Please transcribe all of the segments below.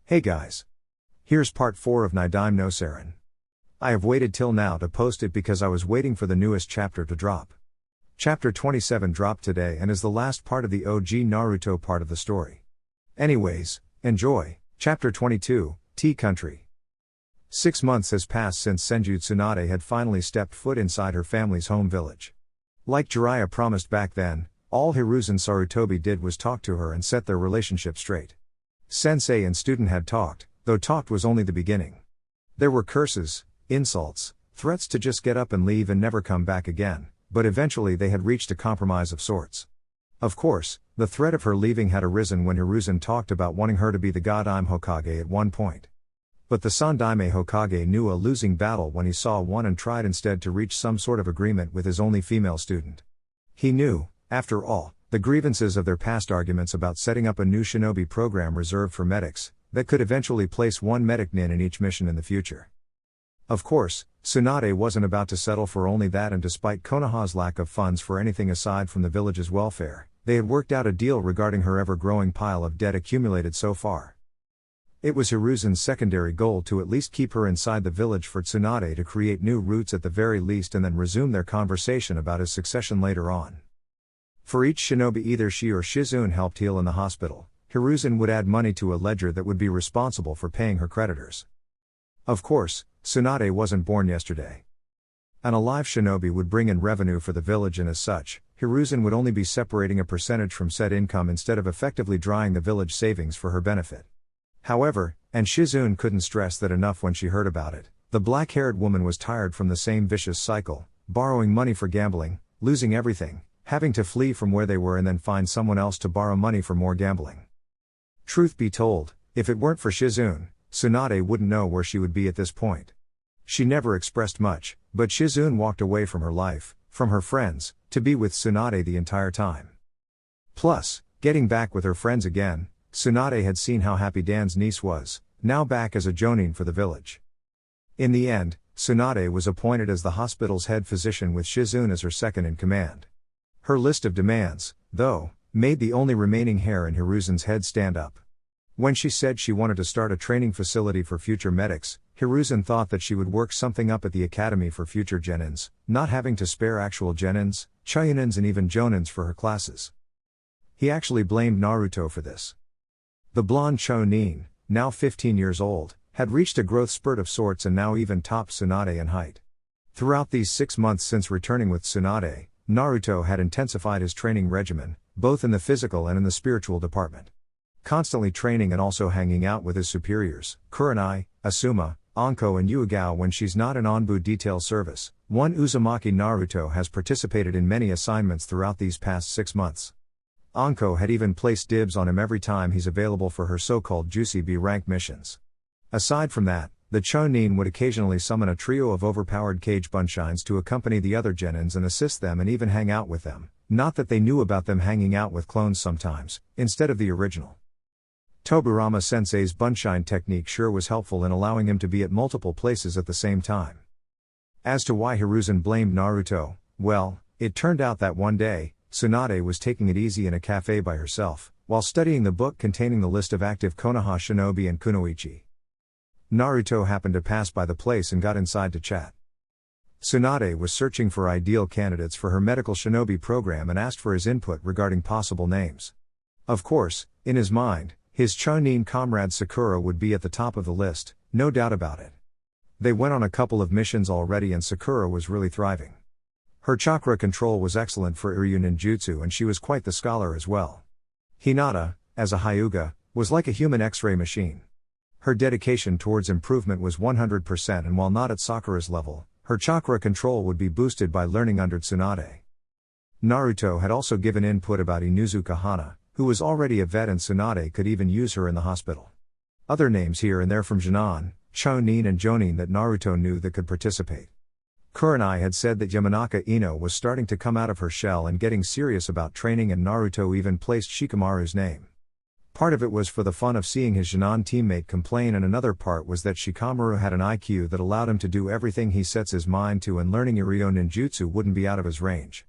Hey guys. Here's part 4 of Nidaime no Sairin. I have waited till now to post it because I was waiting for the newest chapter to drop. Chapter 27 dropped today and is the last part of the OG Naruto part of the story. Anyways, enjoy. Chapter 22, Tea Country. 6 months has passed since Senju Tsunade had finally stepped foot inside her family's home village. Like Jiraiya promised back then, all Hiruzen Sarutobi did was talk to her and set their relationship straight. Sensei and student had talked, though talked was only the beginning. There were curses, insults, threats to just get up and leave and never come back again, but eventually they had reached a compromise of sorts. Of course, the threat of her leaving had arisen when Hiruzen talked about wanting her to be the Godaime Hokage at one point. But the Sandaime Hokage knew a losing battle when he saw one and tried instead to reach some sort of agreement with his only female student. He knew, after all, the grievances of their past arguments about setting up a new shinobi program reserved for medics, that could eventually place one medic nin in each mission in the future. Of course, Tsunade wasn't about to settle for only that, and despite Konoha's lack of funds for anything aside from the village's welfare, they had worked out a deal regarding her ever-growing pile of debt accumulated so far. It was Hiruzen's secondary goal to at least keep her inside the village for Tsunade to create new roots at the very least and then resume their conversation about his succession later on. For each shinobi either she or Shizune helped heal in the hospital, Hiruzen would add money to a ledger that would be responsible for paying her creditors. Of course, Tsunade wasn't born yesterday. An alive shinobi would bring in revenue for the village, and as such, Hiruzen would only be separating a percentage from said income instead of effectively drying the village savings for her benefit. However, and Shizune couldn't stress that enough when she heard about it, the black-haired woman was tired from the same vicious cycle, borrowing money for gambling, losing everything, having to flee from where they were and then find someone else to borrow money for more gambling. Truth be told, if it weren't for Shizune, Tsunade wouldn't know where she would be at this point. She never expressed much, but Shizune walked away from her life, from her friends, to be with Tsunade the entire time. Plus, getting back with her friends again, Tsunade had seen how happy Dan's niece was, now back as a jonin for the village. In the end, Tsunade was appointed as the hospital's head physician with Shizune as her second in command. Her list of demands, though, made the only remaining hair in Hiruzen's head stand up. When she said she wanted to start a training facility for future medics, Hiruzen thought that she would work something up at the academy for future genins, not having to spare actual genins, chuyonins and even jonins for her classes. He actually blamed Naruto for this. The blonde chonin, now 15 years old, had reached a growth spurt of sorts and now even topped Tsunade in height. Throughout these 6 months since returning with Tsunade, Naruto had intensified his training regimen, both in the physical and in the spiritual department. Constantly training and also hanging out with his superiors, Kurenai, Asuma, Anko and Yuigao when she's not in Onbu detail service. One Uzumaki Naruto has participated in many assignments throughout these past 6 months. Anko had even placed dibs on him every time he's available for her so-called juicy B-rank missions. Aside from that, the chonin would occasionally summon a trio of overpowered cage bunshines to accompany the other genins and assist them and even hang out with them, not that they knew about them hanging out with clones sometimes, instead of the original. Tobirama sensei's bunshine technique sure was helpful in allowing him to be at multiple places at the same time. As to why Hiruzen blamed Naruto, well, it turned out that one day, Tsunade was taking it easy in a cafe by herself, while studying the book containing the list of active Konoha shinobi and kunoichi. Naruto happened to pass by the place and got inside to chat. Tsunade was searching for ideal candidates for her medical shinobi program and asked for his input regarding possible names. Of course, in his mind, his chonin comrade Sakura would be at the top of the list, no doubt about it. They went on a couple of missions already and Sakura was really thriving. Her chakra control was excellent for Iryu ninjutsu and she was quite the scholar as well. Hinata, as a Hyuga, was like a human X-ray machine. Her dedication towards improvement was 100% and while not at Sakura's level, her chakra control would be boosted by learning under Tsunade. Naruto had also given input about Inuzuka Hana, who was already a vet and Tsunade could even use her in the hospital. Other names here and there from Jinan, chonin and jonin that Naruto knew that could participate. Kurenai had said that Yamanaka Ino was starting to come out of her shell and getting serious about training, and Naruto even placed Shikamaru's name. Part of it was for the fun of seeing his Jinan teammate complain, and another part was that Shikamaru had an IQ that allowed him to do everything he sets his mind to, and learning Iryo ninjutsu wouldn't be out of his range.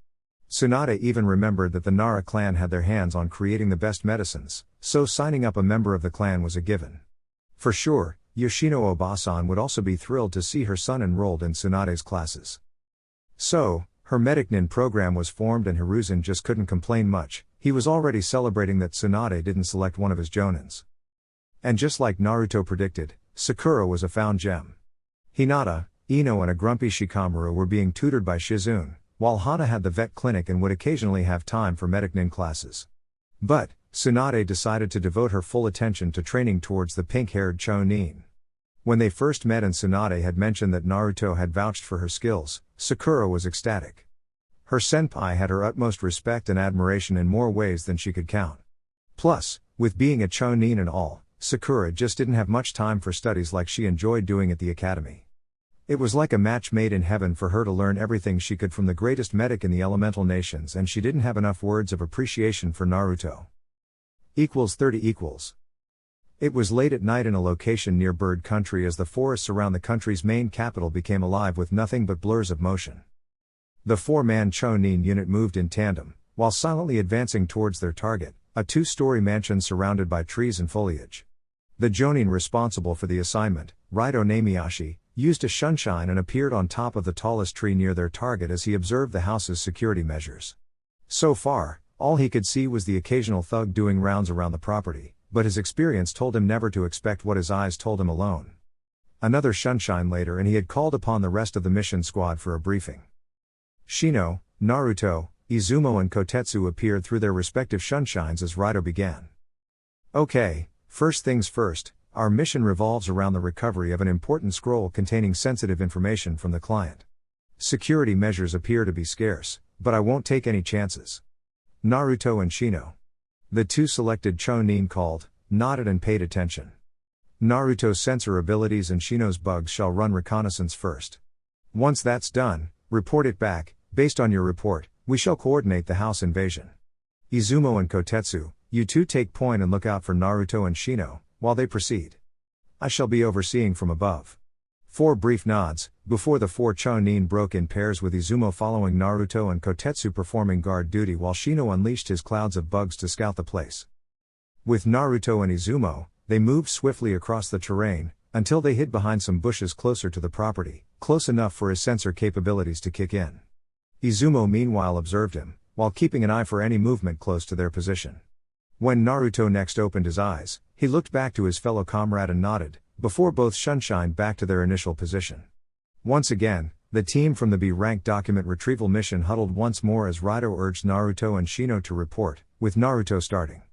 Tsunade even remembered that the Nara clan had their hands on creating the best medicines, so signing up a member of the clan was a given. For sure, Yoshino Obasan would also be thrilled to see her son enrolled in Tsunade's classes. So, her medic nin program was formed and Hiruzen just couldn't complain much. He was already celebrating that Tsunade didn't select one of his jonins. And just like Naruto predicted, Sakura was a found gem. Hinata, Ino and a grumpy Shikamaru were being tutored by Shizune, while Hana had the vet clinic and would occasionally have time for medic nin classes. But, Tsunade decided to devote her full attention to training towards the pink-haired Chonin. When they first met and Tsunade had mentioned that Naruto had vouched for her skills, Sakura was ecstatic. Her senpai had her utmost respect and admiration in more ways than she could count. Plus, with being a Chonin and all, Sakura just didn't have much time for studies like she enjoyed doing at the academy. It was like a match made in heaven for her to learn everything she could from the greatest medic in the elemental nations, and she didn't have enough words of appreciation for Naruto. 30 =. It was late at night in a location near Bird Country as the forests around the country's main capital became alive with nothing but blurs of motion. The four-man Chonin unit moved in tandem, while silently advancing towards their target, a two-story mansion surrounded by trees and foliage. The Jonin responsible for the assignment, Raito Namiyashi, used a shunshine and appeared on top of the tallest tree near their target as he observed the house's security measures. So far, all he could see was the occasional thug doing rounds around the property, but his experience told him never to expect what his eyes told him alone. Another shunshine later and he had called upon the rest of the mission squad for a briefing. Shino, Naruto, Izumo and Kotetsu appeared through their respective shunshines as Raito began. Okay, first things first, our mission revolves around the recovery of an important scroll containing sensitive information from the client. Security measures appear to be scarce, but I won't take any chances. Naruto and Shino. The two selected Chonin called, nodded and paid attention. Naruto's sensor abilities and Shino's bugs shall run reconnaissance first. Once that's done, report it back. Based on your report, we shall coordinate the house invasion. Izumo and Kotetsu, you two take point and look out for Naruto and Shino, while they proceed. I shall be overseeing from above. 4 brief nods, before the 4 Chonin broke in pairs with Izumo following Naruto and Kotetsu performing guard duty while Shino unleashed his clouds of bugs to scout the place. With Naruto and Izumo, they moved swiftly across the terrain, until they hid behind some bushes closer to the property, close enough for his sensor capabilities to kick in. Izumo meanwhile observed him, while keeping an eye for any movement close to their position. When Naruto next opened his eyes, he looked back to his fellow comrade and nodded, before both shunshined back to their initial position. Once again, the team from the B-rank document retrieval mission huddled once more as Raito urged Naruto and Shino to report, with Naruto starting.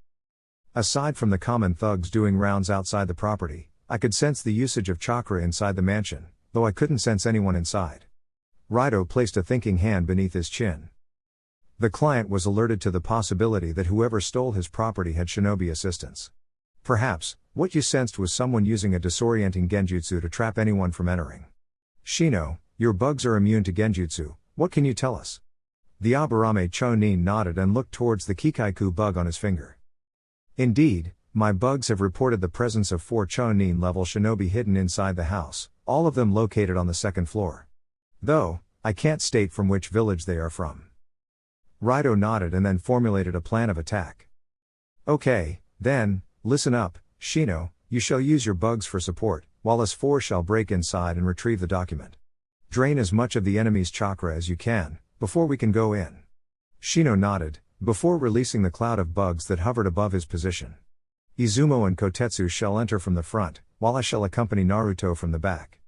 Aside from the common thugs doing rounds outside the property, I could sense the usage of chakra inside the mansion, though I couldn't sense anyone inside. Raito placed a thinking hand beneath his chin. The client was alerted to the possibility that whoever stole his property had shinobi assistance. Perhaps, what you sensed was someone using a disorienting genjutsu to trap anyone from entering. Shino, your bugs are immune to genjutsu, what can you tell us? The Aburame Chonin nodded and looked towards the Kikaiku bug on his finger. Indeed, my bugs have reported the presence of 4 Chonin level shinobi hidden inside the house, all of them located on the 2nd floor. Though, I can't state from which village they are from. Raito nodded and then formulated a plan of attack. Okay, then, listen up, Shino, you shall use your bugs for support, while us 4 shall break inside and retrieve the document. Drain as much of the enemy's chakra as you can, before we can go in. Shino nodded, before releasing the cloud of bugs that hovered above his position. Izumo and Kotetsu shall enter from the front, while I shall accompany Naruto from the back.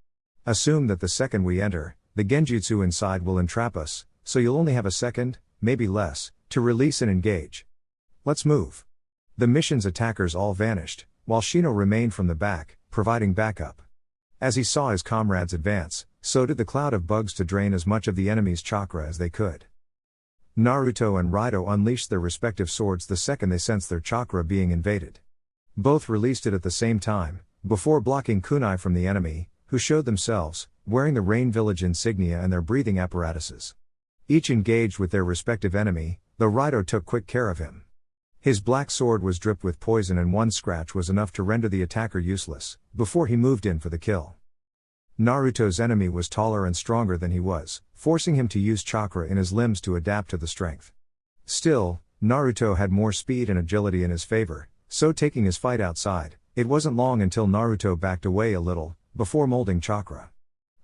Assume that the second we enter, the genjutsu inside will entrap us, so you'll only have a second, maybe less, to release and engage. Let's move. The mission's attackers all vanished, while Shino remained from the back, providing backup. As he saw his comrades advance, so did the cloud of bugs to drain as much of the enemy's chakra as they could. Naruto and Raito unleashed their respective swords the second they sensed their chakra being invaded. Both released it at the same time, before blocking kunai from the enemy, who showed themselves, wearing the Rain Village insignia and their breathing apparatuses. Each engaged with their respective enemy, though Raito took quick care of him. His black sword was dripped with poison and one scratch was enough to render the attacker useless, before he moved in for the kill. Naruto's enemy was taller and stronger than he was, forcing him to use chakra in his limbs to adapt to the strength. Still, Naruto had more speed and agility in his favor, so taking his fight outside, It wasn't long until Naruto backed away a little, before molding chakra.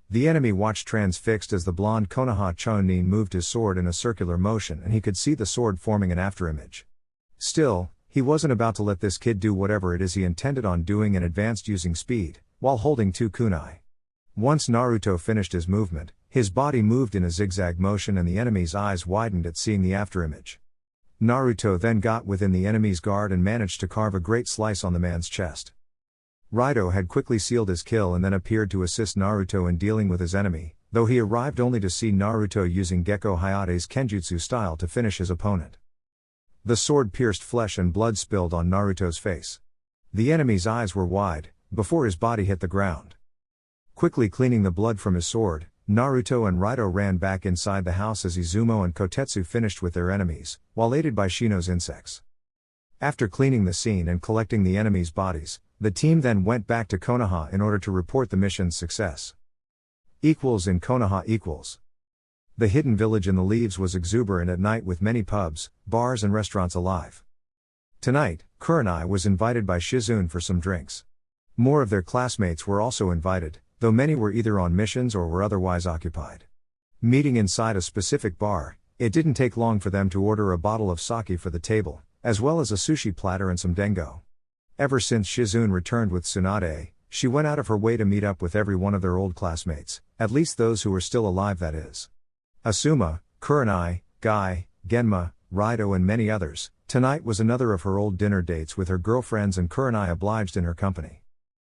The enemy watched transfixed as the blonde Konoha Chonin moved his sword in a circular motion, and he could see the sword forming an afterimage. Still, he wasn't about to let this kid do whatever it is he intended on doing and advanced using speed, while holding two kunai. Once Naruto finished his movement, his body moved in a zigzag motion and the enemy's eyes widened at seeing the afterimage. Naruto then got within the enemy's guard and managed to carve a great slice on the man's chest. Raito had quickly sealed his kill and then appeared to assist Naruto in dealing with his enemy, though he arrived only to see Naruto using Gekko Hayate's Kenjutsu style to finish his opponent. The sword pierced flesh and blood spilled on Naruto's face. The enemy's eyes were wide, before his body hit the ground. Quickly cleaning the blood from his sword, Naruto and Raito ran back inside the house as Izumo and Kotetsu finished with their enemies, while aided by Shino's insects. After cleaning the scene and collecting the enemies' bodies, the team then went back to Konoha in order to report the mission's success. In Konoha. The hidden village in the leaves was exuberant at night with many pubs, bars and restaurants alive. Tonight, Kurenai was invited by Shizune for some drinks. More of their classmates were also invited, though many were either on missions or were otherwise occupied. Meeting inside a specific bar, it didn't take long for them to order a bottle of sake for the table, as well as a sushi platter and some dengo. Ever since Shizune returned with Tsunade, she went out of her way to meet up with every one of their old classmates, at least those who were still alive, that is. Asuma, Kurenai, Guy, Genma, Raito and many others. Tonight was another of her old dinner dates with her girlfriends and Kurenai obliged in her company.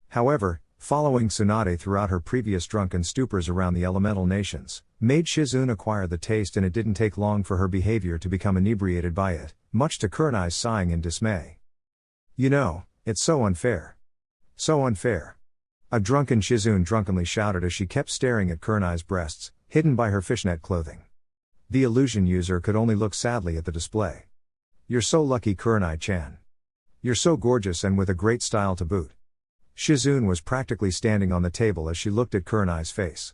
However, following Tsunade throughout her previous drunken stupors around the elemental nations, made Shizune acquire the taste, and it didn't take long for her behavior to become inebriated by it, much to Kurenai's sighing in dismay. You know, it's so unfair. So unfair. A drunken Shizune drunkenly shouted as she kept staring at Kurenai's breasts, hidden by her fishnet clothing. The illusion user could only look sadly at the display. You're so lucky, Kurenai-chan. You're so gorgeous and with a great style to boot. Shizune was practically standing on the table as she looked at Kurenai's face.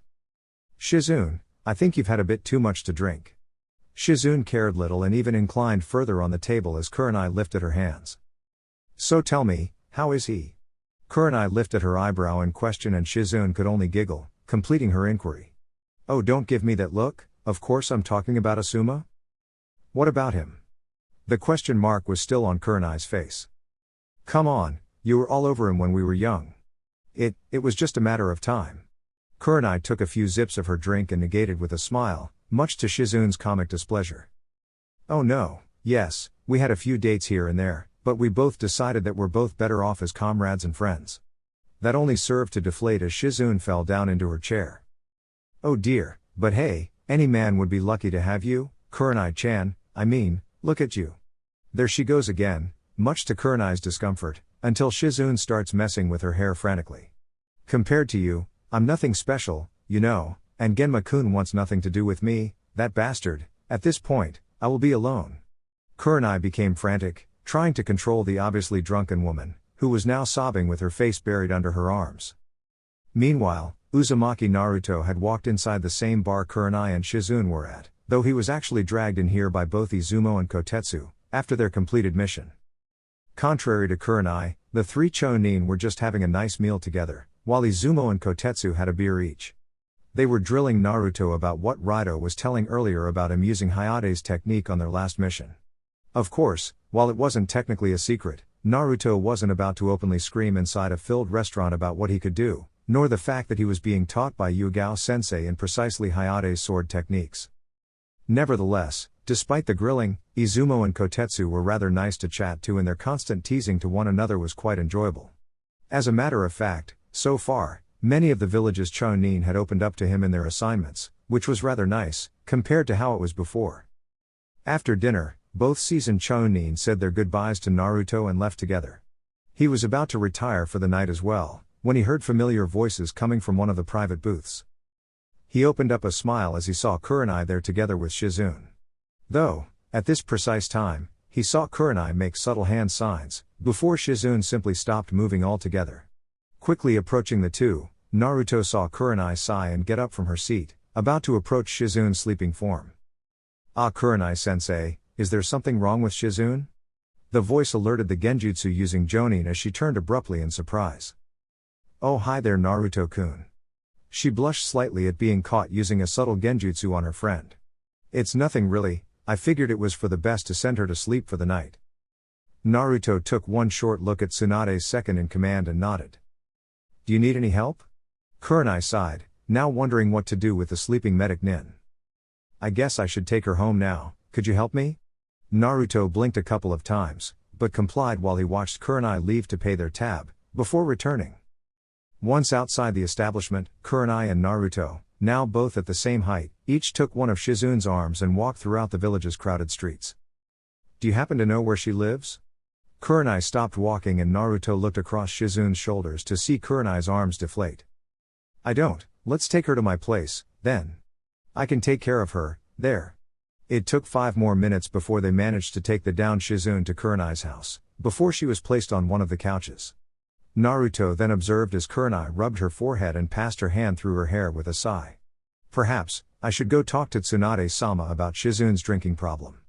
Shizune, I think you've had a bit too much to drink. Shizune cared little and even inclined further on the table as Kurenai lifted her hands. So tell me, how is he? Kurenai lifted her eyebrow in question and Shizune could only giggle, completing her inquiry. Oh, don't give me that look, of course I'm talking about Asuma? What about him? The question mark was still on Kurenai's face. Come on, you were all over him when we were young. It was just a matter of time. Kurenai took a few sips of her drink and negated with a smile, much to Shizune's comic displeasure. Oh no, yes, we had a few dates here and there, but we both decided that we're both better off as comrades and friends. That only served to deflate as Shizune fell down into her chair. Oh dear, but hey, any man would be lucky to have you, Kurenai-chan, I mean, look at you. There she goes again, much to Kurenai's discomfort, until Shizune starts messing with her hair frantically. Compared to you, I'm nothing special, you know, and Genma-kun wants nothing to do with me, that bastard. At this point, I will be alone. Kurenai became frantic, trying to control the obviously drunken woman, who was now sobbing with her face buried under her arms. Meanwhile, Uzumaki Naruto had walked inside the same bar Kurenai and Shizune were at, though he was actually dragged in here by both Izumo and Kotetsu, after their completed mission. Contrary to Kurenai, the three Chonin were just having a nice meal together, while Izumo and Kotetsu had a beer each. They were drilling Naruto about what Raito was telling earlier about him using Hayate's technique on their last mission. Of course, while it wasn't technically a secret, Naruto wasn't about to openly scream inside a filled restaurant about what he could do, nor the fact that he was being taught by Yugao-sensei in precisely Hayate's sword techniques. Nevertheless, despite the grilling, Izumo and Kotetsu were rather nice to chat to, and their constant teasing to one another was quite enjoyable. As a matter of fact, so far, many of the village's Chonin had opened up to him in their assignments, which was rather nice, compared to how it was before. After dinner, both seasoned Chonin said their goodbyes to Naruto and left together. He was about to retire for the night as well, when he heard familiar voices coming from one of the private booths. He opened up a smile as he saw Kurenai there together with Shizune. Though, at this precise time, he saw Kurenai make subtle hand signs, before Shizune simply stopped moving altogether. Quickly approaching the two, Naruto saw Kurenai sigh and get up from her seat, about to approach Shizune's sleeping form. Ah, Kurenai-sensei, is there something wrong with Shizune? The voice alerted the genjutsu using Jonin as she turned abruptly in surprise. "Oh, hi there, Naruto-kun." She blushed slightly at being caught using a subtle genjutsu on her friend. "It's nothing really, I figured it was for the best to send her to sleep for the night." Naruto took one short look at Tsunade's second in command and nodded. "Do you need any help?" Kurenai sighed, now wondering what to do with the sleeping medic Nin. "I guess I should take her home now, could you help me?" Naruto blinked a couple of times, but complied while he watched Kurenai leave to pay their tab, before returning. Once outside the establishment, Kurenai and Naruto, now both at the same height, each took one of Shizun's arms and walked throughout the village's crowded streets. "Do you happen to know where she lives?" Kurenai stopped walking and Naruto looked across Shizun's shoulders to see Kurenai's arms deflate. "I don't, let's take her to my place, then. I can take care of her, there." It took 5 more minutes before they managed to take the downed Shizun to Kurenai's house, before she was placed on one of the couches. Naruto then observed as Kurenai rubbed her forehead and passed her hand through her hair with a sigh. "Perhaps, I should go talk to Tsunade-sama about Shizun's drinking problem."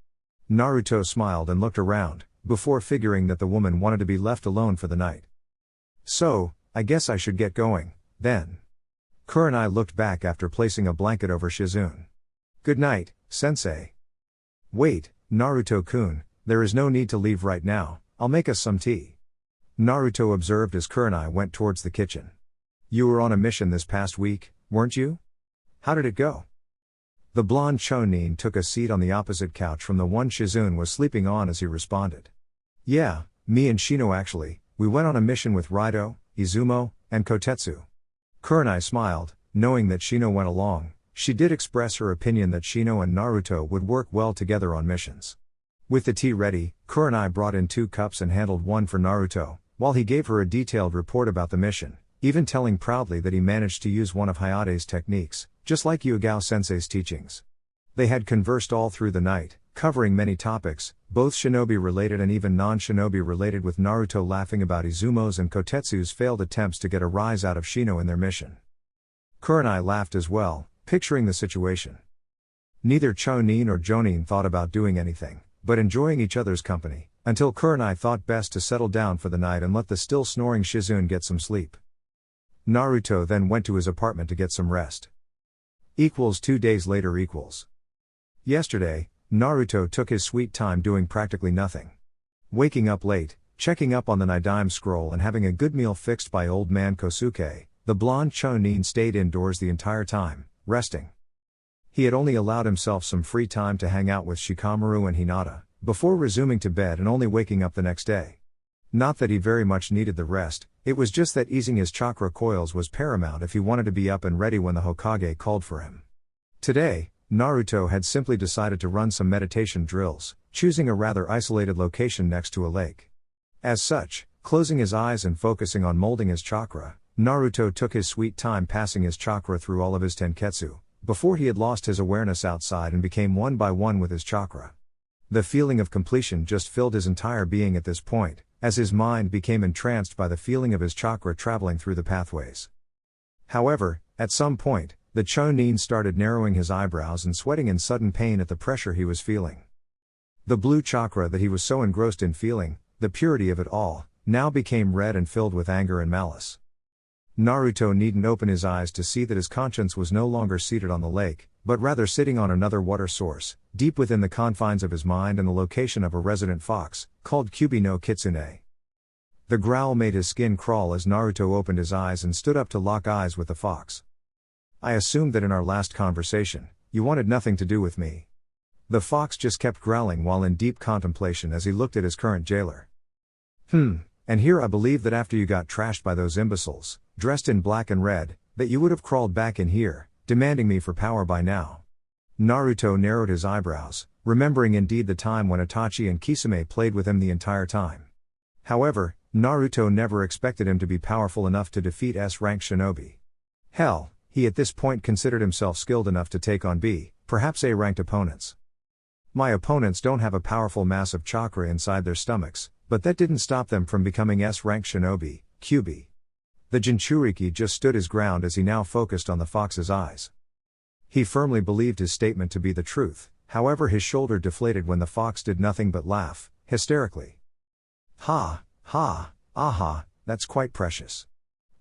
Naruto smiled and looked around, before figuring that the woman wanted to be left alone for the night. "So, I guess I should get going, then." Kurenai looked back after placing a blanket over Shizun. "Good night, sensei." "Wait, Naruto-kun, there is no need to leave right now, I'll make us some tea." Naruto observed as Kurenai went towards the kitchen. "You were on a mission this past week, weren't you? How did it go?" The blonde Chonin took a seat on the opposite couch from the one Shizun was sleeping on as he responded. "Yeah, me and Shino actually, we went on a mission with Raido, Izumo, and Kotetsu." Kurenai smiled, knowing that Shino went along. She did express her opinion that Shino and Naruto would work well together on missions. With the tea ready, Kurenai brought in 2 cups and handled one for Naruto, while he gave her a detailed report about the mission, even telling proudly that he managed to use one of Hayate's techniques, just like Yugao-sensei's teachings. They had conversed all through the night, covering many topics, both shinobi-related and even non-shinobi-related, with Naruto laughing about Izumo's and Kotetsu's failed attempts to get a rise out of Shino in their mission. Kurenai laughed as well, picturing the situation. Neither Chonin or Jonin thought about doing anything, but enjoying each other's company, until Kurenai thought best to settle down for the night and let the still snoring Shizun get some sleep. Naruto then went to his apartment to get some rest. 2 days later. Yesterday, Naruto took his sweet time doing practically nothing. Waking up late, checking up on the Nidaime scroll and having a good meal fixed by old man Kosuke, the blonde Chonin stayed indoors the entire time, resting. He had only allowed himself some free time to hang out with Shikamaru and Hinata, before resuming to bed and only waking up the next day. Not that he very much needed the rest, it was just that easing his chakra coils was paramount if he wanted to be up and ready when the Hokage called for him. Today, Naruto had simply decided to run some meditation drills, choosing a rather isolated location next to a lake. As such, closing his eyes and focusing on molding his chakra, Naruto took his sweet time passing his chakra through all of his tenketsu, before he had lost his awareness outside and became one by one with his chakra. The feeling of completion just filled his entire being at this point, as his mind became entranced by the feeling of his chakra traveling through the pathways. However, at some point, the Chonin started narrowing his eyebrows and sweating in sudden pain at the pressure he was feeling. The blue chakra that he was so engrossed in feeling, the purity of it all, now became red and filled with anger and malice. Naruto needn't open his eyes to see that his conscience was no longer seated on the lake, but rather sitting on another water source, deep within the confines of his mind and the location of a resident fox, called Kyubi no Kitsune. The growl made his skin crawl as Naruto opened his eyes and stood up to lock eyes with the fox. "I assumed that in our last conversation, you wanted nothing to do with me." The fox just kept growling while in deep contemplation as he looked at his current jailer. And here I believe that after you got trashed by those imbeciles, dressed in black and red, that you would have crawled back in here, demanding me for power by now." Naruto narrowed his eyebrows, remembering indeed the time when Itachi and Kisame played with him the entire time. However, Naruto never expected him to be powerful enough to defeat S-rank shinobi. Hell, he at this point considered himself skilled enough to take on B, perhaps A-ranked opponents. "My opponents don't have a powerful mass of chakra inside their stomachs, but that didn't stop them from becoming S-rank shinobi, Kyubi." The Jinchuriki just stood his ground as he now focused on the fox's eyes. He firmly believed his statement to be the truth, however his shoulder deflated when the fox did nothing but laugh, hysterically. Ha, ha, aha, that's quite precious.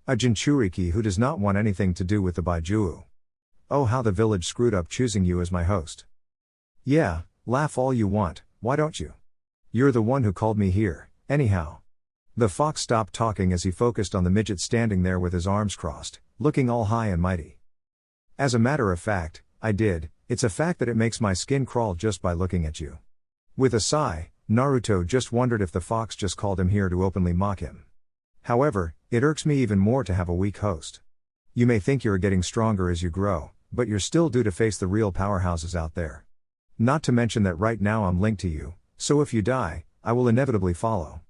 A Jinchuriki who does not want anything to do with the Baijuo. Oh, how the village screwed up choosing you as my host. Yeah, laugh all you want, why don't you? You're the one who called me here, anyhow. The fox stopped talking as he focused on the midget standing there with his arms crossed, looking all high and mighty. As a matter of fact, I did, it's a fact that it makes my skin crawl just by looking at you. With a sigh, Naruto just wondered if the fox just called him here to openly mock him. However, it irks me even more to have a weak host. You may think you're getting stronger as you grow, but you're still due to face the real powerhouses out there. Not to mention that right now I'm linked to you, so if you die, I will inevitably follow.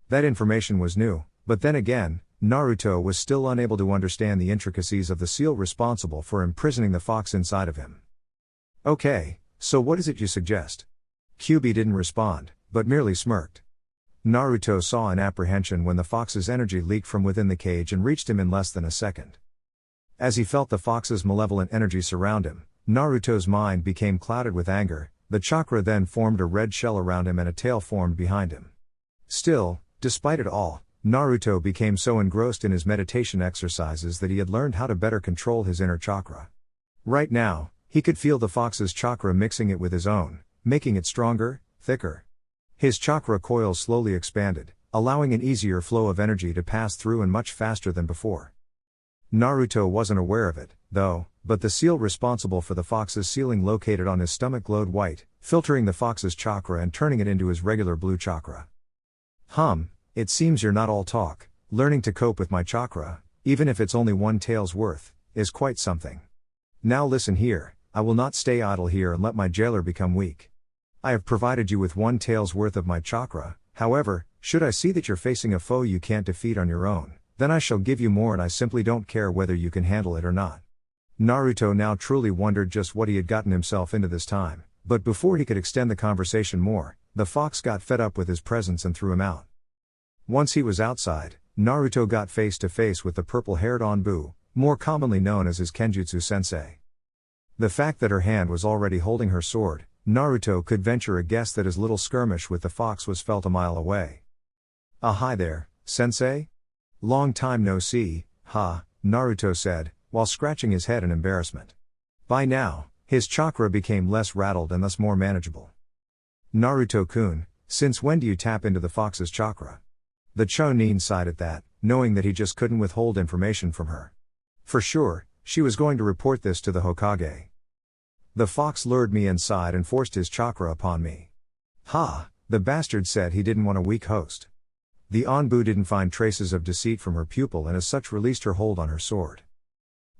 That information was new, but then again, Naruto was still unable to understand the intricacies of the seal responsible for imprisoning the fox inside of him. Okay, so what is it you suggest? Kyuubi didn't respond, but merely smirked. Naruto saw in apprehension when the fox's energy leaked from within the cage and reached him in less than a second. As he felt the fox's malevolent energy surround him, Naruto's mind became clouded with anger. The chakra then formed a red shell around him and a tail formed behind him. Still, despite it all, Naruto became so engrossed in his meditation exercises that he had learned how to better control his inner chakra. Right now, he could feel the fox's chakra mixing it with his own, making it stronger, thicker. His chakra coils slowly expanded, allowing an easier flow of energy to pass through and much faster than before. Naruto wasn't aware of it, though, but the seal responsible for the fox's sealing located on his stomach glowed white, filtering the fox's chakra and turning it into his regular blue chakra. It seems you're not all talk. Learning to cope with my chakra, even if it's only one tail's worth, is quite something. Now listen here, I will not stay idle here and let my jailer become weak. I have provided you with one tail's worth of my chakra, however, should I see that you're facing a foe you can't defeat on your own, then I shall give you more and I simply don't care whether you can handle it or not. Naruto now truly wondered just what he had gotten himself into this time, but before he could extend the conversation more, the fox got fed up with his presence and threw him out. Once he was outside, Naruto got face to face with the purple-haired Onbu, more commonly known as his Kenjutsu sensei. The fact that her hand was already holding her sword, Naruto could venture a guess that his little skirmish with the fox was felt a mile away. Hi there, sensei? Long time no see, Naruto said, while scratching his head in embarrassment. By now, his chakra became less rattled and thus more manageable. Naruto-kun, since when do you tap into the fox's chakra? The Chunin sighed at that, knowing that he just couldn't withhold information from her. For sure, she was going to report this to the Hokage. The fox lured me inside and forced his chakra upon me. The bastard said he didn't want a weak host. The Onbu didn't find traces of deceit from her pupil and as such released her hold on her sword.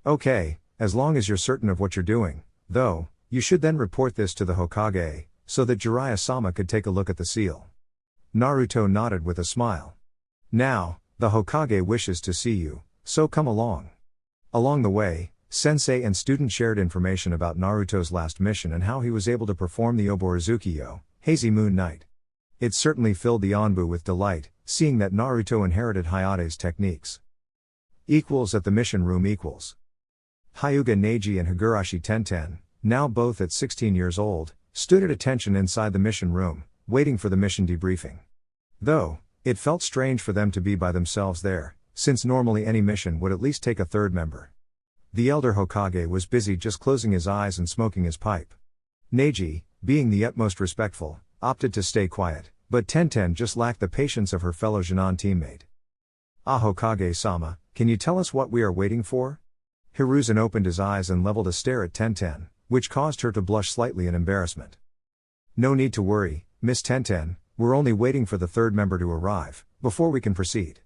Okay, as long as you're certain of what you're doing, though, you should then report this to the Hokage, so that Jiraiya-sama could take a look at the seal. Naruto nodded with a smile. Now, the Hokage wishes to see you, so come along. Along the way, sensei and student shared information about Naruto's last mission and how he was able to perform the Oborozuki-yo, Hazy Moon Night. It certainly filled the Onbu with delight, seeing that Naruto inherited Hayate's techniques. At the mission room. Hyuga Neji and Higurashi Tenten, now both at 16 years old, stood at attention inside the mission room, waiting for the mission debriefing. Though, it felt strange for them to be by themselves there, since normally any mission would at least take a third member. The elder Hokage was busy just closing his eyes and smoking his pipe. Neji, being the utmost respectful, opted to stay quiet, but Tenten just lacked the patience of her fellow Jinan teammate. Hokage-sama, can you tell us what we are waiting for? Hiruzen opened his eyes and leveled a stare at Tenten, which caused her to blush slightly in embarrassment. No need to worry, Miss Tenten, we're only waiting for the third member to arrive, before we can proceed.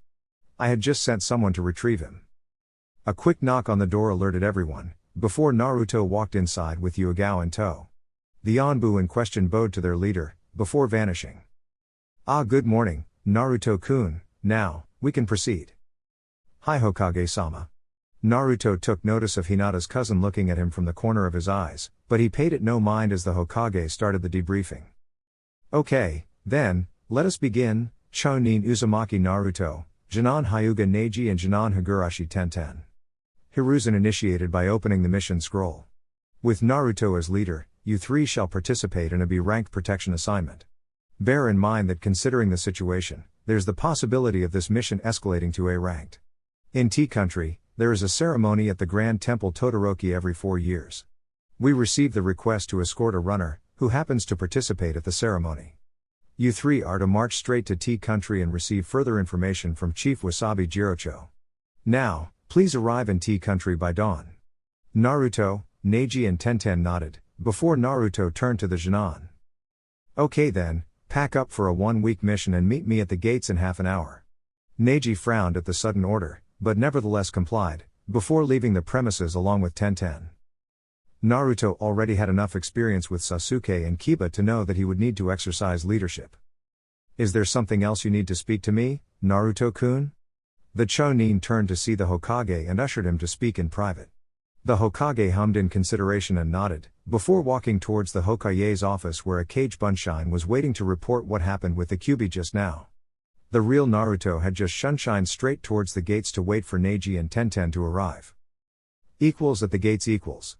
I had just sent someone to retrieve him. A quick knock on the door alerted everyone, before Naruto walked inside with Yuigao in tow. The Onbu in question bowed to their leader, before vanishing. Good morning, Naruto-kun, now, we can proceed. Hi Hokage-sama. Naruto took notice of Hinata's cousin looking at him from the corner of his eyes, but he paid it no mind as the Hokage started the debriefing. Okay, then, let us begin. Chunin Uzumaki Naruto, Jinan Hyuga Neji and Jinan Higurashi Tenten. Hiruzen initiated by opening the mission scroll. With Naruto as leader, you three shall participate in a B-rank protection assignment. Bear in mind that considering the situation, there's the possibility of this mission escalating to A-ranked. In T-Country, there is a ceremony at the Grand Temple Todoroki every 4 years. We received the request to escort a runner, who happens to participate at the ceremony. You three are to march straight to T-Country and receive further information from Chief Wasabi Jirocho. Now, please arrive in T-Country by dawn. Naruto, Neji and Tenten nodded, before Naruto turned to the Genin. Okay then, pack up for a 1-week mission and meet me at the gates in half an hour. Neji frowned at the sudden order, but nevertheless complied, before leaving the premises along with Tenten. Naruto already had enough experience with Sasuke and Kiba to know that he would need to exercise leadership. Is there something else you need to speak to me, Naruto-kun? The Chunin turned to see the Hokage and ushered him to speak in private. The Hokage hummed in consideration and nodded, before walking towards the Hokage's office where a Kage Bunshin was waiting to report what happened with the Kyuubi just now. The real Naruto had just shunshined straight towards the gates to wait for Neji and Tenten to arrive. Equals at the gates equals.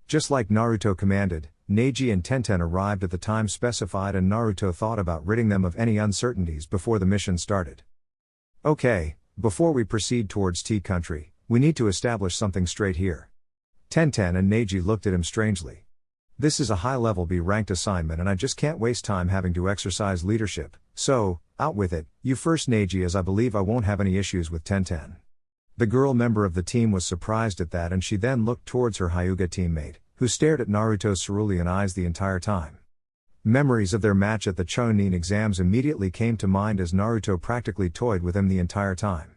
Just like Naruto commanded, Neji and Tenten arrived at the time specified and Naruto thought about ridding them of any uncertainties before the mission started. Okay, before we proceed towards T-Country, we need to establish something straight here. Tenten and Neji looked at him strangely. This is a high-level B-ranked assignment and I just can't waste time having to exercise leadership, so, out with it, you first Neji, as I believe I won't have any issues with Tenten. The girl member of the team was surprised at that and she then looked towards her Hyuga teammate, who stared at Naruto's cerulean eyes the entire time. Memories of their match at the Chunin exams immediately came to mind as Naruto practically toyed with him the entire time.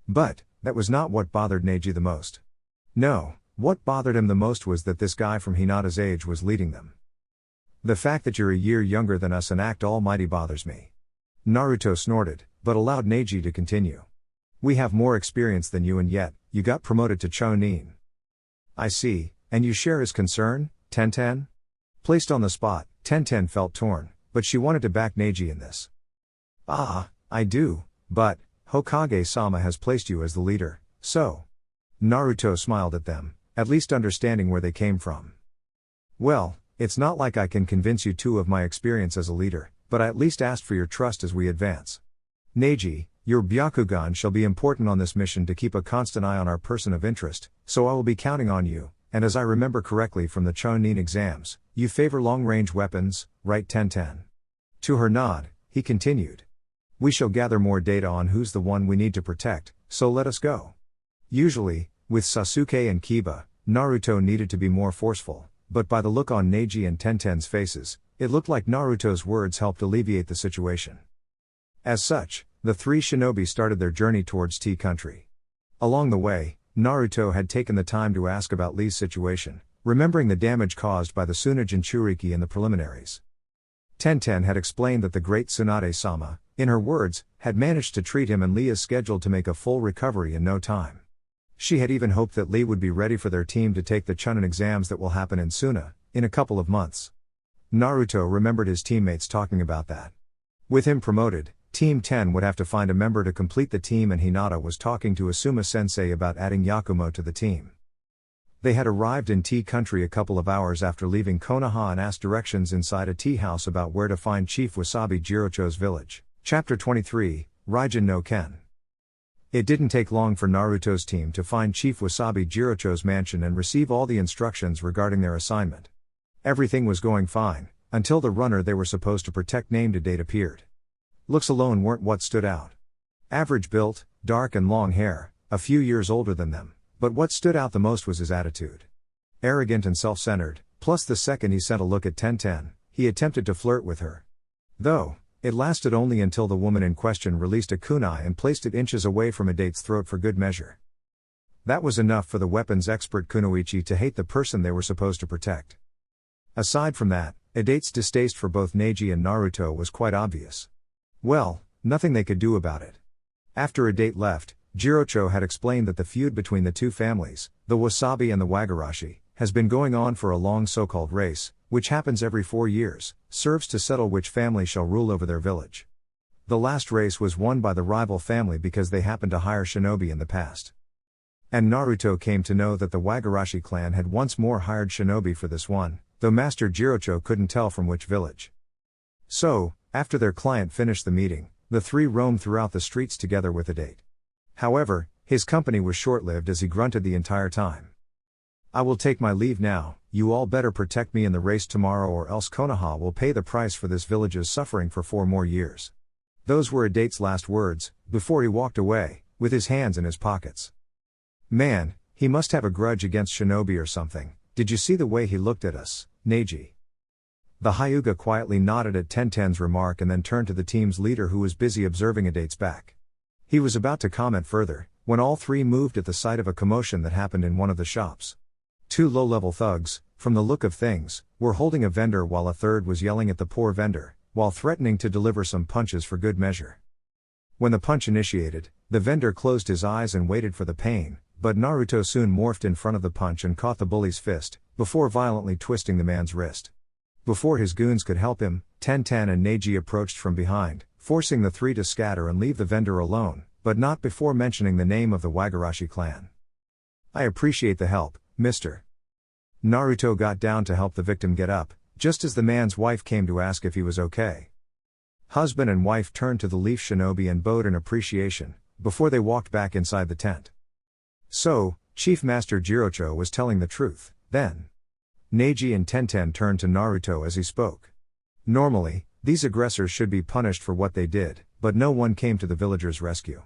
But, that was not what bothered Neji the most. No, what bothered him the most was that this guy from Hinata's age was leading them. The fact that you're a year younger than us and act almighty bothers me. Naruto snorted, but allowed Neji to continue. We have more experience than you and yet, you got promoted to Chunin. I see, and you share his concern, Tenten? Placed on the spot, Tenten felt torn, but she wanted to back Neji in this. Ah, I do, but Hokage-sama has placed you as the leader, so. Naruto smiled at them, at least understanding where they came from. Well, it's not like I can convince you two of my experience as a leader, but I at least asked for your trust as we advance. Neji, your Byakugan shall be important on this mission to keep a constant eye on our person of interest, so I will be counting on you, and as I remember correctly from the Chunin exams, you favor long-range weapons, right Tenten? To her nod, he continued. We shall gather more data on who's the one we need to protect, so let us go. Usually, with Sasuke and Kiba, Naruto needed to be more forceful, but by the look on Neji and Tenten's faces, it looked like Naruto's words helped alleviate the situation. As such, the three shinobi started their journey towards T-Country. Along the way, Naruto had taken the time to ask about Lee's situation, remembering the damage caused by the Tsuno Jinchuriki in the preliminaries. Tenten had explained that the great Tsunade-sama, in her words, had managed to treat him and Lee is scheduled to make a full recovery in no time. She had even hoped that Lee would be ready for their team to take the Chunin exams that will happen in Tsuna, in a couple of months. Naruto remembered his teammates talking about that. With him promoted, Team 10 would have to find a member to complete the team and Hinata was talking to Asuma-sensei about adding Yakumo to the team. They had arrived in T-Country a couple of hours after leaving Konoha and asked directions inside a tea house about where to find Chief Wasabi Jirocho's village. Chapter 23, Raija No Ken. It didn't take long for Naruto's team to find Chief Wasabi Jirocho's mansion and receive all the instructions regarding their assignment. Everything was going fine, until the runner they were supposed to protect named a date appeared. Looks alone weren't what stood out. Average built, dark and long hair, a few years older than them, but what stood out the most was his attitude. Arrogant and self-centered, plus the second he sent a look at Tenten, he attempted to flirt with her. Though, it lasted only until the woman in question released a kunai and placed it inches away from a date's throat for good measure. That was enough for the weapons expert kunoichi to hate the person they were supposed to protect. Aside from that, a date's distaste for both Neji and Naruto was quite obvious. Well, nothing they could do about it. After a date left, Jirocho had explained that the feud between the two families, the Wasabi and the Wagarashi, has been going on for a long so-called race, which happens every 4 years, serves to settle which family shall rule over their village. The last race was won by the rival family because they happened to hire shinobi in the past. And Naruto came to know that the Wagarashi clan had once more hired shinobi for this one, though Master Jirocho couldn't tell from which village. So, after their client finished the meeting, The three roamed throughout the streets together with Idate. However, his company was short-lived as he grunted the entire time. I will take my leave now, you all better protect me in the race tomorrow or else Konoha will pay the price for this village's suffering for 4 more years. Those were Idate's last words, before he walked away, with his hands in his pockets. Man, he must have a grudge against Shinobi or something. Did you see the way he looked at us, Neji? The Hyuga quietly nodded at Tenten's remark and then turned to the team's leader who was busy observing Idate's back. He was about to comment further, when all three moved at the sight of a commotion that happened in one of the shops. 2 low-level thugs, from the look of things, were holding a vendor while a third was yelling at the poor vendor, while threatening to deliver some punches for good measure. When the punch initiated, the vendor closed his eyes and waited for the pain, but Naruto soon morphed in front of the punch and caught the bully's fist, before violently twisting the man's wrist. Before his goons could help him, Tenten and Neji approached from behind, forcing the three to scatter and leave the vendor alone, but not before mentioning the name of the Wagarashi clan. I appreciate the help, Mr. Naruto got down to help the victim get up, just as the man's wife came to ask if he was okay. Husband and wife turned to the Leaf Shinobi and bowed in appreciation, before they walked back inside the tent. So, Chief Master Jirocho was telling the truth, then. Neji and Tenten turned to Naruto as he spoke. Normally, these aggressors should be punished for what they did, but no one came to the villagers' rescue.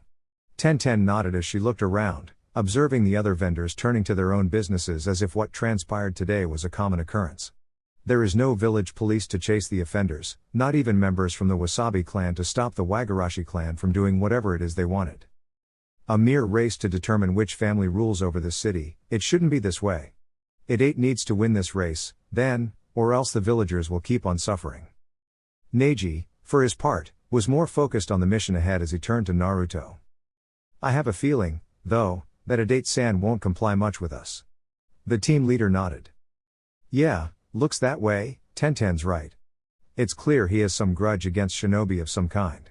Tenten nodded as she looked around, observing the other vendors turning to their own businesses as if what transpired today was a common occurrence. There is no village police to chase the offenders, not even members from the Wasabi clan to stop the Wagarashi clan from doing whatever it is they wanted. A mere race to determine which family rules over this city. It shouldn't be this way. Idate needs to win this race, then, or else the villagers will keep on suffering. Neji, for his part, was more focused on the mission ahead as he turned to Naruto. I have a feeling, though, that Idate-san won't comply much with us. The team leader nodded. Yeah, looks that way. Tenten's right. It's clear he has some grudge against Shinobi of some kind.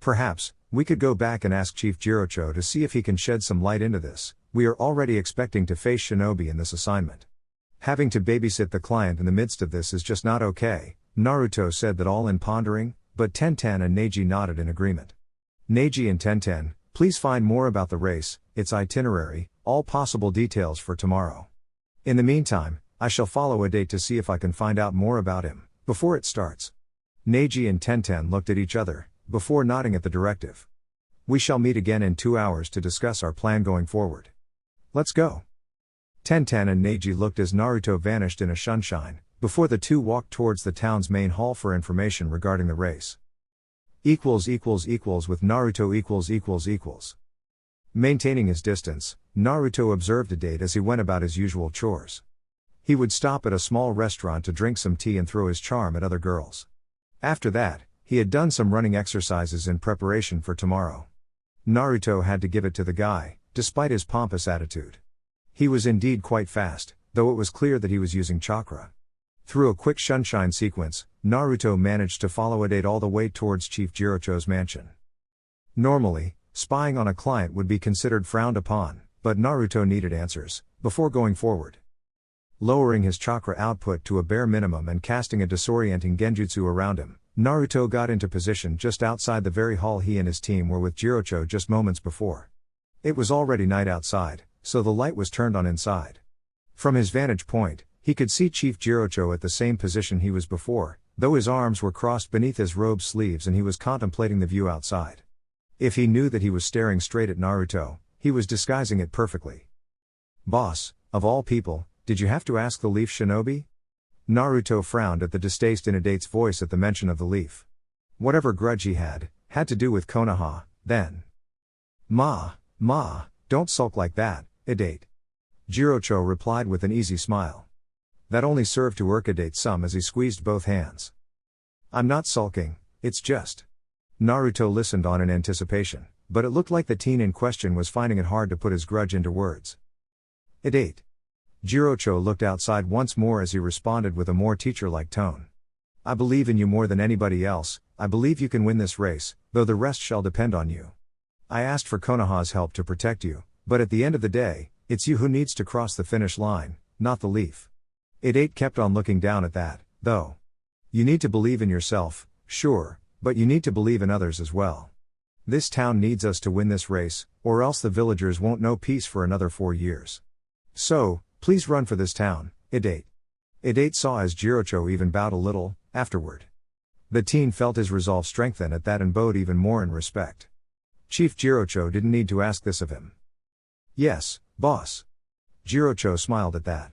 Perhaps, we could go back and ask Chief Jirocho to see if he can shed some light into this. We are already expecting to face Shinobi in this assignment. Having to babysit the client in the midst of this is just not okay. Naruto said that all in pondering, but Tenten and Neji nodded in agreement. Neji and Tenten, please find more about the race, its itinerary, all possible details for tomorrow. In the meantime, I shall follow Idate to see if I can find out more about him, before it starts. Neji and Tenten looked at each other, before nodding at the directive. We shall meet again in 2 hours to discuss our plan going forward. Let's go. Tenten and Neji looked as Naruto vanished in a sunshine, before the two walked towards the town's main hall for information regarding the race. With Naruto . Maintaining his distance, Naruto observed Idate as he went about his usual chores. He would stop at a small restaurant to drink some tea and throw his charm at other girls. After that, he had done some running exercises in preparation for tomorrow. Naruto had to give it to the guy, despite his pompous attitude. He was indeed quite fast, though it was clear that he was using chakra. Through a quick sunshine sequence, Naruto managed to follow Idate all the way towards Chief Jirocho's mansion. Normally, spying on a client would be considered frowned upon, but Naruto needed answers, before going forward. Lowering his chakra output to a bare minimum and casting a disorienting genjutsu around him, Naruto got into position just outside the very hall he and his team were with Jirocho just moments before. It was already night outside, so the light was turned on inside. From his vantage point, he could see Chief Jirocho at the same position he was before, though his arms were crossed beneath his robe sleeves and he was contemplating the view outside. If he knew that he was staring straight at Naruto, he was disguising it perfectly. Boss, of all people, did you have to ask the Leaf Shinobi? Naruto frowned at the distaste in Idate's voice at the mention of the leaf. Whatever grudge he had to do with Konoha, then. Ma, don't sulk like that, Idate. Jirocho replied with an easy smile. That only served to irk Idate some as he squeezed both hands. I'm not sulking, it's just. Naruto listened on in anticipation, but it looked like the teen in question was finding it hard to put his grudge into words. Idate. Jirocho looked outside once more as he responded with a more teacher-like tone. I believe in you more than anybody else. I believe you can win this race, though the rest shall depend on you. I asked for Konoha's help to protect you, but at the end of the day, it's you who needs to cross the finish line, not the leaf. Idate kept on looking down at that, though. You need to believe in yourself, sure, but you need to believe in others as well. This town needs us to win this race, or else the villagers won't know peace for another 4 years. So, please run for this town, Idate. Idate saw as Jirocho even bowed a little, afterward. The teen felt his resolve strengthen at that and bowed even more in respect. Chief Jirocho didn't need to ask this of him. Yes, boss. Jirocho smiled at that.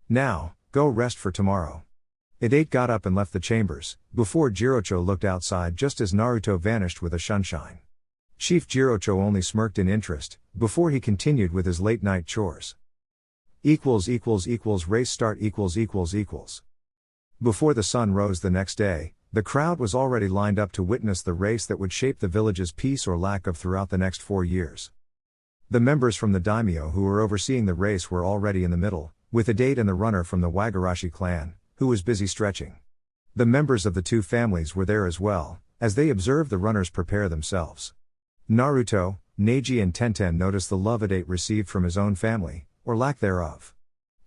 Now, go rest for tomorrow. Idate got up and left the chambers, before Jirocho looked outside just as Naruto vanished with a shunshine. Chief Jirocho only smirked in interest, before he continued with his late-night chores. Race start . Before the sun rose the next day, the crowd was already lined up to witness the race that would shape the village's peace or lack of throughout the next 4 years. The members from the daimyo who were overseeing the race were already in the middle, with Idate and the runner from the Wagarashi clan, who was busy stretching. The members of the two families were there as well, as they observed the runners prepare themselves. Naruto, Neji and Tenten noticed the love Idate received from his own family, or lack thereof.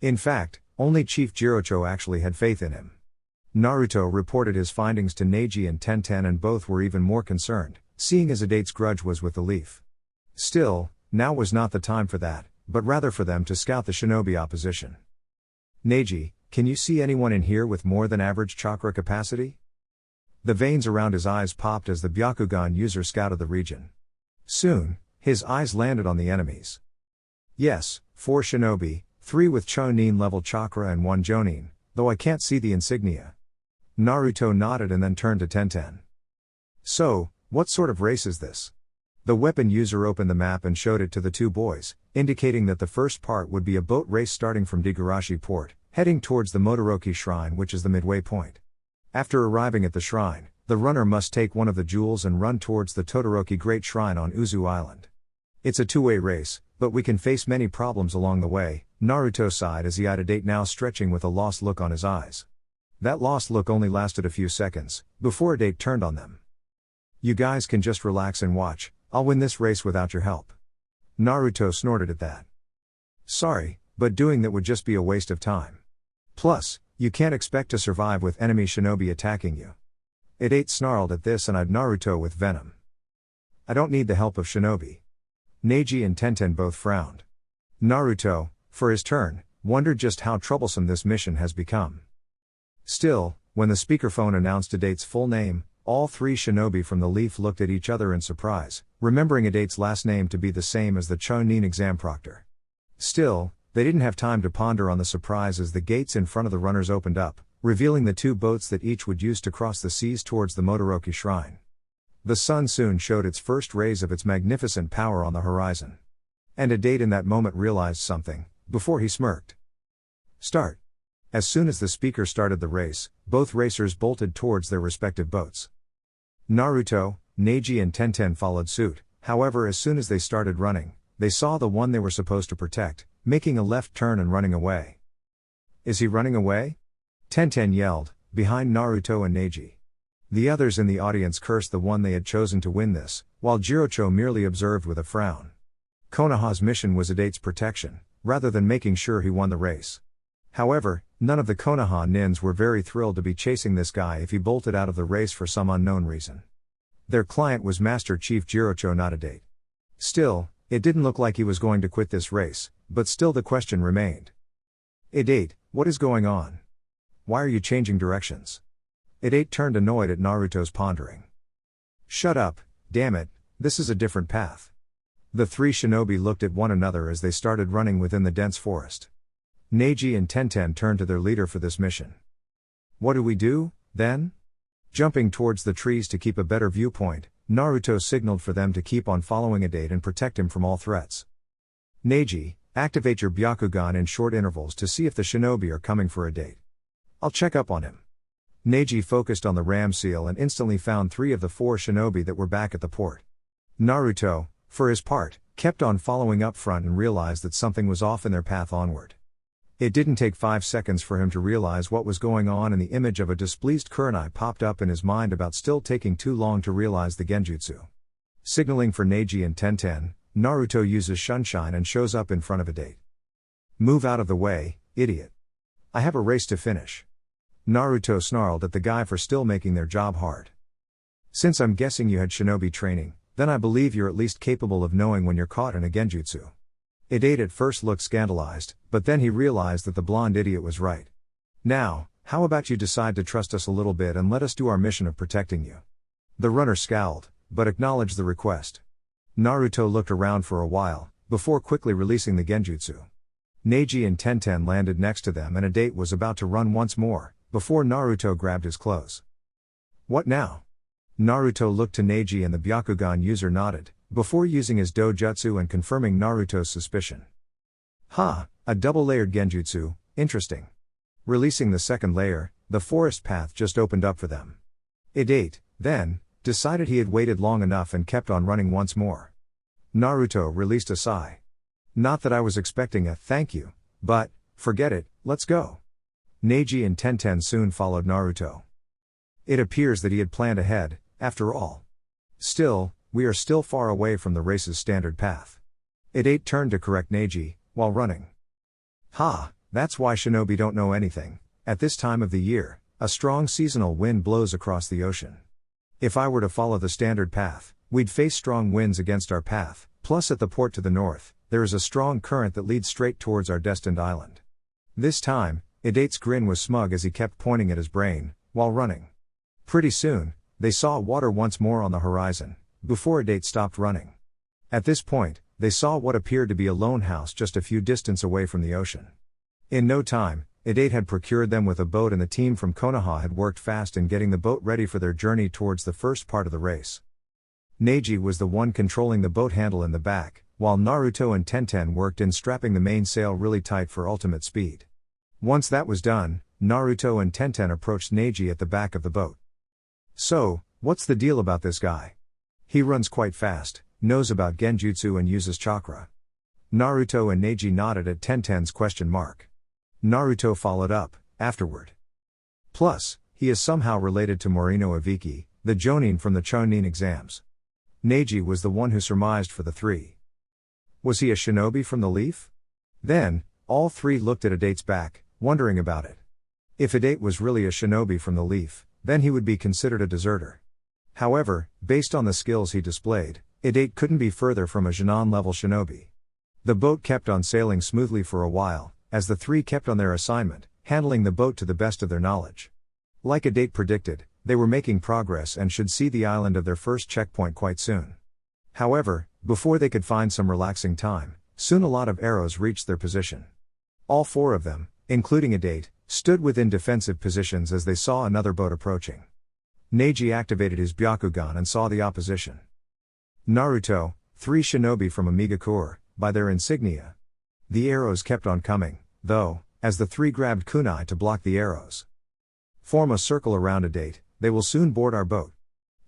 In fact, only Chief Jirocho actually had faith in him. Naruto reported his findings to Neji and Tenten and both were even more concerned, seeing as Idate's grudge was with the leaf. Still, now was not the time for that, but rather for them to scout the shinobi opposition. Neji, can you see anyone in here with more than average chakra capacity? The veins around his eyes popped as the Byakugan user scouted the region. Soon, his eyes landed on the enemies. Yes, 4 shinobi, 3 with Chunin level chakra and 1 jonin, though I can't see the insignia. Naruto nodded and then turned to Tenten. So, what sort of race is this? The weapon user opened the map and showed it to the two boys, indicating that the first part would be a boat race starting from Digarashi port, heading towards the Motoroki shrine, which is the midway point. After arriving at the shrine, the runner must take one of the jewels and run towards the Todoroki Great Shrine on Uzu Island. It's a two-way race, but we can face many problems along the way, Naruto sighed as he eyed Idate now stretching with a lost look on his eyes. That lost look only lasted a few seconds, before Idate turned on them. You guys can just relax and watch, I'll win this race without your help. Naruto snorted at that. Sorry, but doing that would just be a waste of time. Plus, you can't expect to survive with enemy shinobi attacking you. Idate snarled at this and eyed Naruto with venom. I don't need the help of shinobi. Neji and Tenten both frowned. Naruto, for his turn, wondered just how troublesome this mission has become. Still, when the speakerphone announced Idate's full name, all 3 shinobi from the Leaf looked at each other in surprise, remembering Idate's last name to be the same as the Chunin exam proctor. Still, they didn't have time to ponder on the surprise as the gates in front of the runners opened up, revealing the 2 boats that each would use to cross the seas towards the Motoroki shrine. The sun soon showed its first rays of its magnificent power on the horizon. And Idate in that moment realized something, before he smirked. Start. As soon as the speaker started the race, both racers bolted towards their respective boats. Naruto, Neji and Tenten followed suit, however as soon as they started running, they saw the one they were supposed to protect, making a left turn and running away. Is he running away? Tenten yelled, behind Naruto and Neji. The others in the audience cursed the one they had chosen to win this, while Jirocho merely observed with a frown. Konoha's mission was Idate's protection, rather than making sure he won the race. However, none of the Konoha nins were very thrilled to be chasing this guy if he bolted out of the race for some unknown reason. Their client was Master Chief Jirocho, not Idate. Still, it didn't look like he was going to quit this race, but still the question remained. Idate, what is going on? Why are you changing directions? Idate turned annoyed at Naruto's pondering. Shut up, damn it, this is a different path. The 3 shinobi looked at one another as they started running within the dense forest. Neji and Tenten turned to their leader for this mission. What do we do, then? Jumping towards the trees to keep a better viewpoint, Naruto signaled for them to keep on following Idate and protect him from all threats. Neji, activate your Byakugan in short intervals to see if the shinobi are coming for Idate. I'll check up on him. Neji focused on the ram seal and instantly found 3 of the 4 shinobi that were back at the port. Naruto, for his part, kept on following up front and realized that something was off in their path onward. It didn't take 5 seconds for him to realize what was going on, and the image of a displeased Kurenai popped up in his mind about still taking too long to realize the genjutsu. Signaling for Neji and Tenten, Naruto uses Shunshine and shows up in front of Idate. Move out of the way, idiot. I have a race to finish. Naruto snarled at the guy for still making their job hard. Since I'm guessing you had shinobi training, then I believe you're at least capable of knowing when you're caught in a genjutsu. It at first looked scandalized, but then he realized that the blonde idiot was right. Now, how about you decide to trust us a little bit and let us do our mission of protecting you? The runner scowled, but acknowledged the request. Naruto looked around for a while, before quickly releasing the genjutsu. Neji and Tenten landed next to them and Idate was about to run once more, before Naruto grabbed his clothes. What now? Naruto looked to Neji and the Byakugan user nodded, before using his dojutsu and confirming Naruto's suspicion. A double-layered genjutsu, interesting. Releasing the second layer, the forest path just opened up for them. Idate, then, decided he had waited long enough and kept on running once more. Naruto released a sigh. Not that I was expecting a thank you, but, forget it, let's go. Neji and Tenten soon followed Naruto. It appears that he had planned ahead, after all. Still, we are still far away from the race's standard path. Idate turned to correct Neji, while running. That's why shinobi don't know anything. At this time of the year, a strong seasonal wind blows across the ocean. If I were to follow the standard path, we'd face strong winds against our path, plus at the port to the north, there is a strong current that leads straight towards our destined island. This time, Idate's grin was smug as he kept pointing at his brain, while running. Pretty soon, they saw water once more on the horizon, before Idate stopped running. At this point, they saw what appeared to be a lone house just a few distance away from the ocean. In no time, Idate had procured them with a boat and the team from Konoha had worked fast in getting the boat ready for their journey towards the first part of the race. Neji was the one controlling the boat handle in the back, while Naruto and Tenten worked in strapping the mainsail really tight for ultimate speed. Once that was done, Naruto and Tenten approached Neji at the back of the boat. So, what's the deal about this guy? He runs quite fast, knows about genjutsu and uses chakra. Naruto and Neji nodded at Tenten's question mark. Naruto followed up, afterward. Plus, he is somehow related to Morino Ibiki, the Jonin from the Chunin exams. Neji was the one who surmised for the three. Was he a shinobi from the Leaf? Then, all three looked at Idate's back, wondering about it. If Idate was really a shinobi from the Leaf, then he would be considered a deserter. However, based on the skills he displayed, Idate couldn't be further from a Junon-level shinobi. The boat kept on sailing smoothly for a while, as the three kept on their assignment, handling the boat to the best of their knowledge. Like Idate predicted, they were making progress and should see the island of their first checkpoint quite soon. However, before they could find some relaxing time, soon a lot of arrows reached their position. All four of them, including Idate, stood within defensive positions as they saw another boat approaching. Neji activated his Byakugan and saw the opposition. Naruto, 3 shinobi from Amigakure, by their insignia. The arrows kept on coming, though, as the three grabbed kunai to block the arrows. Form a circle around Idate, they will soon board our boat.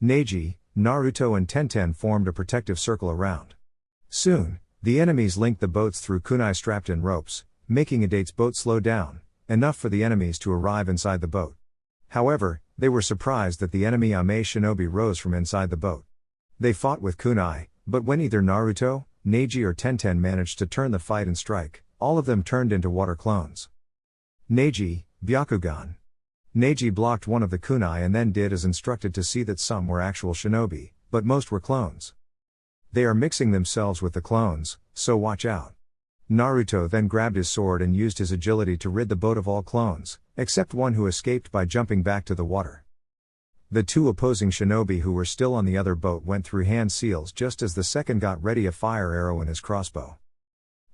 Neji, Naruto and Tenten formed a protective circle around. Soon, the enemies linked the boats through kunai strapped in ropes, making Idate's boat slow down, enough for the enemies to arrive inside the boat. However, they were surprised that the enemy Ame shinobi rose from inside the boat. They fought with kunai, but when either Naruto, Neji or Tenten managed to turn the fight and strike, all of them turned into water clones. Neji, Byakugan. Neji blocked one of the kunai and then did as instructed to see that some were actual shinobi, but most were clones. They are mixing themselves with the clones, so watch out. Naruto then grabbed his sword and used his agility to rid the boat of all clones, except one who escaped by jumping back to the water. The two opposing shinobi who were still on the other boat went through hand seals just as the second got ready a fire arrow in his crossbow.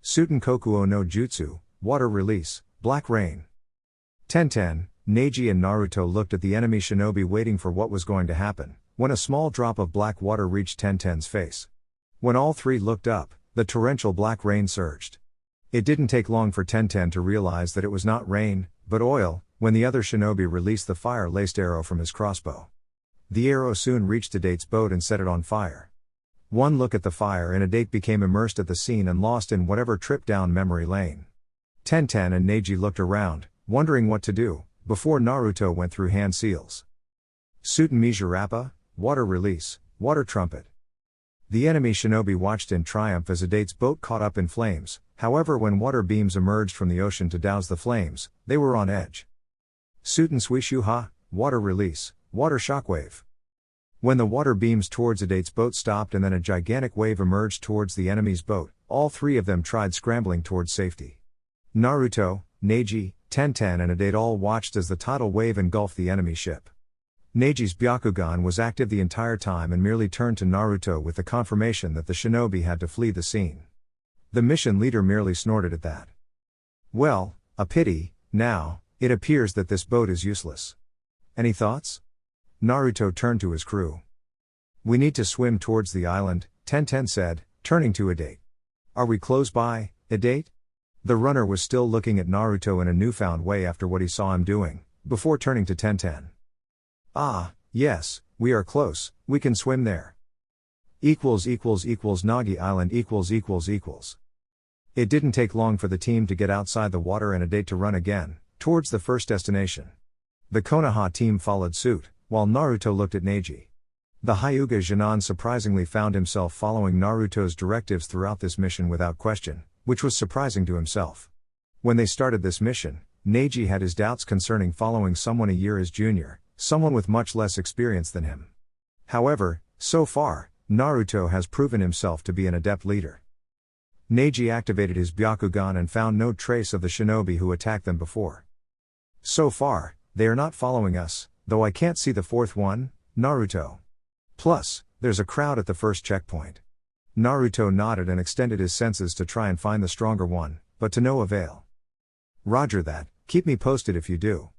Suten Kokuo no Jutsu, Water Release, Black Rain. Tenten, Neji and Naruto looked at the enemy shinobi waiting for what was going to happen, when a small drop of black water reached Tenten's face. When all three looked up, the torrential black rain surged. It didn't take long for Tenten to realize that it was not rain, but oil, when the other shinobi released the fire-laced arrow from his crossbow. The arrow soon reached Idate's boat and set it on fire. One look at the fire and Idate became immersed at the scene and lost in whatever trip down memory lane. Tenten and Neji looked around, wondering what to do, before Naruto went through hand seals. Suten Mizurappa, Water Release, Water Trumpet. The enemy shinobi watched in triumph as Idate's boat caught up in flames, however when water beams emerged from the ocean to douse the flames, they were on edge. Suten Suishuha, Water Release, Water Shockwave. When the water beams towards Adate's boat stopped and then a gigantic wave emerged towards the enemy's boat, all three of them tried scrambling towards safety. Naruto, Neji, Tenten and Adate all watched as the tidal wave engulfed the enemy ship. Neji's Byakugan was active the entire time and merely turned to Naruto with the confirmation that the shinobi had to flee the scene. The mission leader merely snorted at that. Well, a pity, now, it appears that this boat is useless. Any thoughts? Naruto turned to his crew. We need to swim towards the island, Tenten said, turning to Adate. Are we close by, Adate? The runner was still looking at Naruto in a newfound way after what he saw him doing, before turning to Tenten. Ah, yes, we are close, we can swim there. Nagi Island . It didn't take long for the team to get outside the water and Adate to run again, towards the first destination. The Konoha team followed suit, while Naruto looked at Neji. The Hyuga Jinan surprisingly found himself following Naruto's directives throughout this mission without question, which was surprising to himself. When they started this mission, Neji had his doubts concerning following someone a year his junior, someone with much less experience than him. However, so far, Naruto has proven himself to be an adept leader. Neji activated his Byakugan and found no trace of the shinobi who attacked them before. So far, they are not following us, though I can't see the fourth one, Naruto. Plus, there's a crowd at the first checkpoint. Naruto nodded and extended his senses to try and find the stronger one, but to no avail. Roger that, keep me posted if you do.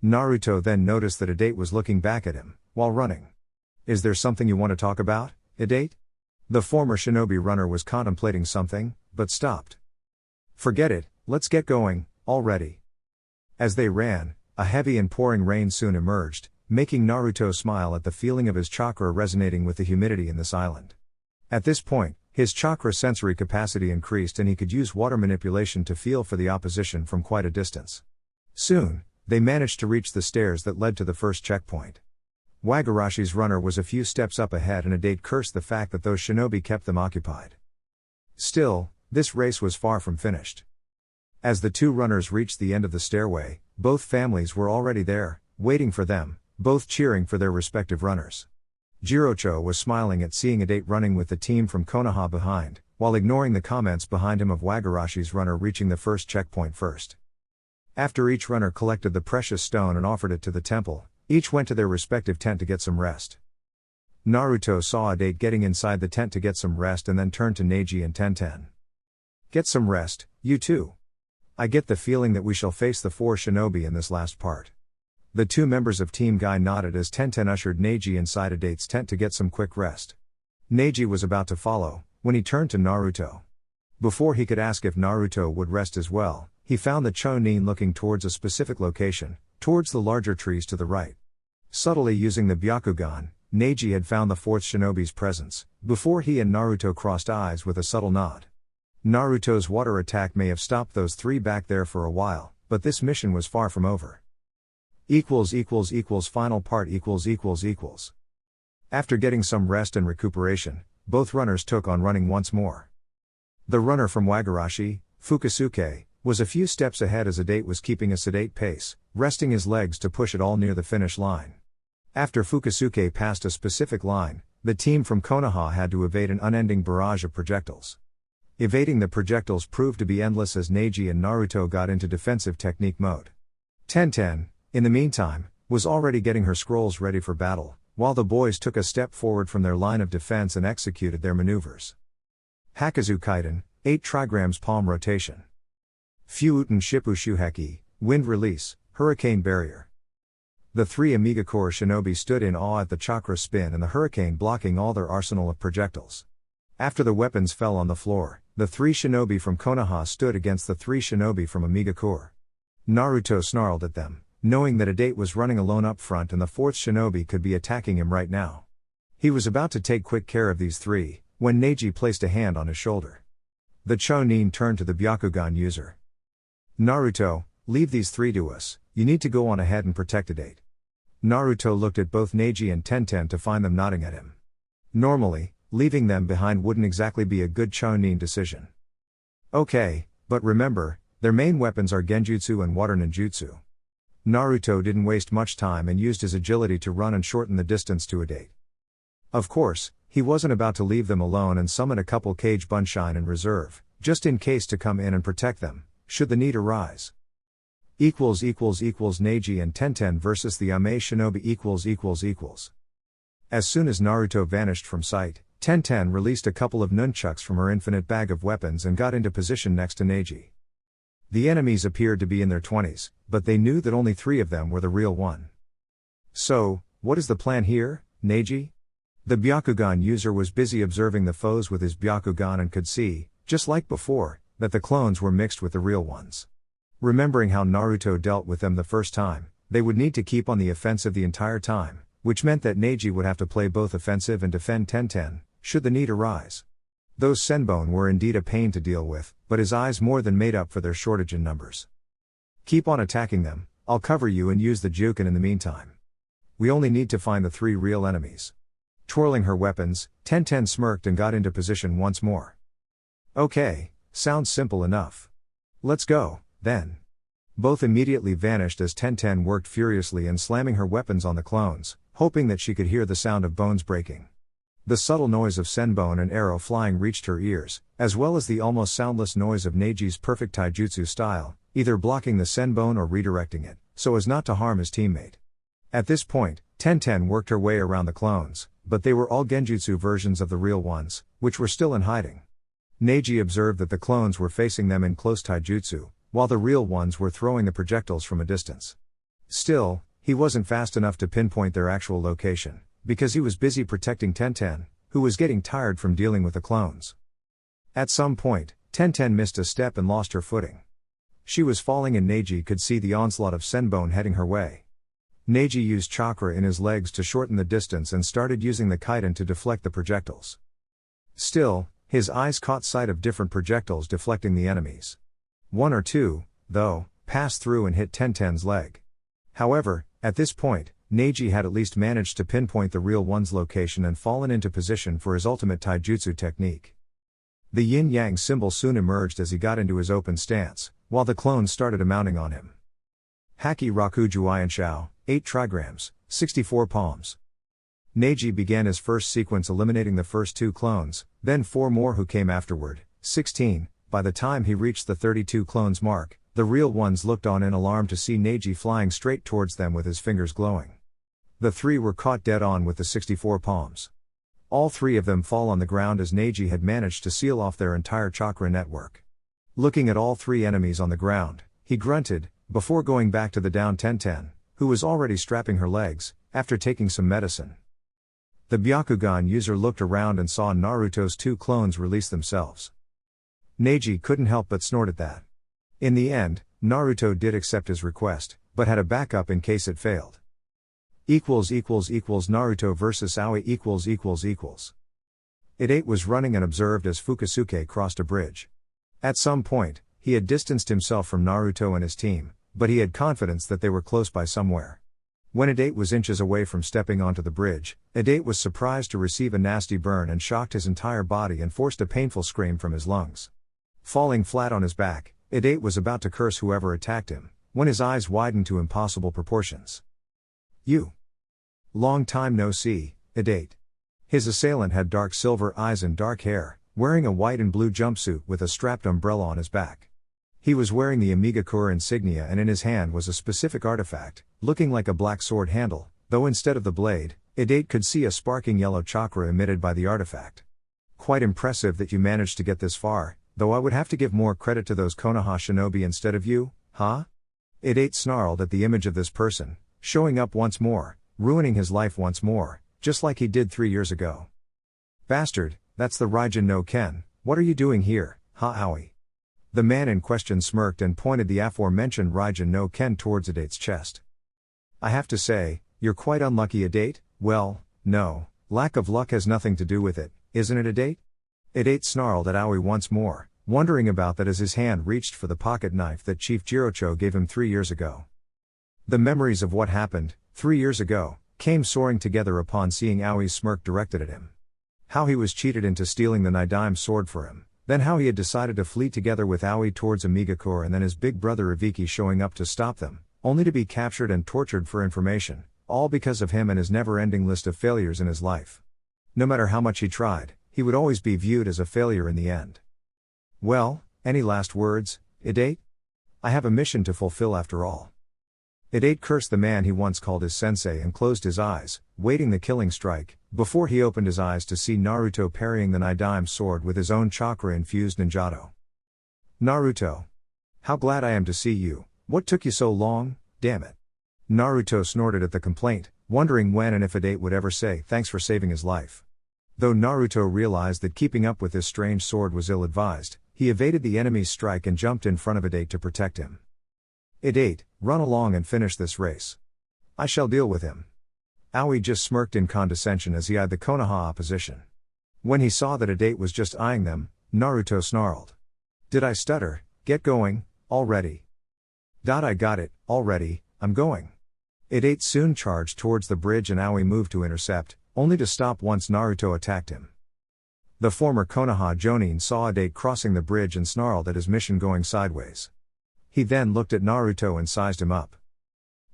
Naruto then noticed that Adate was looking back at him, while running. Is there something you want to talk about, Adate? The former shinobi runner was contemplating something, but stopped. Forget it, let's get going, already. As they ran, a heavy and pouring rain soon emerged, making Naruto smile at the feeling of his chakra resonating with the humidity in this island. At this point, his chakra sensory capacity increased and he could use water manipulation to feel for the opposition from quite a distance. Soon, they managed to reach the stairs that led to the first checkpoint. Wagarashi's runner was a few steps up ahead and Adate cursed the fact that those shinobi kept them occupied. Still, this race was far from finished. As the two runners reached the end of the stairway, both families were already there, waiting for them, both cheering for their respective runners. Jirocho was smiling at seeing Adate running with the team from Konoha behind, while ignoring the comments behind him of Wagarashi's runner reaching the first checkpoint first. After each runner collected the precious stone and offered it to the temple, each went to their respective tent to get some rest. Naruto saw Adate getting inside the tent to get some rest and then turned to Neji and Tenten. Get some rest, you too. I get the feeling that we shall face the four shinobi in this last part. The two members of Team Guy nodded as Tenten ushered Neji inside Adate's tent to get some quick rest. Neji was about to follow, when he turned to Naruto. Before he could ask if Naruto would rest as well, he found the Chonin looking towards a specific location, towards the larger trees to the right. Subtly using the Byakugan, Neji had found the fourth shinobi's presence, before he and Naruto crossed eyes with a subtle nod. Naruto's water attack may have stopped those three back there for a while, but this mission was far from over. Final part . After getting some rest and recuperation, both runners took on running once more. The runner from Wagarashi, Fukusuke, was a few steps ahead as Adate was keeping a sedate pace, resting his legs to push it all near the finish line. After Fukusuke passed a specific line, the team from Konoha had to evade an unending barrage of projectiles. Evading the projectiles proved to be endless as Neji and Naruto got into defensive technique mode. Tenten, in the meantime, was already getting her scrolls ready for battle, while the boys took a step forward from their line of defense and executed their maneuvers. Hakazu Kaiden, 8 trigrams palm rotation. Fuuten Shippu Shuheki, wind release, hurricane barrier. The three Amigakure shinobi stood in awe at the chakra spin and the hurricane blocking all their arsenal of projectiles. After the weapons fell on the floor, the 3 shinobi from Konoha stood against the 3 shinobi from Amigakure. Naruto snarled at them, knowing that Adate was running alone up front and the 4th shinobi could be attacking him right now. He was about to take quick care of these 3, when Neji placed a hand on his shoulder. The Chonin turned to the Byakugan user. Naruto, leave these 3 to us, you need to go on ahead and protect Adate. Naruto looked at both Neji and Tenten to find them nodding at him. Normally, leaving them behind wouldn't exactly be a good Chonin decision. Okay, but remember, their main weapons are Genjutsu and Water Ninjutsu. Naruto didn't waste much time and used his agility to run and shorten the distance to Adate. Of course, he wasn't about to leave them alone and summon a couple Cage Bunshine in reserve, just in case to come in and protect them, should the need arise. Neji and Tenten versus the Ame Shinobi . As soon as Naruto vanished from sight, Tenten released a couple of nunchucks from her infinite bag of weapons and got into position next to Neji. The enemies appeared to be in their 20s, but they knew that only 3 of them were the real one. So, what is the plan here, Neji? The Byakugan user was busy observing the foes with his Byakugan and could see, just like before, that the clones were mixed with the real ones. Remembering how Naruto dealt with them the first time, they would need to keep on the offensive the entire time, which meant that Neji would have to play both offensive and defend Tenten, should the need arise. Those Senbone were indeed a pain to deal with, but his eyes more than made up for their shortage in numbers. Keep on attacking them, I'll cover you and use the Juken in the meantime. We only need to find the 3 real enemies. Twirling her weapons, Tenten smirked and got into position once more. Okay, sounds simple enough. Let's go, then. Both immediately vanished as Tenten worked furiously and slamming her weapons on the clones, hoping that she could hear the sound of bones breaking. The subtle noise of Senbone and arrow flying reached her ears, as well as the almost soundless noise of Neji's perfect taijutsu style, either blocking the Senbone or redirecting it, so as not to harm his teammate. At this point, Tenten worked her way around the clones, but they were all genjutsu versions of the real ones, which were still in hiding. Neji observed that the clones were facing them in close taijutsu, while the real ones were throwing the projectiles from a distance. Still, he wasn't fast enough to pinpoint their actual location, because he was busy protecting Tenten, who was getting tired from dealing with the clones. At some point, Tenten missed a step and lost her footing. She was falling and Neji could see the onslaught of Senbone heading her way. Neji used chakra in his legs to shorten the distance and started using the Kaiden to deflect the projectiles. Still, his eyes caught sight of different projectiles deflecting the enemies. 1 or 2, though, passed through and hit Tenten's leg. However, at this point, Neji had at least managed to pinpoint the real one's location and fallen into position for his ultimate taijutsu technique. The yin-yang symbol soon emerged as he got into his open stance, while the clones started mounting on him. Haki Raku Juian Shao, 8 trigrams, 64 palms. Neji began his first sequence eliminating the first 2 clones, then 4 more who came afterward, 16. By the time he reached the 32 clones mark, the real ones looked on in alarm to see Neji flying straight towards them with his fingers glowing. The 3 were caught dead on with the 64 palms. All 3 of them fall on the ground as Neji had managed to seal off their entire chakra network. Looking at all 3 enemies on the ground, he grunted, before going back to the down Tenten, who was already strapping her legs, after taking some medicine. The Byakugan user looked around and saw Naruto's 2 clones release themselves. Neji couldn't help but snort at that. In the end, Naruto did accept his request, but had a backup in case it failed. Naruto vs Aoi . It was running and observed as Fukusuke crossed a bridge. At some point, he had distanced himself from Naruto and his team, but he had confidence that they were close by somewhere. When It was inches away from stepping onto the bridge, It was surprised to receive a nasty burn and shocked his entire body and forced a painful scream from his lungs. Falling flat on his back, It was about to curse whoever attacked him, when his eyes widened to impossible proportions. "You! Long time no see, It." His assailant had dark silver eyes and dark hair, wearing a white and blue jumpsuit with a strapped umbrella on his back. He was wearing the Amigakure insignia and in his hand was a specific artifact, looking like a black sword handle, though instead of the blade, It could see a sparking yellow chakra emitted by the artifact. "Quite impressive that you managed to get this far, though I would have to give more credit to those Konoha shinobi instead of you, huh?" It snarled at the image of this person, showing up once more, ruining his life once more, just like he did 3 years ago. "Bastard, that's the Raija No Ken, what are you doing here, Aoi?" The man in question smirked and pointed the aforementioned Raija No Ken towards Adate's chest. "I have to say, you're quite unlucky, Adate." "Well, no, lack of luck has nothing to do with it, isn't it, Adate?" Adate snarled at Aoi once more, wondering about that as his hand reached for the pocket knife that Chief Jirocho gave him 3 years ago. The memories of what happened 3 years ago came soaring together upon seeing Aoi's smirk directed at him. How he was cheated into stealing the Nidaime sword for him, then how he had decided to flee together with Aoi towards Amigakure and then his big brother Ibiki showing up to stop them, only to be captured and tortured for information, all because of him and his never-ending list of failures in his life. No matter how much he tried, he would always be viewed as a failure in the end. Well, any last words, Idate? I have a mission to fulfill after all. Idate cursed the man he once called his sensei and closed his eyes, waiting the killing strike, before he opened his eyes to see Naruto parrying the Nidaime sword with his own chakra-infused ninjato. Naruto. How glad I am to see you, what took you so long, damn it. Naruto snorted at the complaint, wondering when and if Idate would ever say thanks for saving his life. Though Naruto realized that keeping up with this strange sword was ill-advised, he evaded the enemy's strike and jumped in front of Idate to protect him. Idate, run along and finish this race. I shall deal with him. Aoi just smirked in condescension as he eyed the Konoha opposition. When he saw that Idate was just eyeing them, Naruto snarled. Did I stutter? Get going, already. I got it, already, I'm going. Idate soon charged towards the bridge and Aoi moved to intercept, only to stop once Naruto attacked him. The former Konoha Jonin saw Idate crossing the bridge and snarled at his mission going sideways. He then looked at Naruto and sized him up.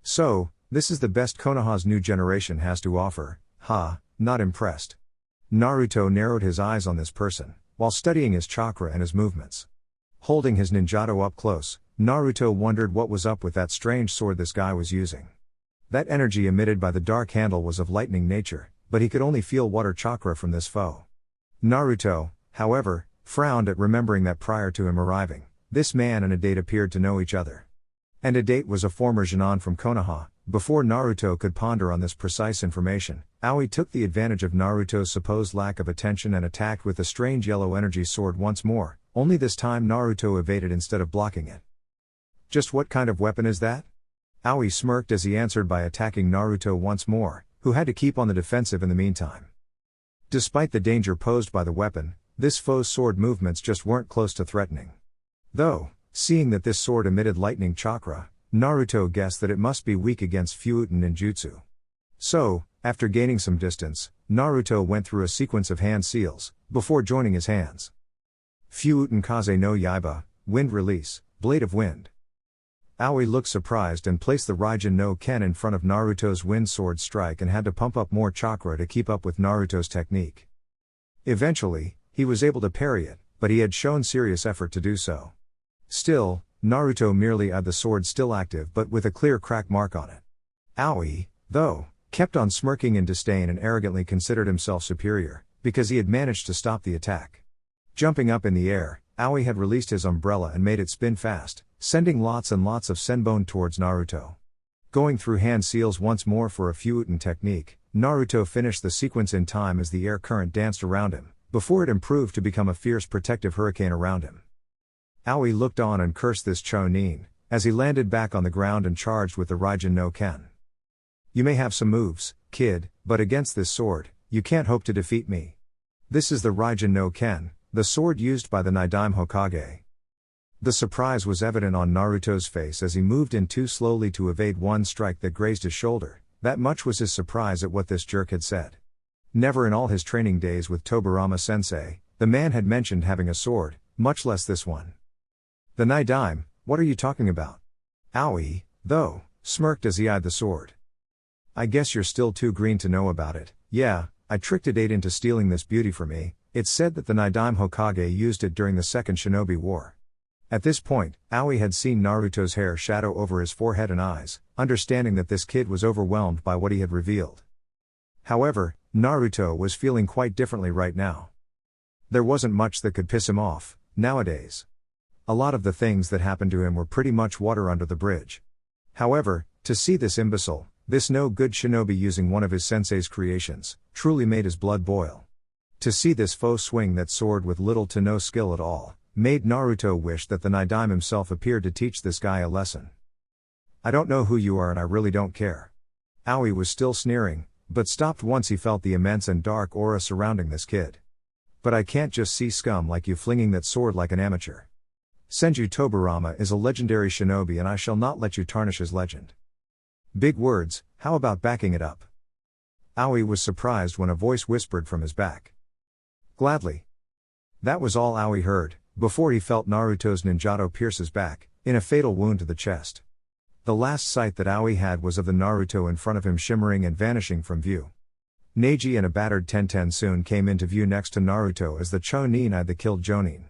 So, this is the best Konoha's new generation has to offer, not impressed. Naruto narrowed his eyes on this person, while studying his chakra and his movements. Holding his ninjato up close, Naruto wondered what was up with that strange sword this guy was using. That energy emitted by the dark handle was of lightning nature, but he could only feel water chakra from this foe. Naruto, however, frowned at remembering that prior to him arriving, this man and Idate appeared to know each other. And Idate was a former Jonin from Konoha. Before Naruto could ponder on this precise information, Aoi took the advantage of Naruto's supposed lack of attention and attacked with the strange yellow energy sword once more, only this time Naruto evaded instead of blocking it. Just what kind of weapon is that? Aoi smirked as he answered by attacking Naruto once more, who had to keep on the defensive in the meantime. Despite the danger posed by the weapon, this foe's sword movements just weren't close to threatening. Though, seeing that this sword emitted lightning chakra, Naruto guessed that it must be weak against Fuuten ninjutsu. So, after gaining some distance, Naruto went through a sequence of hand seals, before joining his hands. Fuuten Kaze no Yaiba, Wind Release, Blade of Wind. Aoi looked surprised and placed the Raija no Ken in front of Naruto's wind sword strike and had to pump up more chakra to keep up with Naruto's technique. Eventually, he was able to parry it, but he had shown serious effort to do so. Still, Naruto merely eyed the sword still active but with a clear crack mark on it. Aoi, though, kept on smirking in disdain and arrogantly considered himself superior, because he had managed to stop the attack. Jumping up in the air, Aoi had released his umbrella and made it spin fast, sending lots and lots of senbon towards Naruto. Going through hand seals once more for a Fuuten technique, Naruto finished the sequence in time as the air current danced around him, before it improved to become a fierce protective hurricane around him. Aoi looked on and cursed this Chonin, as he landed back on the ground and charged with the Raija no Ken. You may have some moves, kid, but against this sword, you can't hope to defeat me. This is the Raija no Ken, the sword used by the Nidaime Hokage. The surprise was evident on Naruto's face as he moved in too slowly to evade one strike that grazed his shoulder. That much was his surprise at what this jerk had said. Never in all his training days with Tobirama sensei, the man had mentioned having a sword, much less this one. The Nidaime, what are you talking about? Aoi, though, smirked as he eyed the sword. I guess you're still too green to know about it. Yeah, I tricked Idate into stealing this beauty for me. It's said that the Nidaime Hokage used it during the Second Shinobi War. At this point, Aoi had seen Naruto's hair shadow over his forehead and eyes, understanding that this kid was overwhelmed by what he had revealed. However, Naruto was feeling quite differently right now. There wasn't much that could piss him off, nowadays. A lot of the things that happened to him were pretty much water under the bridge. However, to see this imbecile, this no-good shinobi using one of his sensei's creations, truly made his blood boil. To see this foe swing that sword with little to no skill at all, made Naruto wish that the Nidaime himself appeared to teach this guy a lesson. I don't know who you are and I really don't care. Aoi was still sneering, but stopped once he felt the immense and dark aura surrounding this kid. But I can't just see scum like you flinging that sword like an amateur. Senju Tobirama is a legendary shinobi and I shall not let you tarnish his legend. Big words, how about backing it up? Aoi was surprised when a voice whispered from his back. Gladly. That was all Aoi heard, before he felt Naruto's ninjato pierce his back, in a fatal wound to the chest. The last sight that Aoi had was of the Naruto in front of him shimmering and vanishing from view. Neji and a battered Tenten soon came into view next to Naruto as the Chunin eyed the killed Jonin.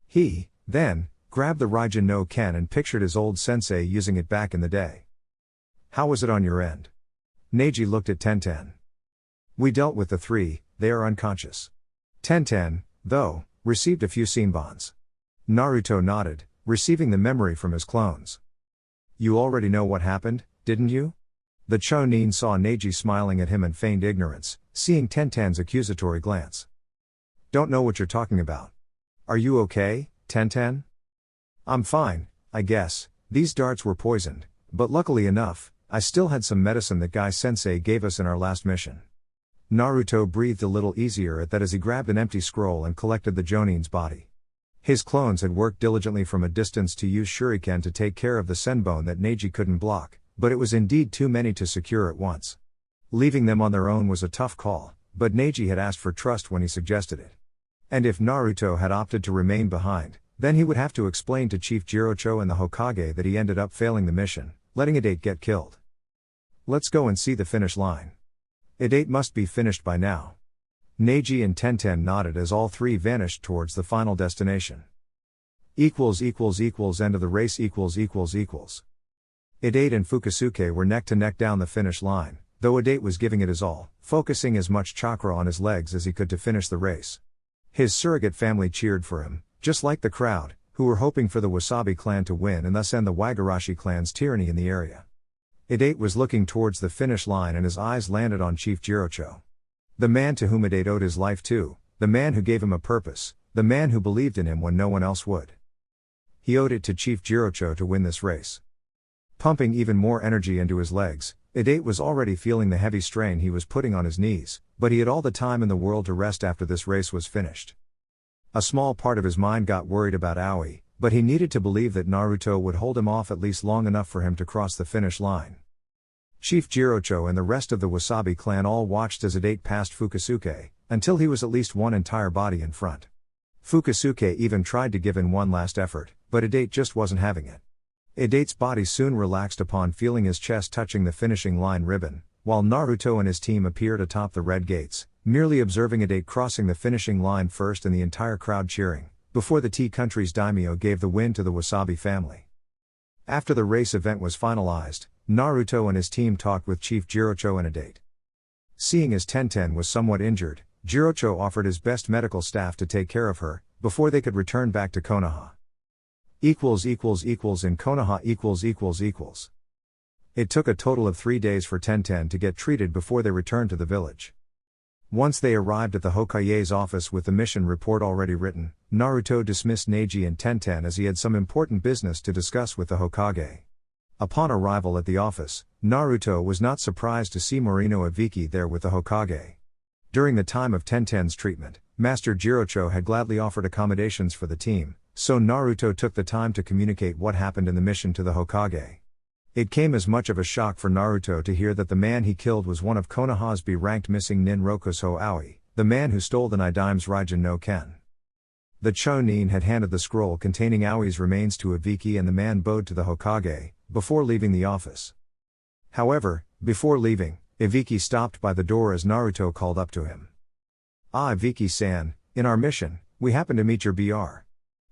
He, then, grabbed the Raija No Ken and pictured his old sensei using it back in the day. How was it on your end? Neji looked at Tenten. We dealt with the three, they are unconscious. Tenten, though, received a few senbons. Naruto nodded, receiving the memory from his clones. You already know what happened, didn't you? The Chunin saw Neji smiling at him and feigned ignorance, seeing Tenten's accusatory glance. Don't know what you're talking about. Are you okay, Tenten? I'm fine, I guess. These darts were poisoned, but luckily enough, I still had some medicine that Guy-sensei gave us in our last mission. Naruto breathed a little easier at that as he grabbed an empty scroll and collected the Jonin's body. His clones had worked diligently from a distance to use shuriken to take care of the senbon that Neji couldn't block, but it was indeed too many to secure at once. Leaving them on their own was a tough call, but Neji had asked for trust when he suggested it. And if Naruto had opted to remain behind, then he would have to explain to Chief Jirocho and the Hokage that he ended up failing the mission, letting Idate get killed. Let's go and see the finish line. Idate must be finished by now. Neji and Tenten nodded as all three vanished towards the final destination. End of the race Idate and Fukusuke were neck to neck down the finish line, though Idate was giving it his all, focusing as much chakra on his legs as he could to finish the race. His surrogate family cheered for him, just like the crowd, who were hoping for the Wasabi clan to win and thus end the Wagarashi clan's tyranny in the area. Idate was looking towards the finish line and his eyes landed on Chief Jirocho. The man to whom Idate owed his life to, the man who gave him a purpose, the man who believed in him when no one else would. He owed it to Chief Jirocho to win this race. Pumping even more energy into his legs, Idate was already feeling the heavy strain he was putting on his knees, but he had all the time in the world to rest after this race was finished. A small part of his mind got worried about Aoi, but he needed to believe that Naruto would hold him off at least long enough for him to cross the finish line. Chief Jirocho and the rest of the Wasabi clan all watched as Idate passed Fukusuke, until he was at least one entire body in front. Fukusuke even tried to give in one last effort, but Idate just wasn't having it. Idate's body soon relaxed upon feeling his chest touching the finishing line ribbon, while Naruto and his team appeared atop the red gates, merely observing Idate crossing the finishing line first and the entire crowd cheering, before the Tea Country's daimyo gave the win to the Wasabi family. After the race event was finalized, Naruto and his team talked with Chief Jirocho and Idate. Seeing as Tenten was somewhat injured, Jirocho offered his best medical staff to take care of her, before they could return back to Konoha. In Konoha . It took a total of 3 days for Tenten to get treated before they returned to the village. Once they arrived at the Hokage's office with the mission report already written, Naruto dismissed Neji and Tenten as he had some important business to discuss with the Hokage. Upon arrival at the office, Naruto was not surprised to see Morino Ibiki there with the Hokage. During the time of Tenten's treatment, Master Jirocho had gladly offered accommodations for the team, so Naruto took the time to communicate what happened in the mission to the Hokage. It came as much of a shock for Naruto to hear that the man he killed was one of Konoha's B-ranked missing nin Rokuso Aoi, the man who stole the Nidaime's Raija No Ken. The Chunin had handed the scroll containing Aoi's remains to Ibiki and the man bowed to the Hokage, before leaving the office. However, before leaving, Ibiki stopped by the door as Naruto called up to him. Ah, Ibiki-san, in our mission, we happened to meet your BR.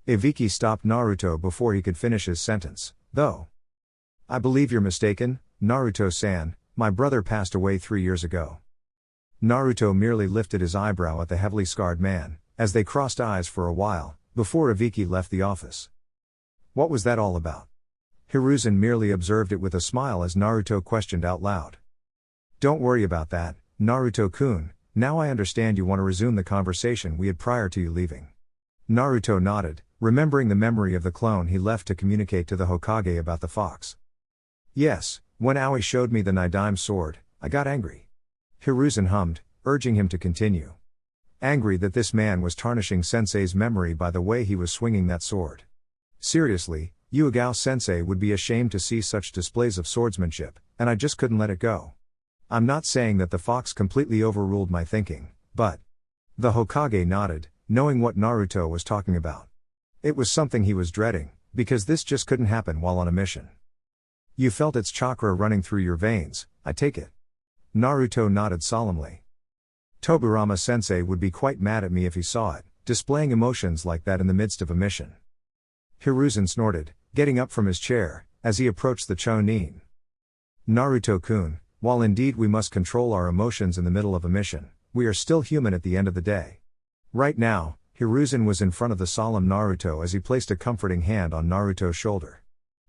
Ibiki stopped Naruto before he could finish his sentence, though. I believe you're mistaken, Naruto-san, my brother passed away 3 years ago. Naruto merely lifted his eyebrow at the heavily scarred man, as they crossed eyes for a while, before Ibiki left the office. What was that all about? Hiruzen merely observed it with a smile as Naruto questioned out loud. Don't worry about that, Naruto-kun, now I understand you want to resume the conversation we had prior to you leaving. Naruto nodded, remembering the memory of the clone he left to communicate to the Hokage about the fox. Yes, when Aoi showed me the Nidaime sword, I got angry. Hiruzen hummed, urging him to continue. Angry that this man was tarnishing Sensei's memory by the way he was swinging that sword. Seriously, Yuigao-sensei would be ashamed to see such displays of swordsmanship, and I just couldn't let it go. I'm not saying that the fox completely overruled my thinking, but... The Hokage nodded, knowing what Naruto was talking about. It was something he was dreading, because this just couldn't happen while on a mission. You felt its chakra running through your veins, I take it. Naruto nodded solemnly. Tobirama sensei would be quite mad at me if he saw it, displaying emotions like that in the midst of a mission. Hiruzen snorted, getting up from his chair, as he approached the Chonin. Naruto-kun, while indeed we must control our emotions in the middle of a mission, we are still human at the end of the day. Right now, Hiruzen was in front of the solemn Naruto as he placed a comforting hand on Naruto's shoulder.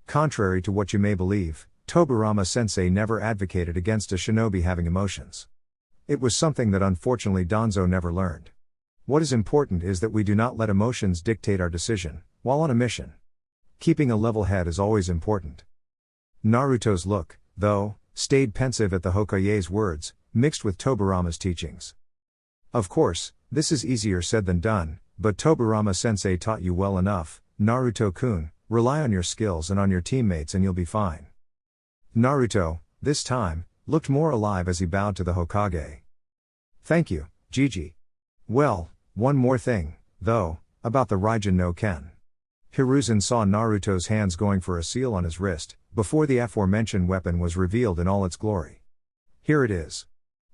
Contrary to what you may believe, Tobirama sensei never advocated against a shinobi having emotions. It was something that unfortunately Danzo never learned. What is important is that we do not let emotions dictate our decision, while on a mission. Keeping a level head is always important. Naruto's look, though, stayed pensive at the Hokage's words, mixed with Tobirama's teachings. Of course, this is easier said than done, but Tobirama sensei taught you well enough, Naruto-kun, rely on your skills and on your teammates and you'll be fine. Naruto, this time, looked more alive as he bowed to the Hokage. Thank you, Gigi. Well, one more thing, though, about the Raija No Ken. Hiruzen saw Naruto's hands going for a seal on his wrist, before the aforementioned weapon was revealed in all its glory. Here it is.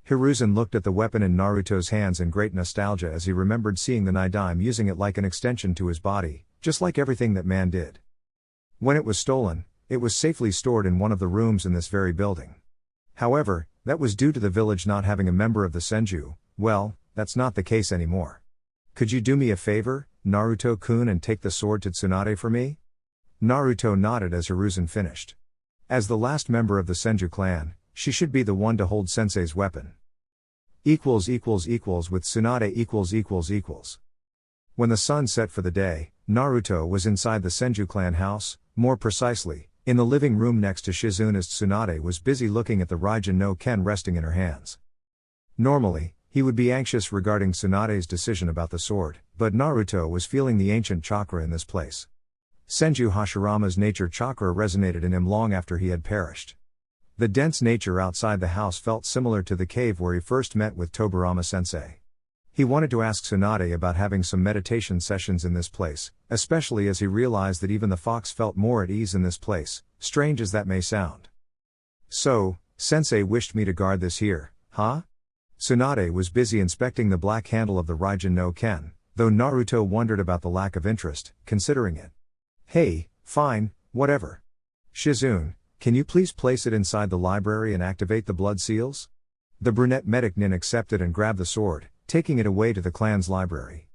Hiruzen looked at the weapon in Naruto's hands in great nostalgia as he remembered seeing the Nidaime using it like an extension to his body, just like everything that man did. When it was stolen, it was safely stored in one of the rooms in this very building. However, that was due to the village not having a member of the Senju. Well, that's not the case anymore. Could you do me a favor, Naruto-kun, and take the sword to Tsunade for me? Naruto nodded as Hiruzen finished. As the last member of the Senju clan, she should be the one to hold sensei's weapon. With Tsunade . When the sun set for the day, Naruto was inside the Senju clan house, more precisely, in the living room next to Shizune as Tsunade was busy looking at the Raija No Ken resting in her hands. Normally, he would be anxious regarding Tsunade's decision about the sword, but Naruto was feeling the ancient chakra in this place. Senju Hashirama's nature chakra resonated in him long after he had perished. The dense nature outside the house felt similar to the cave where he first met with Tobirama sensei. He wanted to ask Tsunade about having some meditation sessions in this place, especially as he realized that even the fox felt more at ease in this place, strange as that may sound. So, sensei wished me to guard this here, huh? Tsunade was busy inspecting the black handle of the Raija No Ken, though Naruto wondered about the lack of interest, considering it. Hey, fine, whatever. Shizune, can you please place it inside the library and activate the blood seals? The brunette medic nin accepted and grabbed the sword, taking it away to the clan's library.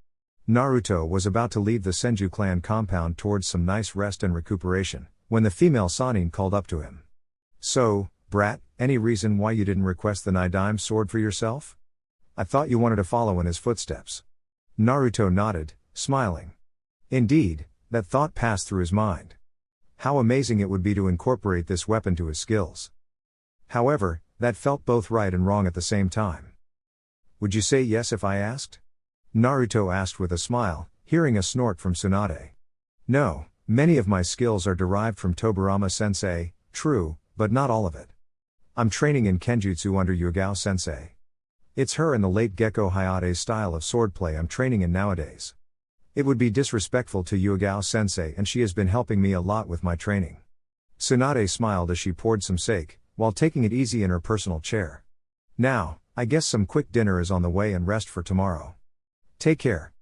Naruto was about to leave the Senju clan compound towards some nice rest and recuperation, when the female Sannin called up to him. So, brat, any reason why you didn't request the Nidaime sword for yourself? I thought you wanted to follow in his footsteps. Naruto nodded, smiling. Indeed, that thought passed through his mind. How amazing it would be to incorporate this weapon to his skills. However, that felt both right and wrong at the same time. Would you say yes if I asked? Naruto asked with a smile, hearing a snort from Tsunade. No, many of my skills are derived from Tobirama sensei, true, but not all of it. I'm training in Kenjutsu under Yugao sensei. It's her and the late Gekko Hayate's style of swordplay I'm training in nowadays. It would be disrespectful to Yugao sensei and she has been helping me a lot with my training. Tsunade smiled as she poured some sake, while taking it easy in her personal chair. Now, I guess some quick dinner is on the way and rest for tomorrow. Take care.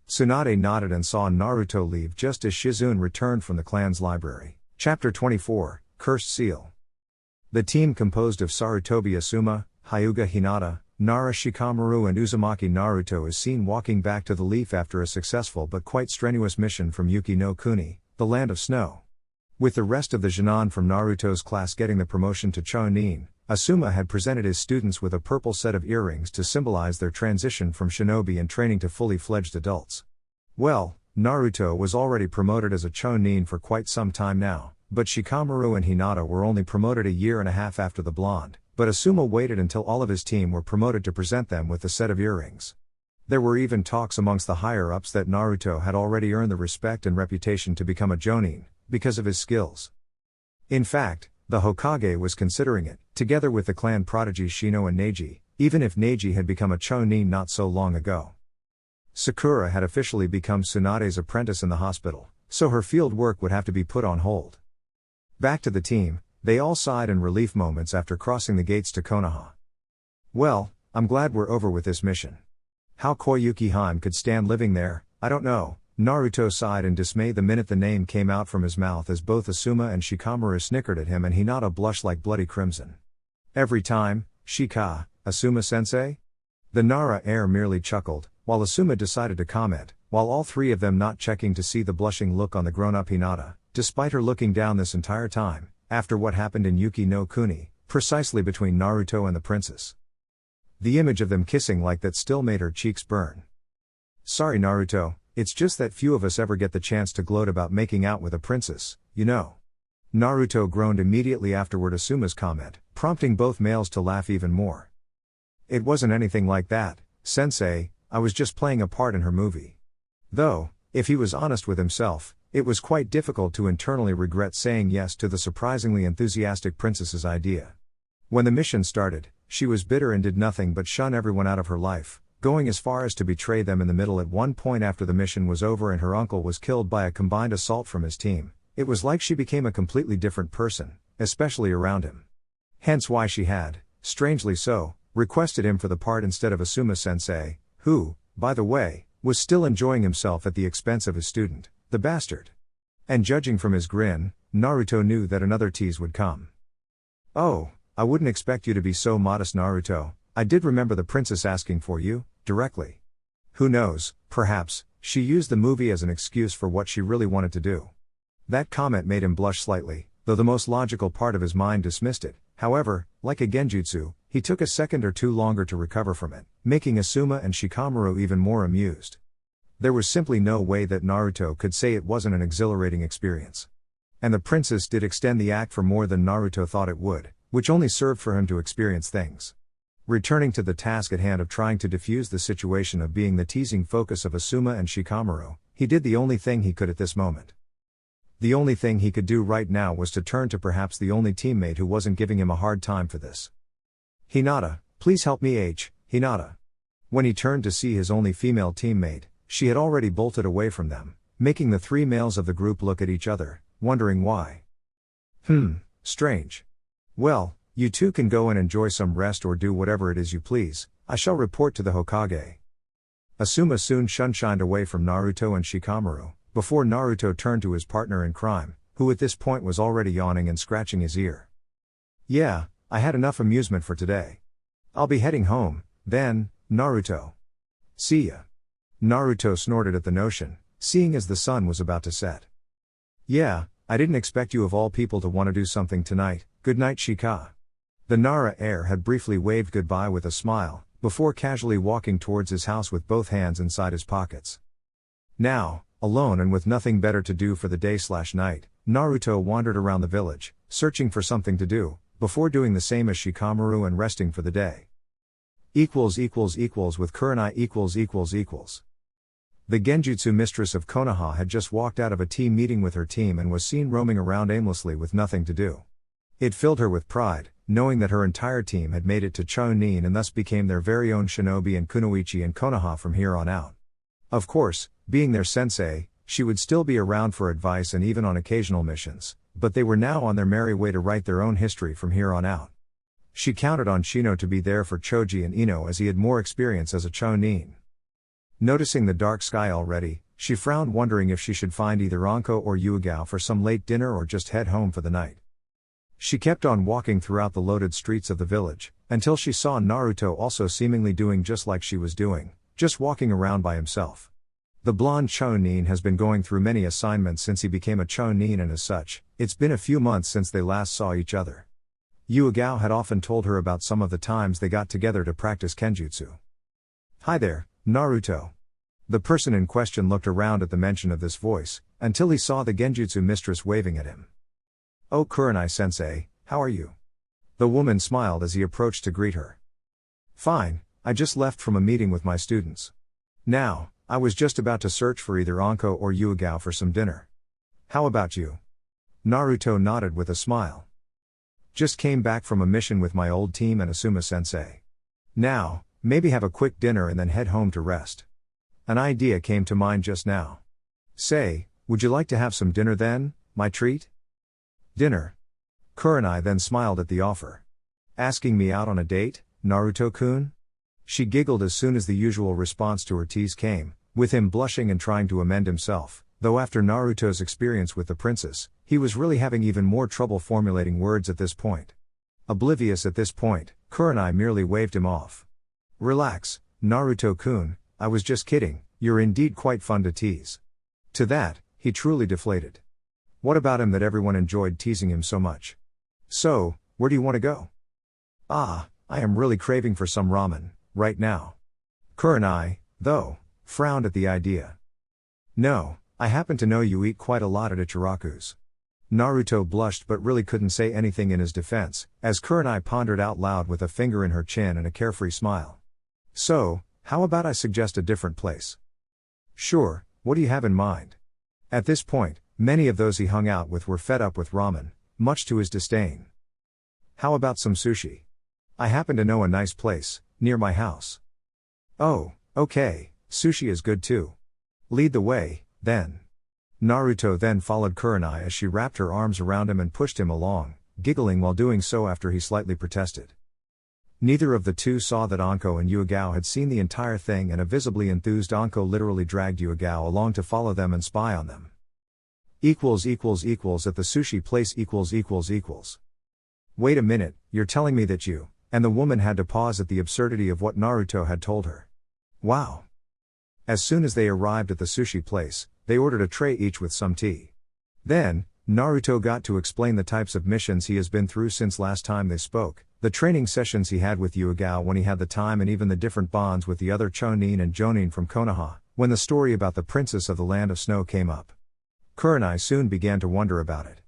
Tsunade nodded and saw Naruto leave just as Shizune returned from the clan's library. Chapter 24, Cursed Seal. The team composed of Sarutobi Asuma, Hyuga Hinata, Nara Shikamaru and Uzumaki Naruto is seen walking back to the Leaf after a successful but quite strenuous mission from Yuki no Kuni, the land of snow. With the rest of the Jinan from Naruto's class getting the promotion to Chonin, Asuma had presented his students with a purple set of earrings to symbolize their transition from shinobi and training to fully fledged adults. Well, Naruto was already promoted as a Chonin for quite some time now, but Shikamaru and Hinata were only promoted a year and a half after the blonde, but Asuma waited until all of his team were promoted to present them with the set of earrings. There were even talks amongst the higher-ups that Naruto had already earned the respect and reputation to become a Jonin, because of his skills. In fact, the Hokage was considering it, together with the clan prodigies Shino and Neji, even if Neji had become a Chonin not so long ago. Sakura had officially become Tsunade's apprentice in the hospital, so her field work would have to be put on hold. Back to the team, they all sighed in relief moments after crossing the gates to Konoha. Well, I'm glad we're over with this mission. How Koyuki Haim could stand living there, I don't know. Naruto sighed in dismay the minute the name came out from his mouth as both Asuma and Shikamaru snickered at him and Hinata blushed like bloody crimson. Every time, Shika, Asuma-sensei? The Nara heir merely chuckled, while Asuma decided to comment, while all three of them not checking to see the blushing look on the grown-up Hinata, despite her looking down this entire time, after what happened in Yuki no Kuni, precisely between Naruto and the princess. The image of them kissing like that still made her cheeks burn. Sorry Naruto, it's just that few of us ever get the chance to gloat about making out with a princess, you know. Naruto groaned immediately afterward Asuma's comment, prompting both males to laugh even more. It wasn't anything like that, sensei, I was just playing a part in her movie. Though, if he was honest with himself, it was quite difficult to internally regret saying yes to the surprisingly enthusiastic princess's idea. When the mission started, she was bitter and did nothing but shun everyone out of her life, going as far as to betray them in the middle at one point after the mission was over and her uncle was killed by a combined assault from his team. It was like she became a completely different person, especially around him. Hence why she had, strangely so, requested him for the part instead of Asuma-sensei, who, by the way, was still enjoying himself at the expense of his student, the bastard. And judging from his grin, Naruto knew that another tease would come. Oh, I wouldn't expect you to be so modest Naruto, I did remember the princess asking for you, directly. Who knows, perhaps, she used the movie as an excuse for what she really wanted to do. That comment made him blush slightly, though the most logical part of his mind dismissed it. However, like a genjutsu, he took a second or two longer to recover from it, making Asuma and Shikamaru even more amused. There was simply no way that Naruto could say it wasn't an exhilarating experience. And the princess did extend the act for more than Naruto thought it would, which only served for him to experience things. Returning to the task at hand of trying to defuse the situation of being the teasing focus of Asuma and Shikamaru, he did the only thing he could at this moment. The only thing he could do right now was to turn to perhaps the only teammate who wasn't giving him a hard time for this. Hinata, please help me Hinata. When he turned to see his only female teammate, she had already bolted away from them, making the three males of the group look at each other, wondering why. Strange. Well, you two can go and enjoy some rest or do whatever it is you please, I shall report to the Hokage. Asuma soon shunshined away from Naruto and Shikamaru, before Naruto turned to his partner in crime, who at this point was already yawning and scratching his ear. Yeah, I had enough amusement for today. I'll be heading home, then, Naruto. See ya. Naruto snorted at the notion, seeing as the sun was about to set. Yeah, I didn't expect you of all people to want to do something tonight, good night Shika. The Nara heir had briefly waved goodbye with a smile, before casually walking towards his house with both hands inside his pockets. Now, alone and with nothing better to do for the day/night, Naruto wandered around the village, searching for something to do, before doing the same as Shikamaru and resting for the day. With Kurenai . The genjutsu mistress of Konoha had just walked out of a team meeting with her team and was seen roaming around aimlessly with nothing to do. It filled her with pride, knowing that her entire team had made it to Chunin and thus became their very own shinobi and kunoichi in Konoha from here on out. Of course, being their sensei, she would still be around for advice and even on occasional missions, but they were now on their merry way to write their own history from here on out. She counted on Shino to be there for Choji and Ino as he had more experience as a Chunin. Noticing the dark sky already, she frowned wondering if she should find either Anko or Yuigao for some late dinner or just head home for the night. She kept on walking throughout the loaded streets of the village, until she saw Naruto also seemingly doing just like she was doing, just walking around by himself. The blonde Chunin has been going through many assignments since he became a Chunin and as such, it's been a few months since they last saw each other. Yuigao had often told her about some of the times they got together to practice kenjutsu. Hi there, Naruto. The person in question looked around at the mention of this voice, until he saw the genjutsu mistress waving at him. Oh Kurenai-sensei, how are you? The woman smiled as he approached to greet her. Fine, I just left from a meeting with my students. Now, I was just about to search for either Anko or Yuigao for some dinner. How about you? Naruto nodded with a smile. Just came back from a mission with my old team and Asuma-sensei. Now, maybe have a quick dinner and then head home to rest. An idea came to mind just now. Say, would you like to have some dinner then, my treat? Dinner. Kurenai then smiled at the offer. Asking me out on a date, Naruto-kun? She giggled as soon as the usual response to her tease came, with him blushing and trying to amend himself, though after Naruto's experience with the princess, he was really having even more trouble formulating words at this point. Oblivious at this point, Kurenai merely waved him off. Relax, Naruto-kun, I was just kidding, you're indeed quite fun to tease. To that, he truly deflated. What about him that everyone enjoyed teasing him so much? So, where do you want to go? Ah, I am really craving for some ramen, right now. Kurenai, though, frowned at the idea. No, I happen to know you eat quite a lot at Ichiraku's. Naruto blushed but really couldn't say anything in his defense, as Kurenai pondered out loud with a finger in her chin and a carefree smile. So, how about I suggest a different place? Sure, what do you have in mind? At this point, many of those he hung out with were fed up with ramen, much to his disdain. How about some sushi? I happen to know a nice place, near my house. Oh, okay, sushi is good too. Lead the way, then. Naruto then followed Kurenai as she wrapped her arms around him and pushed him along, giggling while doing so after he slightly protested. Neither of the two saw that Anko and Yuigao had seen the entire thing, and a visibly enthused Anko literally dragged Yuigao along to follow them and spy on them. At the sushi place . Wait a minute, you're telling me that you, and the woman had to pause at the absurdity of what Naruto had told her. Wow. As soon as they arrived at the sushi place, they ordered a tray each with some tea. Then, Naruto got to explain the types of missions he has been through since last time they spoke, the training sessions he had with Yuigao when he had the time, and even the different bonds with the other Chonin and Jonin from Konoha, when the story about the princess of the land of snow came up. Kurenai soon began to wonder about it.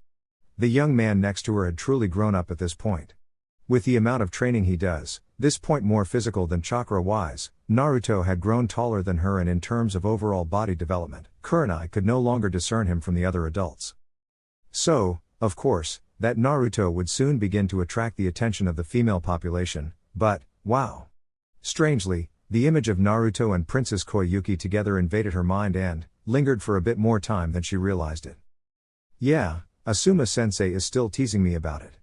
The young man next to her had truly grown up at this point. With the amount of training he does, this point more physical than chakra-wise, Naruto had grown taller than her, and in terms of overall body development, Kurenai could no longer discern him from the other adults. So, of course, that Naruto would soon begin to attract the attention of the female population, but, wow. Strangely, the image of Naruto and Princess Koyuki together invaded her mind and lingered for a bit more time than she realized it. Yeah, Asuma-sensei is still teasing me about it.